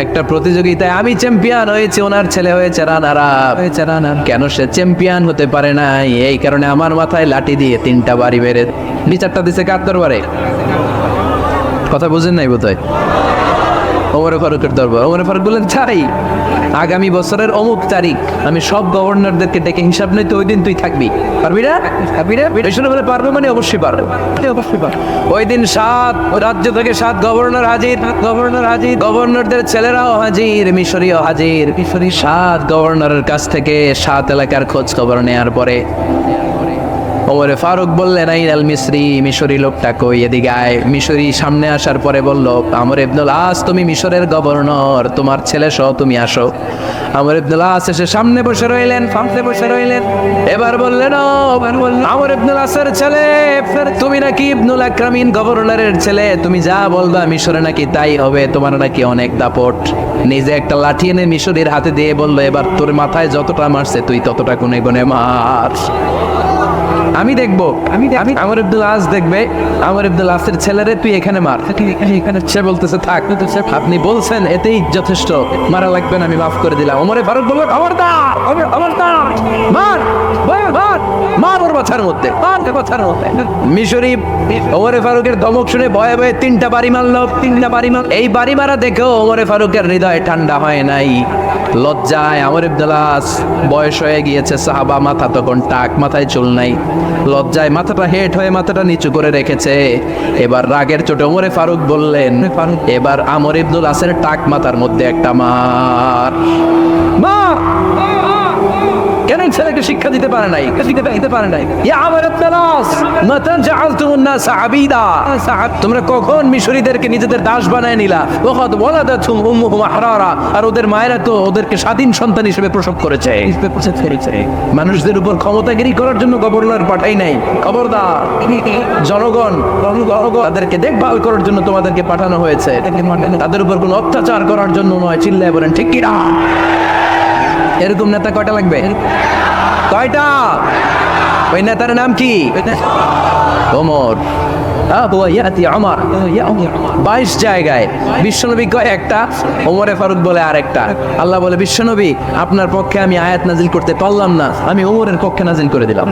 একটা প্রতিযোগিতায় আমি চ্যাম্পিয়ন হয়েছি, ওনার ছেলে হয়েছে রানার আপ। কেন সে চ্যাম্পিয়ন হতে পারে নাই? এই কারণে আমার মাথায় লাঠি দিয়ে 3টা বাড়ি মেরে বিচারটা দিছে কার দরবারে? কথা বুঝেন নাই বোধহয়। ওমর ফারুকের দরবার। ওমর ফারুক বললেন, চাই আগামী বছরের অমুক তারিখ আমি সব গভর্নরদেরকে ডেকে হিসাব নেই, তো ওই দিন তুই থাকবি, পারবি না? বিষ্ণু বলে, পারবে মানে অবশ্যই পারবে, অবশ্যই পারবে। ওই দিন 7 রাজ্য থেকে 7 গভর্নর হাজির, গভর্নরদের ছেলেরাও হাজির, মিশরীয় হাজির। 7 গভর্নরের কাছ থেকে 7 এলাকার খোঁজ খবর নেয়ার পরে ওমরে ফারুক বললেন, আইন আল মিসরি, মিশরি লোকটা কই, এদিকে আয়। মিশরি সামনে আসার পরে বলল, আমর ইবনুল আস, তুমি মিশরের গভর্নর, তোমার ছেলে সহ তুমি আসো। আমর ইবনুল আস এসে সামনে বসে রইলেন। এবার বললেন, আমর ইবনুল আসের ছেলে, তুমি নাকি ইবনুল আকরামিন গভর্নরের ছেলে, তুমি যা বলবা মিশরে নাকি তাই হবে, তোমার নাকি অনেক দাপট। নিজে একটা লাঠি এনে মিশরীর হাতে দিয়ে বলল, এবার তোর মাথায় যতটা মারছে তুই ততটা গুনে গুনে মার, আমি দেখবো। আমর ইবনুল আস দেখবে, আমর ইবনুল আসের ছেলেরে তুই এখানে মার। সে বলতেছে, থাক, আপনি বলছেন এতেই যথেষ্ট, মারা লাগবে না, আমি মাফ করে দিলাম। ওমরে ফারুক বলল, মার ওর মাথার মধ্যে। মিশরি ওমরে ফারুকের ধমক শুনে ভয়ে ভয়ে 3টা বাড়ি মারল। এই বাড়ি মারা দেখেও ওমরে ফারুকের হৃদয় ঠান্ডা হয় নাই। লজ্জায় আমর ইবনুল আস, বয়স হয়ে গিয়েছে সাহাবা, মাথা তখন টাক, মাথায় চুল নাই, লজ্জায় মাথাটা হেট হয়ে মাথাটা নিচু করে রেখেছে। এবার রাগের চোটে ওমরে ফারুক বললেন, এবার আমর ইবনুল আসের টাক মাথার মধ্যে একটা মার। কেন ছেলেকে শিক্ষা দিতে পারে নাই? ইয়া আমর ইবনুল আস, মাতা জাআলতুমুন নাস আবিদা, তোমরা কখন মিশরীদেরকে নিজেদের দাস বানায় নিলা? ওয়াকাদ ওয়ালাদাতুহুম উম্মুহুম আহরারা, আর ওদের মায়েরা তো ওদেরকে স্বাধীন সন্তান হিসেবে প্রসব করেছে। মানুষদের উপর ক্ষমতাগিরি করার জন্য গভর্নর পাঠাই নাই। খবরদার, জনগণ তাদেরকে দেখভাল করার জন্য তোমাদেরকে পাঠানো হয়েছে, তাদের উপর কোনো অত্যাচার করার জন্য নয়। চিল্লায় বলেন ঠিক কি না? এরকম নেতা কয়টা লাগবে? কয়টা? ওই নেতার নাম কি? ওমর। 22 জায়গায় বিশ্বনবী কয় একটা, ওমরে ফারুক বলে আরেকটা। আল্লাহ বলে, বিশ্বনবী আপনার পক্ষে আমি আয়াত নাজিল করতে পারলাম না, আমি ওমরের পক্ষে নাজিল করে দিলাম।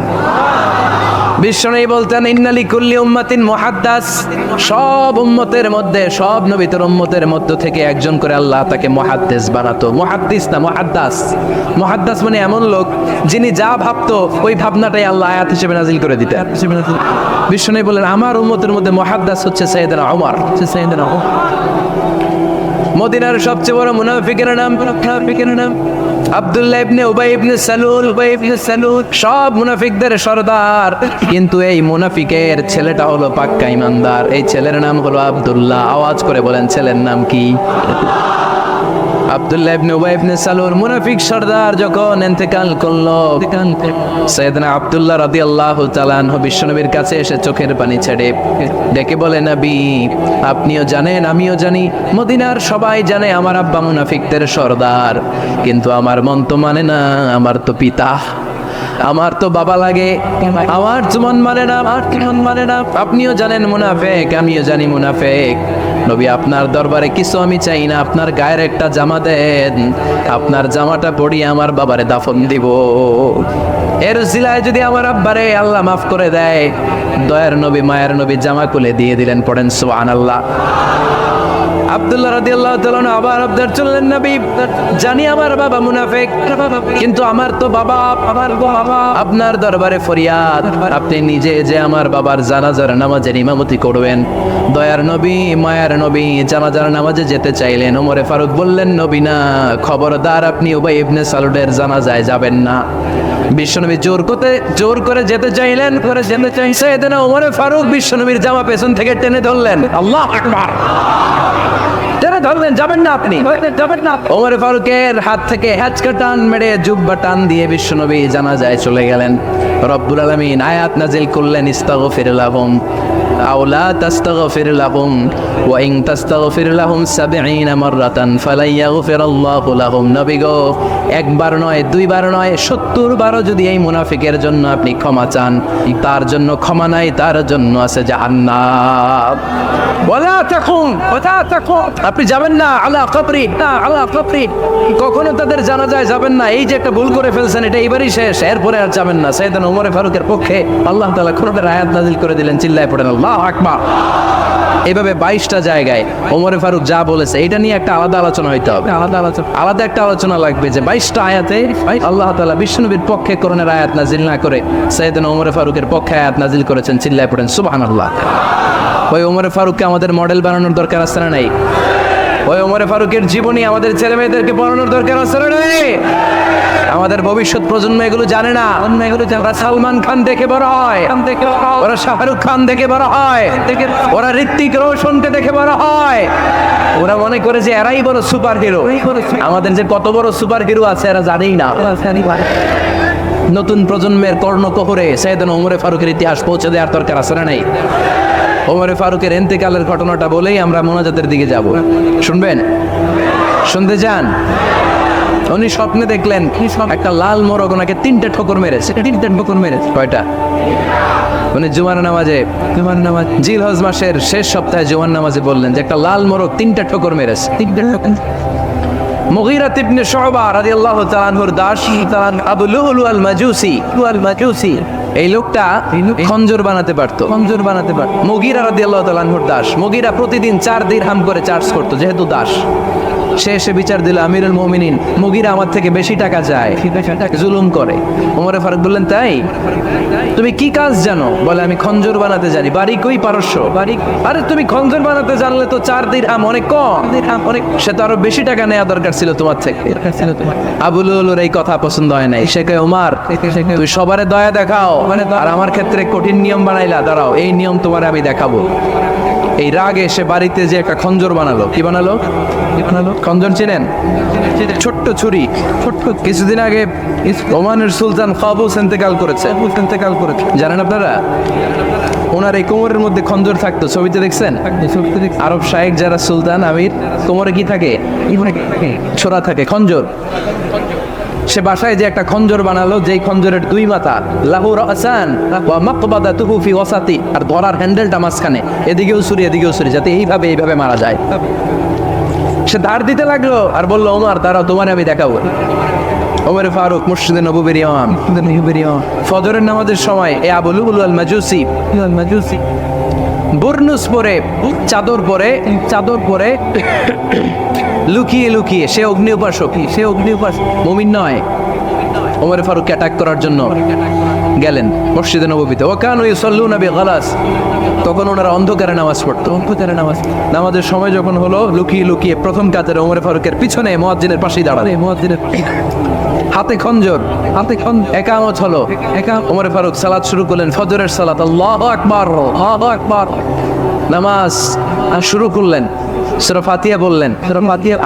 বিশ্বনবী বলতেন, ইন্নালি কুল্লি উম্মাতিন মুহাদ্দাস, সব উম্মতের মধ্যে, সব নবীদের উম্মতের মধ্য থেকে একজন করে আল্লাহ তাকে মুহাদ্দিস বানাতো। মুহাদ্দিস না, মুহাদ্দাস। মুহাদ্দাস মানে এমন লোক যিনি যা ভাবতো ওই ভাবনাটাই আল্লাহ আয়াত হিসেবে নাজিল করে দিতেন। বিশ্বনবী বলেন, আমার উম্মতের মধ্যে মুহাদ্দাস হচ্ছে সাইয়েদনা ওমর। মদিনার সবচেয়ে বড় মুনাফিকের নাম আব্দুল্লাহ ইবনে উবাই ইবনে সালুল। সব মুনাফিকদের সরদার, কিন্তু এই মুনাফিকের ছেলেটা হলো পাক্কা ইমানদার। এই ছেলের নাম হলো আব্দুল্লাহ। আওয়াজ করে বলেন, ছেলের নাম কি? আব্দুল্লাহ ইবনে উবাই ইবনে সালুল মুনাফিক সরদার যখন ইন্তেকাল করলো, সাইয়েদনা আব্দুল্লাহ রাদিয়াল্লাহু তাআলা আনহু বিশ্বনবীর কাছে এসে চোখের পানি ছেড়ে ডেকে বলে, নবী আপনিও জানেন, আমিও জানি, মদিনার সবাই জানে আমার আব্বা মুনাফিকদের সরদার, কিন্তু আমার মন তো মানে না, আমার তো পিতা, আমার তো বাবা লাগে, আমার তো মন মানে না। আপনিও জানেন মুনাফিক, আমিও জানি মুনাফিক। নবী আপনার দরবারে কিছু আমি চাই না, আপনার গায়ের একটা জামা দেন, আপনার জামাটা পরিয়ে আমার বাবারে দাফন দিব। এর উসিলায় যদি আমার আব্বারে আল্লাহ মাফ করে দেয়, দয়ার নবী মায়ের নবী জামা খুলে দিয়ে দিলেন। পড়েন সুবহানাল্লাহ। আব্দুল্লাহ রাদিয়াল্লাহু তাআলা আবার আবদার চললেন, নবী জানি আমার বাবা মুনাফিক, কিন্তু আমার তো বাবা আপনার দরবারে ফরিয়াদ, আপনি নিজে যে আমার বাবার জানাজার নামাজের ইমামতি করবেন। দয়ার নবী মায়ার নবী জানাজার নামাজে যেতে চাইলেন। ওমরে ফারুক বললেন, নবী না, খবরদার আপনি উবাই ইবনে সালুলের জানাজায় যাবেন না। বিশ্বনবী জোর করে যেতে চাইলেন, সাইয়েদনা ওমরে ফারুক বিশ্বনবীর জামা পেছন থেকে টেনে ধরলেন। আল্লাহু আকবার। যাবেন না আপনি, ওমর ফারুকের হাত থেকে হ্যাচকা টান মেরে জুব্বা টান দিয়ে বিশ্বনবী জানাজায় চলে গেলেন। রব্বুল আলামিন আয়াত নাজিল করলেন, ইস্তাগফির লাহুম আও লা তাস্তাগফির লাহুম ওয়া ইন তাস্তাগফির লাহুম ৭০ মাররাতান ফালা ইয়াগফিরাল্লাহু লাহুম। নবী গো, একবার নয়, দুইবার নয়, ৭০ বারও যদি এই মুনাফিকের জন্য আপনি ক্ষমা চান, তার জন্য ক্ষমা নাই, তার জন্য আছে জাহান্নাম। ওয়ালা তাকুম, আপনি যাবেন না আলা কবরি, কখনো তাদের জানাজায় যাবেন না। এই যে একটা ভুল করে ফেলছেন, এটা এবারই শেষ, এরপরে আর যাবেন না। সাইয়েদনা ওমর ফারুকের পক্ষে আল্লাহ তাআলা কোরআনের আয়াত নাযিল করে দিলেন। চিল্লায় পড়েন আল্লাহু আকবার। এভাবে 22টা জায়গায় ওমরে ফারুক যা বলেছে এটা নিয়ে একটা আলাদা আলোচনা হইতে হবে, আলাদা একটা আলোচনা লাগবে যে 22টা আয়াতে আল্লাহ তাআলা বিশ্বনবীর পক্ষে কোরআনের আয়াত নাজিল না করে সাইয়েদনা ওমরে ফারুকের পক্ষে আয়াত নাজিল করেছেন। চিল্লায় পড়েন সুবহানাল্লাহ। ওই ওমরে ফারুককে আমাদের মডেল বানানোর দরকার আছে না নাই? ওই ওমরে ফারুকের জীবনী আমাদের ছেলে মেয়েদেরকে পড়ানোর দরকার আছে না নাই? আমাদের ভবিষ্যৎ প্রজন্ম এগুলো জানে না। ওরা সালমান খান দেখে বড় হয়, ওরা শাহরুখ খান দেখে বড় হয়, ওরা ঋত্বিক রোশনকে দেখে বড় হয়। ওরা মনে করে যে এরাই বড় সুপার হিরো। আমাদের যে কত বড় সুপার হিরো আছে এরা জানেই না। নতুন প্রজন্মের কর্ণকহরে সাইয়েদনা ওমরে ফারুকের ইতিহাস পৌঁছে দেওয়ার দরকার আছে না নাই? ওমরে ফারুকের ইন্তেকালের ঘটনাটা বলেই আমরা মোনাজাতের দিকে যাব। শুনবেন? শুনতে চান? উনি স্বপ্নে দেখলেন একটা লাল মোরগ ওনাকে 3টে ঠোকর মেরেছে। কয়টা? উনি জুমার নামাজে জিলহজ মাসের শেষ সপ্তাহে জুমার নামাজে বললেন যে একটা লাল মোরগ 3টে ঠোকর মেরেছে। মুগীরা ইবনে শুবা রাদিয়াল্লাহু তাআলা আনহুর দাস আবু লুলু আল মাজুসি এই লোকটা খঞ্জর বানাতে পারতো। মুগীরা রাদিয়াল্লাহু তাআলা আনহুর দাস। মুগীরা প্রতিদিন 4 দিরহাম করে চার্জ করতো যেহেতু দাস। সে এসে বিচার দিল, আমিরুল মুমিনিন মুগীরা আমার থেকে বেশি টাকা চায়, জুলুম করে। ওমরে ফারুক বললেন তাই? তুমি কি কাজ জানো? বলে আমি খঞ্জর বানাতে জানি। বাড়ি কই? পারস্য। আরে তুমি খঞ্জর বানাতে জানলে তো 4 দিরহাম অনেক কম। সে তো আরো বেশি টাকা নেওয়া দরকার ছিল তোমার থেকে। আবু লুলুর এই কথা পছন্দ হয় নাই। সে কয় ওমর তুই সবারে দয়া দেখাও আর আমার ক্ষেত্রে কঠিন নিয়ম বানাইলা, দাঁড়াও এই নিয়ম তোমারে আমি দেখাবো। এই রাগে সে বাড়িতে যে একটা খঞ্জর বানালো। কি বানালো? খঞ্জর চেনেন? ছোট্ট ছুরি। কিছুদিন আগে ওমানের সুলতান কাবুস ইন্তেকাল করেছে। জানেন আপনারা? ওনার এই কোমরের মধ্যে খঞ্জর থাকতো। ছবিতে দেখছেন? আরব শায়েখ যারা সুলতান আমির কোমরে কি থাকে? ছোরা থাকে, খঞ্জর। সে বাসায় যে একটা খঞ্জর বানালো, যেই খঞ্জরের 2 মাথা, লাহু রাসান ওয়া মাকবাদাতুহু ফি ওয়াসাতি, আর ধরার হ্যান্ডেলটা মাঝখানে, এদিকেও ছুরি যাতে এইভাবে মারা যায়। সে ধার দিতে লাগলো আর বলল ওমর দাঁড়াও তোমারে আমি দেখাবো। ওমর ফারুক মসজিদে নববীর ইমাম, ফজরের নামাজের সময় এই আবু লুলু আল মাজুসি বুরনুস পরে চাদর পরে লুকিয়ে সে অগ্নি উপাসক, মুমিন নয়। ওমর ফারুককে অ্যাটাক করার জন্য গেলেন মসজিদে নববীতে। ওয়াকানু ইউসাল্লুনা বিগালাস, তখন ওনারা অন্ধকারে নামাজ পড়তো। নামাজের সময় যখন হলো, লুকিয়ে প্রথম কাজের ওমর ফারুকের পিছনে মুয়াজ্জিনের পাশেই দাঁড়ালেন। হাতে খঞ্জর, একামত হলো। ওমর ফারুক সালাত শুরু করলেন, ফজরের সালাত। আল্লাহু আকবার। নামাজ শুরু করলেন। সূরা ফাতিহা বললেন।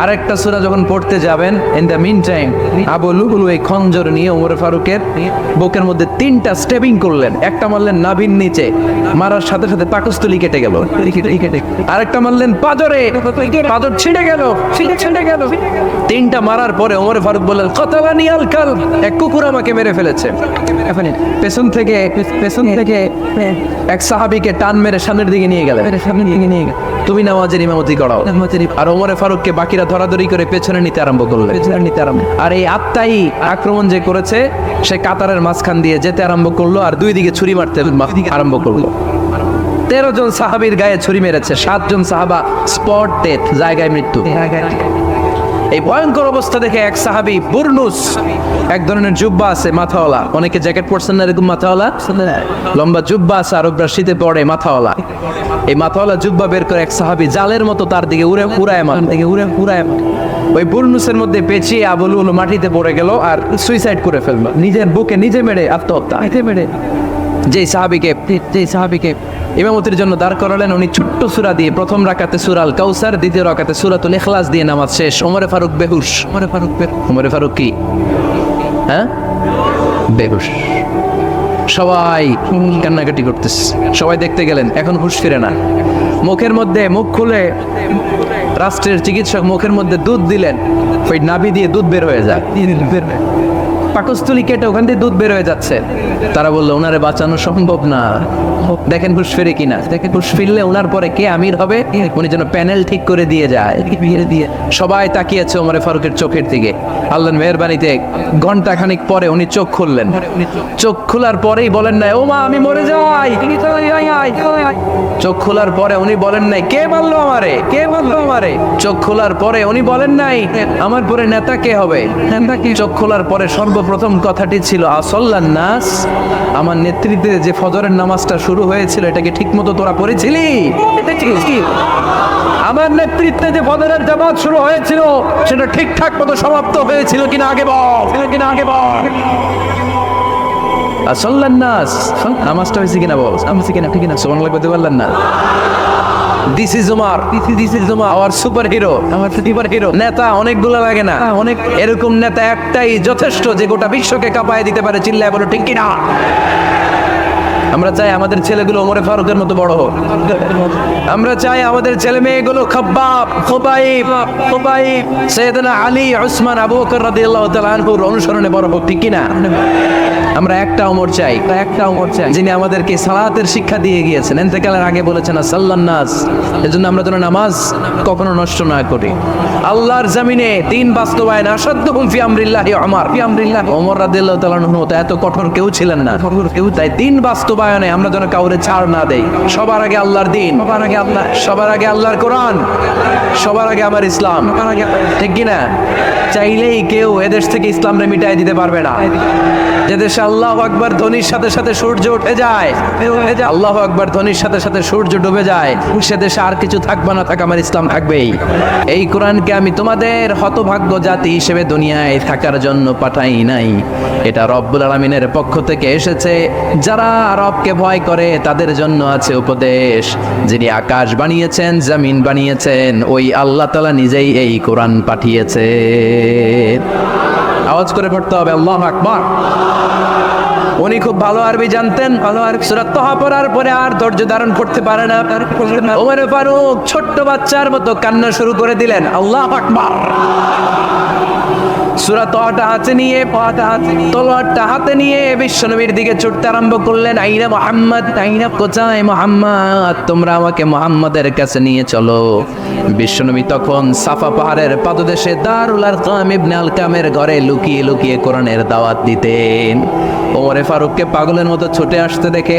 আরেকটা সূরা যখন পড়তে যাবেন, in the mean time Abu Lulu এই খঞ্জর নিয়ে ওমর ফারুকের বুকের মধ্যে 3টা স্টেপিং করলেন। একটা মারলেন নাভির নিচে, মারার সাথে সাথে পাকস্থলী কেটে গেল। আরেকটা মারলেন পাজরে, পাজর ছিঁড়ে গেল। 3টা মারার পরে ওমর ফারুক বললেন কাতালানি আল কালব, এক কুকুর আমাকে মেরে ফেলেছে। পেছন থেকে এক সাহাবীকে টান মেরে সামনের দিকে নিয়ে গেলেন। তুমি নামাজের ইমামতি করাও। আর ওমর ফারুককে বাকিরা ধরাধরি করে পেছনে নিতে আরম্ভ করলো। আর এই আত্মাই আক্রমণ যে করেছে, সে কাতারের মাঝখান দিয়ে যেতে আরম্ভ করলো আর 2 দিকে ছুরি মারতে আরম্ভ করলো। 13 জন সাহাবীর গায়ে ছুরি মেরেছে। 7 জন সাহাবা স্পট ডেথ, জায়গায় মৃত্যু। এই ভয়ঙ্কর অবস্থা দেখে এক সাহাবী বুরনুস, এক ধরনের জুব্বা আছে মাথাওয়ালা, অনেকে জ্যাকেট পরছেন না এরকম মাথাওয়ালা, লম্বা জুব্বা আছে আরবরা শীতে পরে মাথাওয়ালা। এই মাথাওয়ালা জুব্বা বের করে এক সাহাবী জালের মতো তার দিকে উড়ায় ওই বুরনুসের মধ্যে পেঁচিয়ে আবু লুলু মাটিতে পড়ে গেল আর সুইসাইড করে ফেললো। নিজের বুকে নিজে মেরে আত্মহত্যা। যেই সাহাবীকে ইমামতির জন্য দাঁড় করালেন, উনি ছোট্ট সূরা দিয়ে প্রথম রাকাতে সূরা আল কাউসার, দ্বিতীয় রাকাতে সূরাতুল ইখলাস দিয়ে নামাজ শেষ। ওমর ফারুক বেহুশ। ওমর ফারুক কি? বেহুশ। সবাই কান্নাকাটি করতেছে, সবাই দেখতে গেলেন, এখন হুঁশ ফিরে না। মুখ খুলে রাষ্ট্রের চিকিৎসক মুখের মধ্যে দুধ দিলেন, ওই নাভি দিয়ে দুধ বের হয়ে যায়। পাকস্থলী কেটে ওখান থেকে দুধ বের হয়ে যাচ্ছে। তারা বললো ওনারে বাঁচানো সম্ভব না, দেখেন হুঁশ ফেরে কিনা, দেখেন হুঁশ ফিরলে ওনার পরে কে আমির হবে, উনি যেন প্যানেল ঠিক করে দিয়ে যায়। সবাই তাকিয়েছে ওমরে ফারুকের চোখের দিকে। আল্লাহর মেহেরবানিতে ঘন্টা খানিক পরে উনি চোখ খুললেন। চোখ খোলার পরেই বলেন নাই ও মা আমি মরে যাই। চোখ খোলার পরে উনি বলেন নাই কে মারলো আমারে, কে মারলো আমারে। চোখ খোলার পরে উনি বলেন নাই আমার পরে নেতা কে হবে। চোখ খোলার পরে সর্বপ্রথম কথাটি ছিল আসল্লান নাস, আমার নেতৃত্বে যে ফজরের নামাজটা শুরু হয়েছিল এটাকে ঠিক মতো তোরা পড়েছিলি? আমার নেতৃত্বে যে ফজরের জামাত শুরু হয়েছিল সেটা ঠিকঠাক মতো সমাপ্ত হয়েছিল কিনা আগে বল, কিনা আগে বল। আসল্লান নাস, নামাজটা হয়েছে কিনা বল, নামাজ কিনা ঠিক কিনা সুবহানাল্লাহ বলতে পারলেন না? This is Umar, this is Umar hour super hero, আমার সুপার হিরো। নেতা অনেকগুলো লাগে না, অনেক এরকম নেতা একটাই যথেষ্ট যে গোটা বিশ্বকে কাঁপায় দিতে পারে। চিল্লায় বলো ঠিক কিনা? আমরা চাই আমাদের ছেলেগুলো ওমরে ফারুকের মতো বড় হোক। আমরা চাই আমাদের ছেলে মেয়েগুলো খাব্বাব, খুবাইব, সাইয়েদনা আলী, উসমান, আবু বকর রাদিয়াল্লাহু তাআলা আনহুর অনুসরণে বড় হোক, ঠিক কিনা? আমরা একটা ওমর চাই, যিনি আমাদেরকে সালাতের শিক্ষা দিয়ে গিয়েছেন, ইন্তেকালের আগে বলেছেন সাল্লান নাস। এজন্য আমরা যেন নামাজ কখনো নষ্ট না করি। আল্লাহর জমিনে দ্বীন বাস্তবায়ন আসাদ্দুহুম ফি আমরিল্লাহি ওমর, ওমর রাদিয়াল্লাহু তাআলা আনহু মতো এত কঠোর কেউ ছিলেন না। তাই দ্বীন বাস্তবায়নে আমরা যেন কাউরে ছাড় না দেই। সবার আগে আল্লাহর দ্বীন, সবার আগে আল্লাহর কোরআন, সবার আগে আমার ইসলাম, ঠিক কিনা? চাইলেই কেউ এদেশ থেকে ইসলামরে মিটাই দিতে পারবে না। যে দেশে আল্লাহু আকবার ধ্বনির সাথে সাথে সূর্য উঠে যায়, আল্লাহু আকবার ধ্বনির সাথে সাথে সূর্য ডুবে যায়, সে দেশে আর কিছু থাকবে না, থাক আমার ইসলাম থাকবেই। এই কোরআনকে আমি তোমাদের হতভাগ্য জাতি হিসেবে দুনিয়ায় থাকার জন্য পাঠাই নাই, এটা রব্বুল আলামিনের পক্ষ থেকে এসেছে। যারা রবকে ভয় করে তাদের জন্য আছে উপদেশ। যিনি আকাশ বানিয়েছেন, জমিন বানিয়েছেন, ওই আল্লাহ তাআলা নিজেই এই কোরআন পাঠিয়েছেন। আওয়াজ করে পড়তে হবে আল্লাহু আকবার। উনি খুব ভালো আরবি জানতেন, ভালো আরবি। সূরা তাহা পড়ার পরে আর ধৈর্য ধারণ করতে পারে না। ওমর ফারুক ছোট্ট বাচ্চার মতো কান্না শুরু করে দিলেন, আল্লাহু আকবার। সূরা তাহাটা হাতে নিয়ে, তলোয়ারটা হাতে নিয়ে বিশ্বনবীর দিকে ছুটতে আরম্ভ করলেন। আইনা মুহাম্মদ, আইনা কোথায় মুহাম্মদ, তোমরা আমাকে মুহাম্মাদের কাছে নিয়ে চলো। বিশ্বনবী তখন সাফা পাহাড়ের পাদদেশে দারুল আরকাম ইবনে আলকামের ঘরে লুকিয়ে লুকিয়ে কোরআনের দাওয়াত দিতেন। ওমরে ফারুককে পাগলের মতো ছুটে আসতে দেখে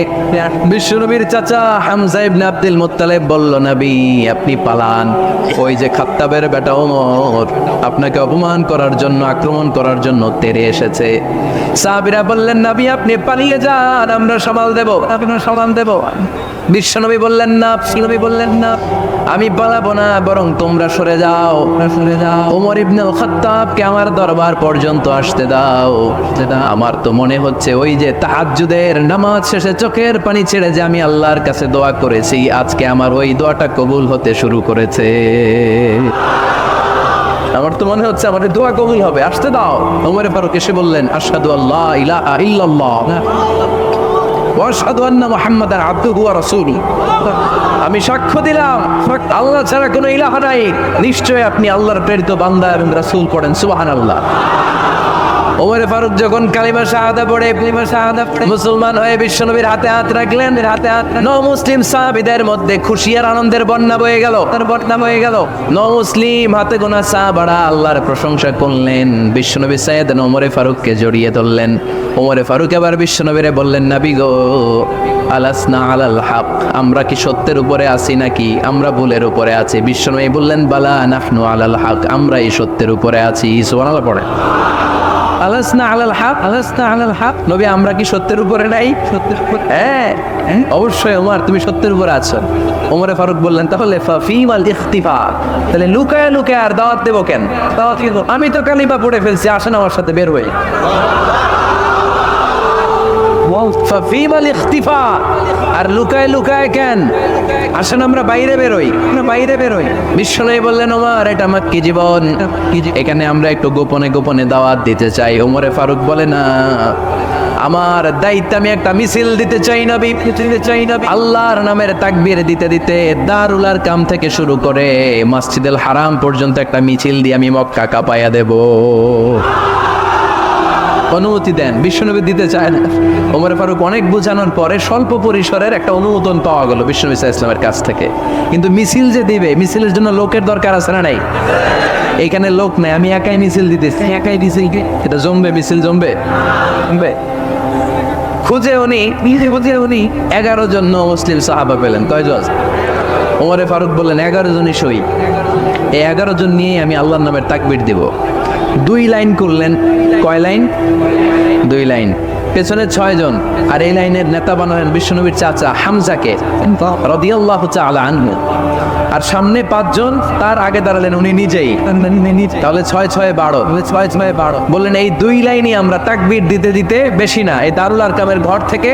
বিশ্বনবীর চাচা হামজা ইবনে আব্দুল মুত্তালিব বলল, নবী আপনি পালান, ওই যে খাত্তাবের বেটা ওমর আপনাকে অপমান করার জন্য, আক্রমণ করার জন্য তেরে এসেছে। সাহাবীরা বললেন, নবী আপনি পালিয়ে যান, আমরা সামাল দেব, আপনারা সামাল দেব। বিশ্বনবী বললেন না, আমি পালাবো না, বরং তোমরা সরে যাও। ওমর ইবনে খাত্তাবকে আমার দরবার পর্যন্ত আসতে দাও। আমার তো মনে হচ্ছে ওই যে তাহাজ্জুদের নামাজ শেষে চোখের পানি ছেড়ে যে আমি আল্লাহর কাছে দোয়া করেছি, আজকে আমার ওই দোয়াটা কবুল হতে শুরু করেছে। আমার তো মনে হচ্ছে আমাদের দোয়া কবুল হবে, আসতে দাও। ওমর ফারুক এসে বললেন, আশহাদু আল্লা ইলাহা ইল্লাল্লাহ ওয়া আশহাদু আন্না মুহাম্মাদান আবদুহু ওয়া রাসূলুহু। আমি সাক্ষ্য দিলাম আল্লাহ ছাড়া কোনো ইলাহ নাই, নিশ্চয় আপনি আল্লাহর প্রেরিত বান্দা এবং রাসূল। পড়েন সুবহানাল্লাহ। ওমর ফারুক যখন কালিমা শাহাদা পড়ে মুসলমান হয়ে বিশ্বনবীর হাতে হাত রাখলেন, মুসলিম সাহাবীদের মধ্যে খুশি আর আনন্দের বন্যা বয়ে গেল। মুসলিম হাতে গোনা সাহাবারা আল্লাহর প্রশংসা করলেন। বিশ্বনবী সাইয়েদনা ওমর ফারুককে জড়িয়ে ধরলেন। ওমর ফারুক এবার বিশ্বনবীরে বললেন, নবী গো, আলাসনা আলাল হক, আমরা কি সত্যের উপরে আছি নাকি আমরা ভুলের উপরে আছি? বিশ্বনবী বললেন, বালা নাহনু আলাল হক, আমরা এই সত্যের উপরে আছি। সুবহানাল্লাহ পড়ে। আলাসনা আলাল হক, আলাসনা আলাল হক, নবী আমরা কি সত্যের উপরে নাই? সত্যের উপরে, হ্যাঁ অবশ্যই ওমর তুমি সত্যের উপরে আছো। ওমরে ফারুক বললেন, তাহলে ফাফিমাল ইখতিফা, তাহলে লুকায় লুকায় আর দাওয়াত দেব কেন? দাওয়াত কি? আমি তো কালিমা পড়ে ফেলছি, আসেন আমার সাথে বের হই। ফাফিমাল ইখতিফা, আর লুকায় লুকায় কেন? আসেন আমরা বাইরে বেরোই। বিশ্বনবী বললেন, ওমর এটা আমার কি জীবন, এখানে আমরা একটু গোপনে গোপনে দাওয়াত দিতে চাই। ওমরে ফারুক বলে, না, আমার দায়িত্ব, আমি একটা মিছিল দিতে চাই নবী, আল্লাহর নামের তাকবীর দিতে দিতে দারুল আরকাম থেকে শুরু করে মসজিদুল হারাম পর্যন্ত একটা মিছিল দিয়ে আমি মক্কা কাঁপায়া দেব। অনুমতি দেন, বিশ্বনবী দিতে চায় না। ওমর ফারুক অনেক বোঝানোর পরে স্বল্প পরিসরের একটা অনুমোদন পাওয়া গেল বিশ্বনবী সাল্লাল্লাহু আলাইহি ওয়াসাল্লামের কাছ থেকে। কিন্তু মিছিল যে দিবে, মিছিলের জন্য লোকের দরকার আছে না নাই? এইখানে লোক নাই, আমি একাই মিছিল দিতেছি, একাই মিছিল, এটা জমবে, মিছিল জমবে। খুঁজে উনি 11 জন মুসলিম সাহাবা পেলেন। কয়জন? ওমর ফারুক বললেন 11 জনই সই। এই 11 জন নিয়ে আমি আল্লাহর নামের তাকবীর দিব। 2 লাইন করলেন। কয় লাইন? 2 লাইন। পেছনে 6 জন, আর এই লাইনের নেতা বানালেন বিশ্বনবীর চাচা হামজাকে রাদিয়াল্লাহু তাআলা আনহু। আর সামনে 5 জন, তার আগে দাঁড়ালেন উনি নিজেই। তাহলে 6-6-12 বললেন এই 2 লাইনই আমরা তাকবীর দিতে দিতে, বেশি না, এই দারুল আরকামের ঘর থেকে,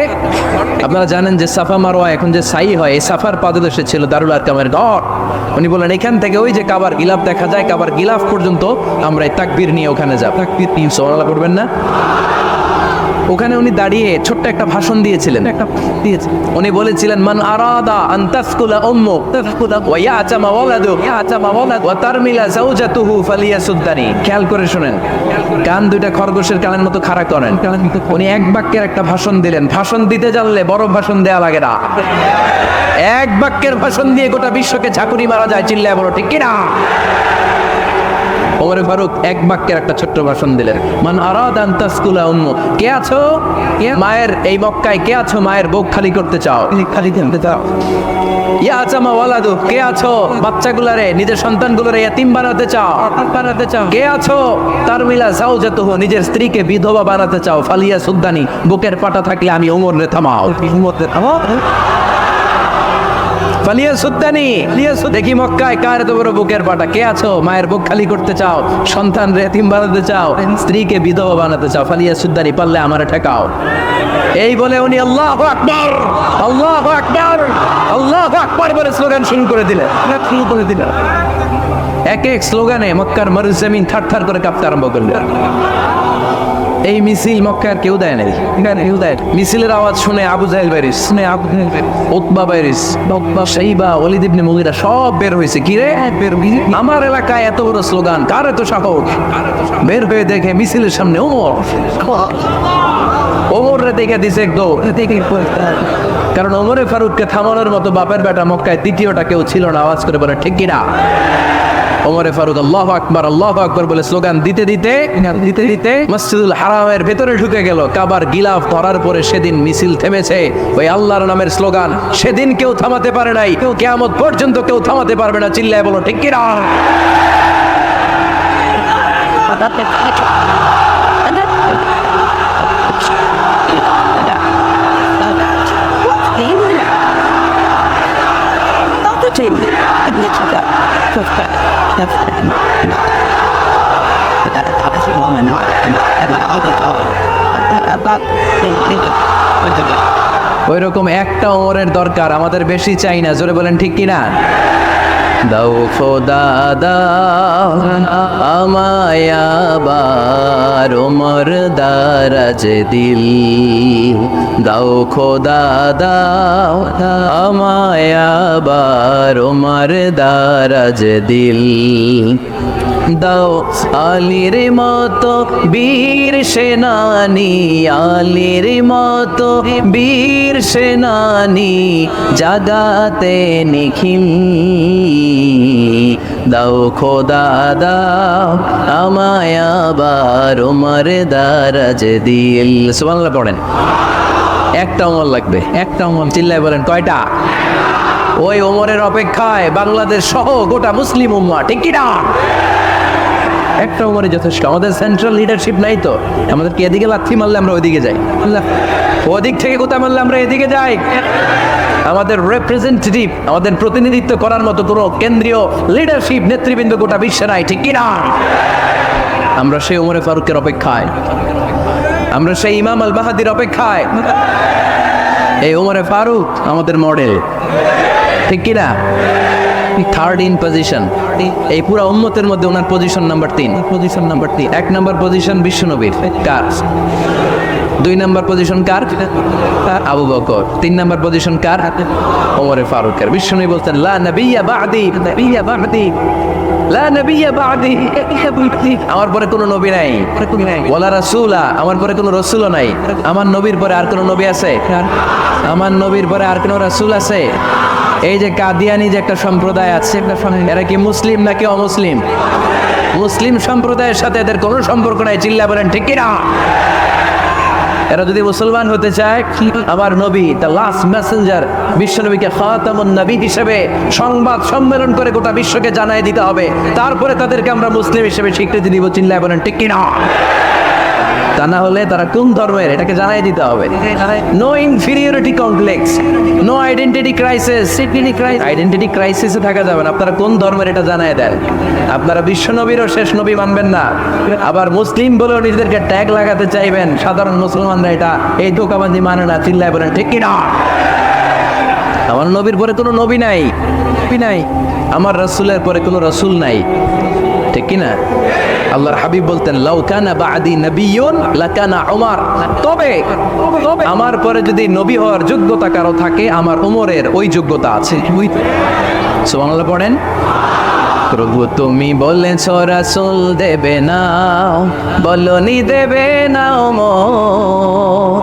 আপনারা জানেন যে সাফা মারওয়া এখন যে সাই হয়, এই সাফার পাদদেশে ছিল দারুল আরকামের ঘর। উনি বললেন এখান থেকে ওই যে কাবার গিলাফ দেখা যায়, কাবার গিলাফ পর্যন্ত আমরা এই তাকবীর নিয়ে ওখানে যাব। তাকবীর নিয়ে সুবহানাল্লাহ করবেন না? ওখানে উনি দাঁড়িয়ে ছোট্ট একটা ভাষণ দিয়েছিলেন। উনি বলেছিলেন মান আরাদা আন তাসকুলা উম্মু ওয়া ইয়াতামা ওয়ালাদু ওয়া তারমিলা যাওজাতুহু ফালিয়াসুদ্দানি। খেয়াল করে শুনেন, কান দুইটা খরগোশের কানের মতো খাড়া করেন। উনি এক বাক্যের একটা ভাষণ দিলেন। ভাষণ দিতে জানলে বড় ভাষণ দেয়া লাগে না, এক বাক্যের ভাষণ দিয়ে গোটা বিশ্বকে ঝাঁকুনি মারা যায়। চিল্লায় বলো ঠিক কিনা? ওমর ফারুক এক বাক্যের একটা ছোট্ট ভাষণ দিলেন। মান আরাদা আন তাসকুলা উম্মু, কে আছো মায়ের এই মক্কায়, কে আছো মায়ের বুক খালি করতে চাও? ইয়াতামা ওয়ালাদু, কে আছো বাচ্চাগুলারে, নিজের সন্তানগুলোরে ইতিম বানাতে চাও? কে আছো তারমিলা যাওজাতুহু, নিজের স্ত্রীকে বিধবা বানাতে চাও? ফালিয়া সুদ্দানি, বুকের পাটা থাকলে আমি ওমর রে থামাও। ফালিয়া সুদ্দানি, দেখি মক্কায় কার এত বড় বুকের পাটা? কে আছো মায়ের বুক খালি করতে চাও, সন্তান রে এতিম বানাতে চাও, স্ত্রীকে বিধবা বানাতে চাও? ফালিয়া সুদ্দানি, পারলে আমারে ঠেকাও। এই বলে উনি আল্লাহু আকবার, আল্লাহু আকবার, আল্লাহু আকবার বলে স্লোগান শুরু করে দিলেন। এক এক স্লোগানে মক্কার মরুজমিন থারথার করে কাঁপতে আরম্ভ করলেন। এই মিছিল মক্কার কেউ দেয় নাই। মিছিলের আওয়াজ শুনে আবু জাহেল বাইরিস, উতবা বাইরিস, শাইবা, ওয়ালিদ ইবনে মুগীরা সব বের হয়েছে। কি রে, আমার এলাকায় এত বড় স্লোগান, কার এত সাহস? বের হয়ে দেখে মিছিলের সামনে ওমর রে দেখে দিছে একদম। কারণ ওমরে ফারুককে থামানোর মতো বাপের বেটা মক্কায় দ্বিতীয়টা কেউ ছিল না। আওয়াজ করে বলে ঠিক কিনা? ওমরে ফারুক আল্লাহু আকবার বলে স্লোগান দিতে দিতে মসজিদুল হারামের ভেতরে ঢুকে গেল। কাবার গিলাফ ধরার পরে সেদিন মিছিল থেমেছে। ওই আল্লাহর নামের স্লোগান সেদিন কেউ থামাতে পারে নাই, কিয়ামত পর্যন্ত কেউ থামাতে পারবে না। চিল্লায় বলো ঠিক কিনা? ওই রকম একটা ওমরের দরকার, আমাদের বেশি চাই না। জোরে বলেন ঠিক কিনা? দাও খোদা দাও আমায় আবার ওমর দারাজ দিল, দাও খোদা দাও আমায় আবার ওমর দারাজ দিল, দাও আলীর মতো বীর সেনানি, আলীর মতো বীর সেনানি জাগাতে নিখিল, দাও খোদা দাও আমায় আবার ওমর দারাজ দিল। সুবহানাল্লাহ পড়েন। একটা ওমর লাগবে, একটা ওমর। চিল্লায় বলেন কয়টা? ওই ওমরের অপেক্ষায় বাংলাদেশ সহ গোটা মুসলিম উম্মাহ, ঠিক কি না? একটা ওমরে যথেষ্ট। আমাদের সেন্ট্রাল লিডারশিপ নাই তো, আমাদেরকে এদিকে লাথি মারলে আমরা ওইদিকে যাই, ওদিক থেকে কোথা মারলে আমরা এদিকে যাই। আমাদের রিপ্রেজেন্টেটিভ, আমাদের প্রতিনিধিত্ব করার মতো কোনো কেন্দ্রীয় লিডারশিপ নেতৃবৃন্দ গোটা বিশ্বে নাই, ঠিক কি না? আমরা সেই ওমরে ফারুকের অপেক্ষায়, আমরা সেই ইমাম আল মাহদির অপেক্ষায়। এই ওমরে ফারুক আমাদের মডেল, ঠিক কি না? থার্ড ইন পজিশন এই পুরা উম্মতের মধ্যে ওনার পজিশন নাম্বার 3। 1 নাম্বার পজিশন বিশ্বনবীর, কার? 2 নাম্বার পজিশন কার? আবু বকর। 3 নাম্বার পজিশন কার? ওমরে ফারুকের। বিশ্বনবী বলতেন লা নবিয়্যা বা'দি, লা নবিয়্যা বা'দি, আমার পরে কোনো নবী নাই, ওয়ালা রাসূলা, আমার পরে কোনো রাসূলও নাই। আমার নবীর পরে আর কোনো নবী আছে? আমার নবীর পরে আর কোনো রাসূল আছে? এই যে কাদিয়ানি যে একটা সম্প্রদায় আছে, এরা কি মুসলিম নাকি অমুসলিম? মুসলিম সম্প্রদায়ের সাথে এদের কোনো সম্পর্ক নাই। চিল্লা বলেন ঠিক কিনা? এরা যদি মুসলমান হতে চায়, আমার নবী দ্য লাস্ট মেসেঞ্জার, বিশ্বনবীকে খাতামুন নবী হিসেবে সংবাদ সম্মেলন করে গোটা বিশ্বকে জানাই দিতে হবে, তারপরে তাদেরকে আমরা মুসলিম হিসেবে স্বীকৃতি দিব। চিল্লা বলেন ঠিক কিনা? তা না হলে তারা কোন ধর্মের এটাকে জানাই দিতে হবে। No inferiority complex, no identity crisis. Identity ক্রাইসিসে থাকা যাবে না। আপনারা কোন ধর্মের এটা জানাই দেন। আপনারা বিশ্ব নবীরও শেষ নবী মানবেন না, আবার মুসলিম বলেও নিজেদেরকে ট্যাগ লাগাতে চাইবেন। সাধারণ মুসলমানরা এটা এই ধোঁকাবাজি মানে না। চিল্লায় বলেন ঠিক কিনা? আমার নবীর পরে কোনো নবী নাই, আমার রাসূলের পরে কোনো রাসূল নাই, ঠিক কিনা? আল্লাহর হাবিব বলতেন, লাউ কানা বা'দি নাবিয়্যুন লাকানা উমর, তবে আমার পরে যদি নবী হওয়ার যোগ্যতা কারো থাকে, আমার উমরের ওই যোগ্যতা আছে। সুবহানাল্লাহ পড়েন। প্রভু তুমি বলেছ রাসূল দেবে না, বলনি দেবে না ওমর,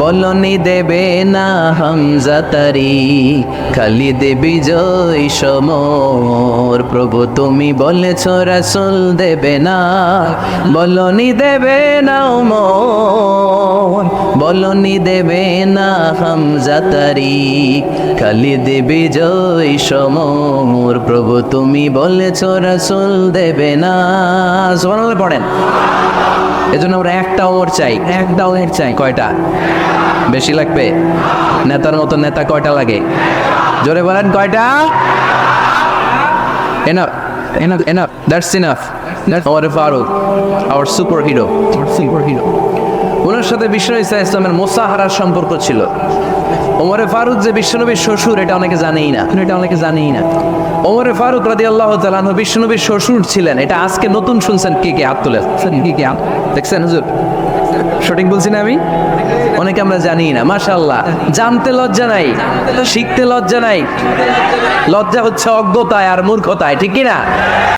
বলনি দেবে না হামজা তারি, খালিদ বিজয় সমর। প্রভু তুমি বলেছ রাসূল দেবে না, বলনি দেবে না ওমর, বলনি দেবে না হামজা তারি, খালিদ বিজয় সমর। প্রভু তুমি বলেছ রাসূল দেবে না। সুবহানাল্লাহ পড়েন। এজন্য আমরা একটা ওমর চাই, একটা ওমর চাই। কয়টা? বেশি লাগবে? নেতার মতো নেতা কয়টা লাগে? জোরে বলেন কয়টা? Enough, enough, enough, that's enough. Omar Farooq, our superhero. ওনার সাথে বিশ্বনবী সাল্লাল্লাহু আলাইহি ওয়াসাল্লামের মুসাহারার সম্পর্ক ছিল। ওমরে ফারুক যে বিশ্বনবীর শ্বশুর, এটা অনেকে জানেই না। ওমরে ফারুক রাদিয়াল্লাহু তাআলা আনহু বিশ্বনবীর শ্বশুর ছিলেন। এটা আজকে নতুন শুনছেন। কে হাত তুলে দেখছেন? হুজুর সঠিক বলছি না আমি? অনেকে আমরা জানি না। মাশাআল্লাহ, জানতে লজ্জা নাই, শিখতে লজ্জা নাই। লজ্জা হচ্ছে অজ্ঞতায় আর মূর্খতায়, ঠিক কি না?